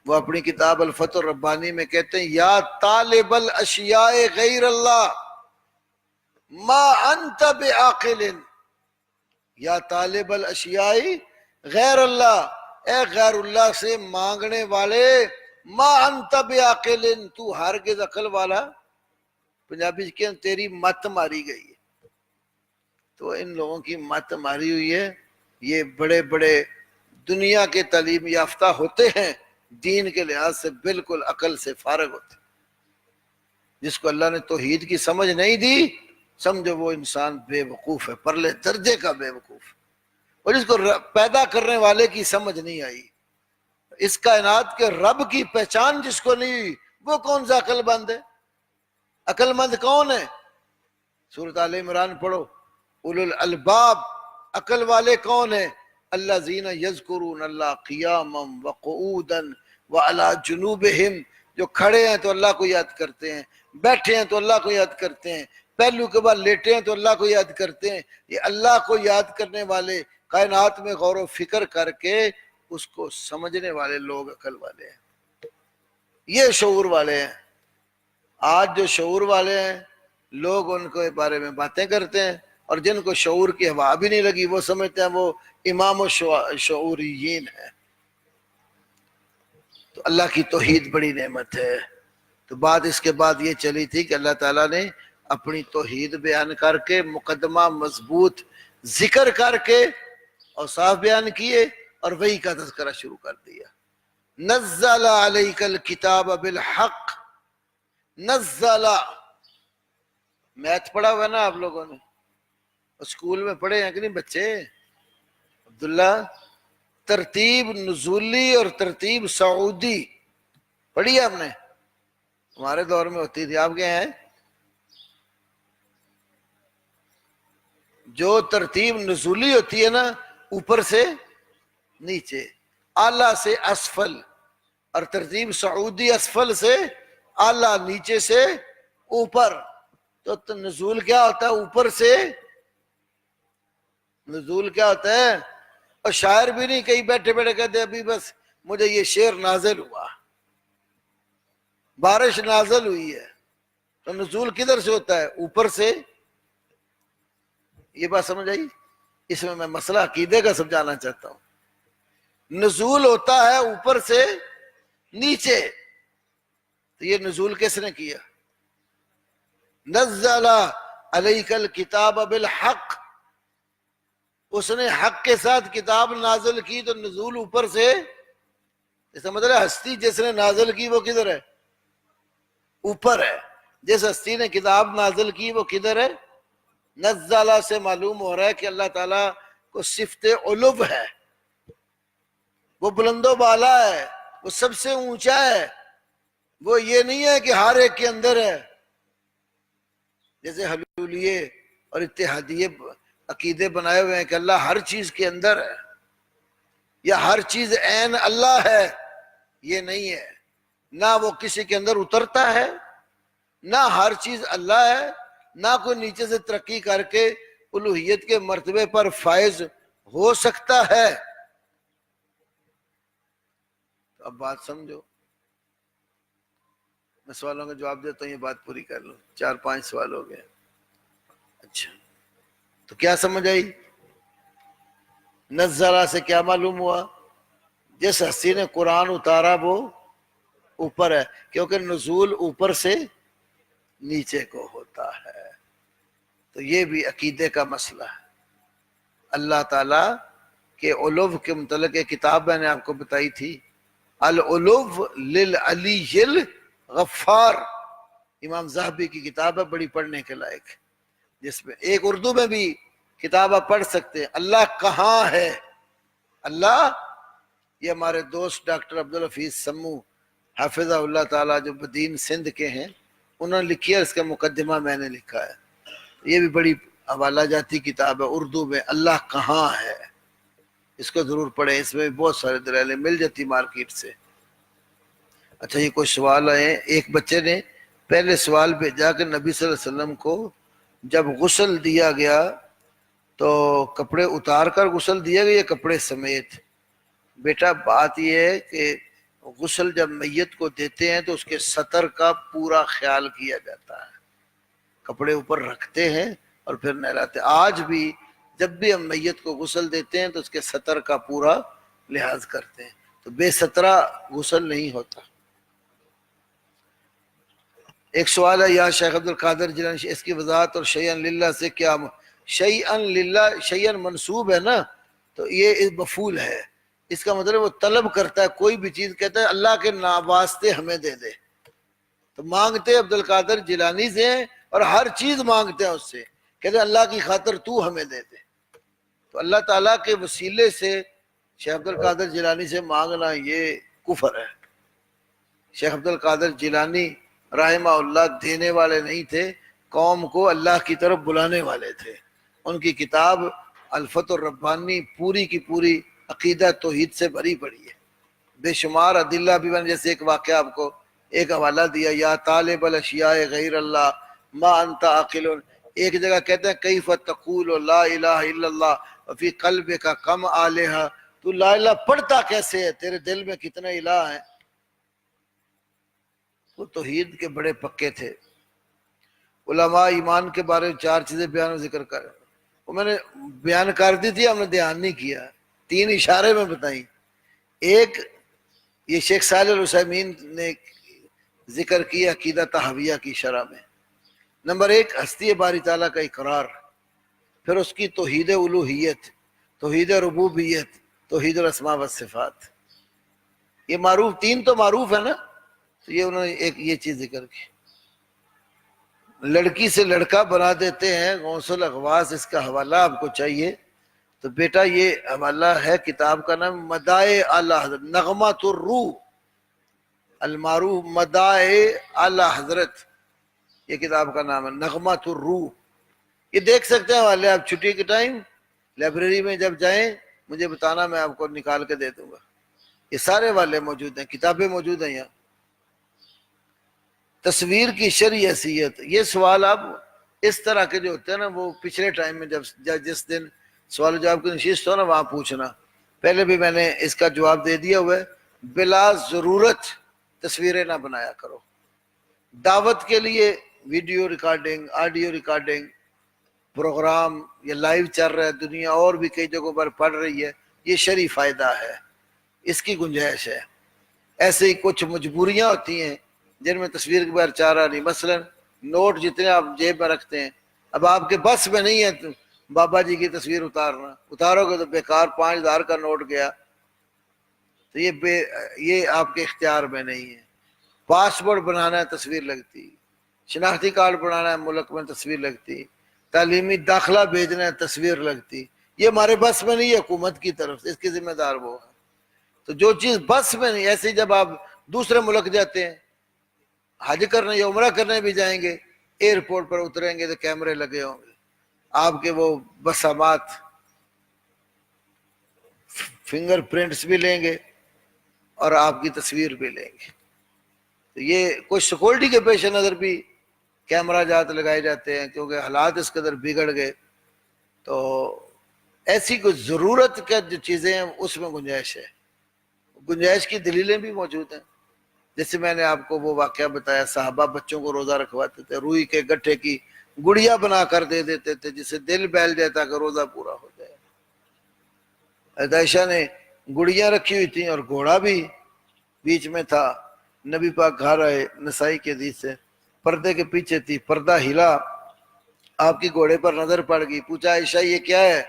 وہ اپنی کتاب الفتح الربانی میں کہتے ہیں، یا طالب الاشیاء غیر اللہ ما انت بعاقل، یا طالب الاشیاء غیر اللہ، اے غیر اللہ سے مانگنے والے، ما انت بعاقل، تو ہرگز عقل والا، پنجابی کے تیری مت ماری گئی ہے۔ تو ان لوگوں کی مت ماری ہوئی ہے۔ یہ بڑے بڑے دنیا کے تعلیم یافتہ ہوتے ہیں، دین کے لحاظ سے بالکل عقل سے فارغ ہوتے ہیں۔ جس کو اللہ نے توحید کی سمجھ نہیں دی، سمجھو وہ انسان بے وقوف ہے، پرلے درجے کا بے وقوف ہے۔ اور جس کو پیدا کرنے والے کی سمجھ نہیں آئی، اس کائنات کے رب کی پہچان جس کو نہیں ہوئی، وہ کون سا عقل مند ہے؟ عقل مند کون ہے؟ سورۃ آل عمران پڑھو، اولو الالباب، عقل والے کون ہیں؟ الذین یذکرون اللہ قیاما وقعودا وعلی جنوبہم، جو کھڑے ہیں تو اللہ کو یاد کرتے ہیں، بیٹھے ہیں تو اللہ کو یاد کرتے ہیں، پہلو کے بعد لیٹے ہیں تو اللہ کو یاد کرتے ہیں۔ یہ اللہ کو یاد کرنے والے، کائنات میں غور و فکر کر کے اس کو سمجھنے والے لوگ عقل والے ہیں، یہ شعور والے ہیں۔ آج جو شعور والے ہیں لوگ ان کے بارے میں باتیں کرتے ہیں، اور جن کو شعور کی ہوا بھی نہیں لگی وہ سمجھتے ہیں وہ امام الشعوریین ہیں۔ تو اللہ کی توحید بڑی نعمت ہے۔ تو بات اس کے بعد یہ چلی تھی کہ اللہ تعالیٰ نے اپنی توحید بیان کر کے مقدمہ مضبوط ذکر کر کے اوصاف بیان کیے اور وہی کا تذکرہ شروع کر دیا. نزل علیک الکتاب بالحق. نزل، میتھ پڑھا ہوا نا آپ لوگوں نے، اسکول میں پڑھے ہیں کہ نہیں بچے؟ عبداللہ، ترتیب نزولی اور ترتیب سعودی پڑھی ہے آپ نے؟ ہمارے دور میں ہوتی تھی، آپ کے ہیں؟ جو ترتیب نزولی ہوتی ہے نا، اوپر سے نیچے، اعلیٰ سے اسفل، اور ترتیب سعودی اسفل سے اعلیٰ، نیچے سے اوپر. تو نزول کیا ہوتا ہے؟ اوپر سے. نزول کیا ہوتا ہے؟ اور شاعر بھی نہیں کہیں بیٹھے بیٹھے کہتے ابھی بس مجھے یہ شعر نازل ہوا، بارش نازل ہوئی ہے. تو نزول کدھر سے ہوتا ہے؟ اوپر سے. یہ بات سمجھ آئی؟ اس میں مسئلہ عقیدے کا سمجھانا چاہتا ہوں. نزول ہوتا ہے اوپر سے نیچے. تو یہ نزول کس نے کیا؟ نزل علیک الکتاب بالحق، اس نے حق کے ساتھ کتاب نازل کی. تو نزول اوپر سے، اس کا مطلب ہستی جس نے نازل کی وہ کدھر ہے؟ اوپر ہے. جس ہستی نے کتاب نازل کی وہ کدھر ہے؟ نزلہ سے معلوم ہو رہا ہے کہ اللہ تعالیٰ کو صفت علو ہے، وہ بلند و بالا ہے، وہ سب سے اونچا ہے. وہ یہ نہیں ہے کہ ہر ایک کے اندر ہے، جیسے حلولیے اور اتحادیے عقیدے بنائے ہوئے ہیں کہ اللہ ہر چیز کے اندر ہے یا ہر چیز عین اللہ ہے. یہ نہیں ہے. نہ وہ کسی کے اندر اترتا ہے، نہ ہر چیز اللہ ہے، نہ کوئی نیچے سے ترقی کر کے الوہیت کے مرتبے پر فائز ہو سکتا ہے. اب بات سمجھو، میں سوالوں کا جواب دیتا ہوں، یہ بات پوری کر لوں. 4-5 سوال ہو گئے. اچھا، تو کیا سمجھ آئی؟ نزلہ سے کیا معلوم ہوا؟ جس ہستی نے قرآن اتارا وہ اوپر ہے، کیونکہ نزول اوپر سے نیچے کو ہوتا ہے. تو یہ بھی عقیدے کا مسئلہ ہے. اللہ تعالیٰ کے علو کے متعلق ایک کتاب میں نے آپ کو بتائی تھی، العلو للعلی الغفار. امام ذہبی کی کتاب ہے، بڑی پڑھنے کے لائق، جس میں ایک اردو میں بھی کتاب آپ پڑھ سکتے ہیں. اللہ کہاں ہے؟ اللہ، یہ ہمارے دوست ڈاکٹر عبدالحفیظ سمو حافظہ اللہ تعالیٰ جو بدین سندھ کے ہیں، انہوں نے لکھی ہے، اس کا مقدمہ میں نے لکھا ہے. یہ بھی بڑی حوالہ جاتی کتاب ہے اردو میں، اللہ کہاں ہے. اس کو ضرور پڑھیں، اس میں بہت سارے دلائلیں مل جاتی مارکیٹ سے. اچھا، یہ کوئی سوال آئے. ایک بچے نے پہلے سوال بھیجا کہ نبی صلی اللہ علیہ وسلم کو جب غسل دیا گیا تو کپڑے اتار کر غسل دیا گیا یا کپڑے سمیت؟ بیٹا بات یہ ہے کہ غسل جب میت کو دیتے ہیں تو اس کے سطر کا پورا خیال کیا جاتا ہے، کپڑے اوپر رکھتے ہیں اور پھر نہلاتے. آج بھی جب بھی ہم میت کو غسل دیتے ہیں تو اس کے سطر کا پورا لحاظ کرتے ہیں. تو بے سترہ غسل نہیں ہوتا. ایک سوال ہے، یا شیخ عبد القادر جیلانی، اس کی وضاحت اور شیئن للہ سے کیا؟ شیئن للہ، شیئن منصوب ہے نا، تو یہ مفعول ہے. اس کا مطلب وہ طلب کرتا ہے، کوئی بھی چیز کہتا ہے اللہ کے واسطے ہمیں دے دے. تو مانگتے عبد القادر جیلانی سے اور ہر چیز مانگتے ہیں اس سے، کہتے ہیں اللہ کی خاطر تو ہمیں دے دے. تو اللہ تعالیٰ کے وسیلے سے شیخ عبد القادر جیلانی سے مانگنا یہ کفر ہے. شیخ عبد القادر جیلانی رحمہ اللہ دینے والے نہیں تھے، قوم کو اللہ کی طرف بلانے والے تھے. ان کی کتاب الفتح الربانی پوری کی پوری عقیدہ توحید سے بھری پڑی ہے. بے شمار ادلہ بھی بن، جیسے ایک واقعہ آپ کو ایک حوالہ دیا، یا طالب الاشیاء غیر اللہ ما انت عاقل. ایک جگہ کہتے ہیں کیف تقول لا الہ الا اللہ وفی قلبک کم الہہ، تو لا الہ پڑھتا کیسے ہے، تیرے دل میں کتنے الہ ہیں. وہ توحید کے بڑے پکے تھے. علماء ایمان کے بارے میں 4 چیزیں بیان و ذکر کر، وہ میں نے بیان کر دی تھی، ہم نے دھیان نہیں کیا. 3 اشارے میں بتائیں. ایک، یہ شیخ صالح العثیمین نے ذکر کیا عقیدہ طحاویہ کی شرح میں. نمبر ایک ہستی باری تعالیٰ کا اقرار، پھر اس کی توحید الوہیت، توحید ربوبیت، توحید الاسماء والصفات. یہ معروف تین تو معروف ہے نا. تو یہ انہوں نے ایک یہ چیز ذکر کی. لڑکی سے لڑکا بنا دیتے ہیں غوث الاغواث، اس کا حوالہ آپ کو چاہیے تو بیٹا یہ حوالہ ہے، کتاب کا نام مدائے اعلی حضرت، نغمۃ الروح المعروف مدائے اعلی حضرت، یہ کتاب کا نام ہے نغمۃ الروح. یہ دیکھ سکتے ہیں حوالے آپ چھٹی کے ٹائم لائبریری میں جب جائیں مجھے بتانا، میں آپ کو نکال کے دے دوں گا. یہ سارے والے موجود ہیں، کتابیں موجود ہیں یہاں. تصویر کی شرعی حیثیت، یہ سوال اب اس طرح کے جو ہوتے ہیں نا وہ پچھلے ٹائم میں جب جس دن سوال جواب کی نشست ہو نا وہاں پوچھنا. پہلے بھی میں نے اس کا جواب دے دیا ہوا ہے. بلا ضرورت تصویریں نہ بنایا کرو. دعوت کے لیے video recording, audio recording, programme یہ لائیو چل رہا ہے، دنیا اور بھی کئی جگہوں پر پڑھ رہی ہے، یہ شرعی فائدہ ہے، اس کی گنجائش ہے. ایسے ہی کچھ مجبوریاں ہوتی ہیں جن میں تصویر کے بغیر چارہ نہیں. مثلا نوٹ جتنے آپ جیب میں رکھتے ہیں، اب آپ کے بس میں نہیں ہے بابا جی کی تصویر اتارنا، اتارو گے تو بیکار 5,000 کا نوٹ گیا. تو یہ آپ کے اختیار میں نہیں ہے. پاسپورٹ بنانا ہے تصویر لگتی، شناختی کارڈ بنانا ہے ملک میں تصویر لگتی، تعلیمی داخلہ بھیجنا ہے تصویر لگتی. یہ ہمارے بس میں نہیں ہے، حکومت کی طرف سے اس کی ذمہ دار وہ ہے. تو جو چیز بس میں نہیں، ایسے جب آپ دوسرے ملک جاتے ہیں حج کرنے یا عمرہ کرنے بھی جائیں گے، ایئرپورٹ پر اتریں گے تو کیمرے لگے ہوں گے، آپ کے وہ بصمات فنگر پرنٹس بھی لیں گے اور آپ کی تصویر بھی لیں گے. تو یہ کچھ سیکورٹی کے پیش نظر بھی کیمرہ جات لگائے جاتے ہیں کیونکہ حالات اس قدر بگڑ گئے. تو ایسی کوئی ضرورت کا جو چیزیں ہیں اس میں گنجائش ہے. گنجائش کی دلیلیں بھی موجود ہیں. جیسے میں نے آپ کو وہ واقعہ بتایا، صحابہ بچوں کو روزہ رکھواتے تھے، روئی کے گٹھے کی گڑیا بنا کر دے دیتے تھے جسے دل بہل جاتا کہ روزہ پورا ہو جائے. عائشہ نے گڑیاں رکھی ہوئی تھیں اور گھوڑا بھی بیچ میں تھا. نبی پاک گھر آئے، نسائی کے حدیث سے، پردے کے پیچھے تھی، پردہ ہلا، آپ کی گھوڑے پر نظر پڑ گئی. پوچھا عائشہ یہ کیا ہے؟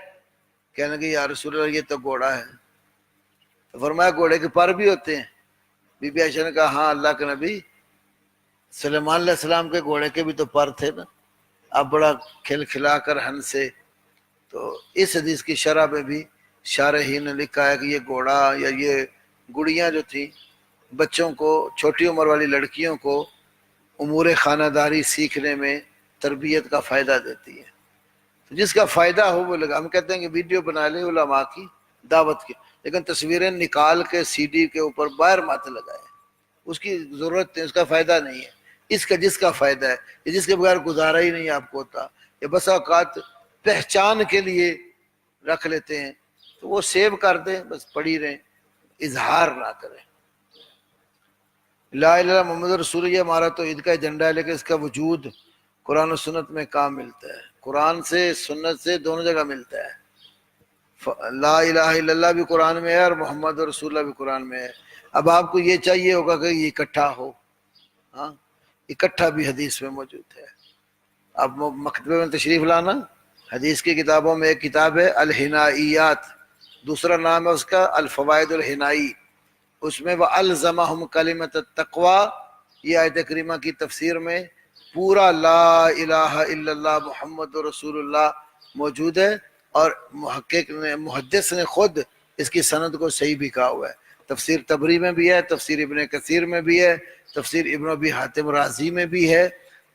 کہنے لگی یا رسول اللہ یہ تو گھوڑا ہے. تو فرمایا گھوڑے کے پر بھی ہوتے ہیں؟ بی بی عائشہ نے کہا ہاں اللہ کے نبی سلیمان علیہ السلام کے گھوڑے کے بھی تو پر تھے نا. اب بڑا کھل کھلا کر ہنسے. تو اس حدیث کی شرح میں بھی شارحین نے لکھا ہے کہ یہ گھوڑا یا یہ گڑیاں جو تھیں بچوں کو، چھوٹی عمر والی لڑکیوں کو امور خانہ داری سیکھنے میں تربیت کا فائدہ دیتی ہے. تو جس کا فائدہ ہو وہ لگا. ہم کہتے ہیں کہ ویڈیو بنا لیں علماء کی دعوت کی، لیکن تصویریں نکال کے سی ڈی کے اوپر باہر مت لگائے، اس کی ضرورت ہے، اس کا فائدہ نہیں ہے. اس کا جس کا فائدہ ہے، یہ جس کے بغیر گزارا ہی نہیں آپ کو ہوتا، یہ بس اوقات پہچان کے لیے رکھ لیتے ہیں، تو وہ سیو کر دیں، بس پڑھی رہیں، اظہار نہ کریں. لا الہ الا اللہ محمد رسول اللہ ہمارا تو عید کا ایجنڈا ہے، لیکن اس کا وجود قرآن و سنت میں کہاں ملتا ہے؟ قرآن سے سنت سے دونوں جگہ ملتا ہے. لا الہ الا اللہ بھی قرآن میں ہے اور محمد رسول اللہ بھی قرآن میں ہے. اب آپ کو یہ چاہیے ہوگا کہ یہ اکٹھا ہو، ہاں اکٹھا بھی حدیث میں موجود ہے. اب مکتبے میں تشریف لانا، حدیث کی کتابوں میں ایک کتاب ہے الحنائیات، دوسرا نام ہے اس کا الفوائد الحنائی. اس میں وَأَلْزَمَهُمْ كَلِمَةَ التَّقْوَى، یہ آیت کریمہ کی تفسیر میں پورا لا الہ الا اللہ محمد رسول اللہ موجود ہے. اور محقق نے، محدث نے خود اس کی سند کو صحیح بھی کہا ہوا ہے. تفسیر تبری میں بھی ہے، تفسیر ابن کثیر میں بھی ہے، تفسیر ابن ابی حاتم رازی میں بھی ہے،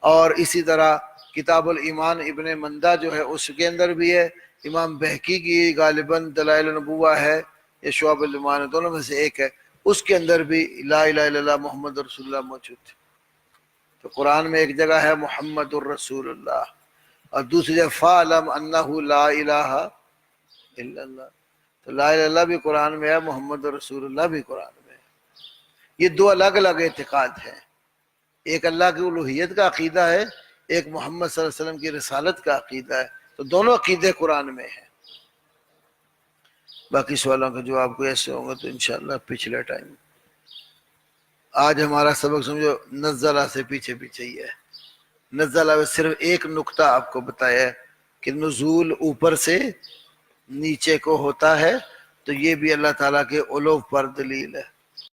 اور اسی طرح کتاب الایمان ابن مندہ جو ہے اس کے اندر بھی ہے. امام بہقی کی غالباً دلائل النبوہ ہے یا شعب الایمان، دونوں میں سے ایک ہے، اس کے اندر بھی لا الہ الا اللہ محمد رسول اللہ موجود ہے. تو قرآن میں ایک جگہ ہے محمد الرسول اللہ، اور دوسری جگہ فَعْلَمْ أَنَّهُ لَا إِلَٰهَ إِلَّا اللَّهُ. تو لا الہ الا اللہ بھی قرآن میں ہے، محمد رسول اللہ بھی قرآن میں ہے. یہ دو الگ الگ اعتقاد ہیں، ایک اللہ کی الوہیت کا عقیدہ ہے، ایک محمد صلی اللہ علیہ وسلم کی رسالت کا عقیدہ ہے. تو دونوں عقیدے قرآن میں ہیں. باقی سوالوں کے جواب کو ایسے ہوں گے تو انشاءاللہ پچھلے ٹائم. آج ہمارا سبق سمجھو نزلہ سے پیچھے پیچھے ہی ہے. نزلہ میں صرف ایک نقطہ آپ کو بتایا ہے کہ نزول اوپر سے نیچے کو ہوتا ہے، تو یہ بھی اللہ تعالیٰ کے علو پر دلیل ہے۔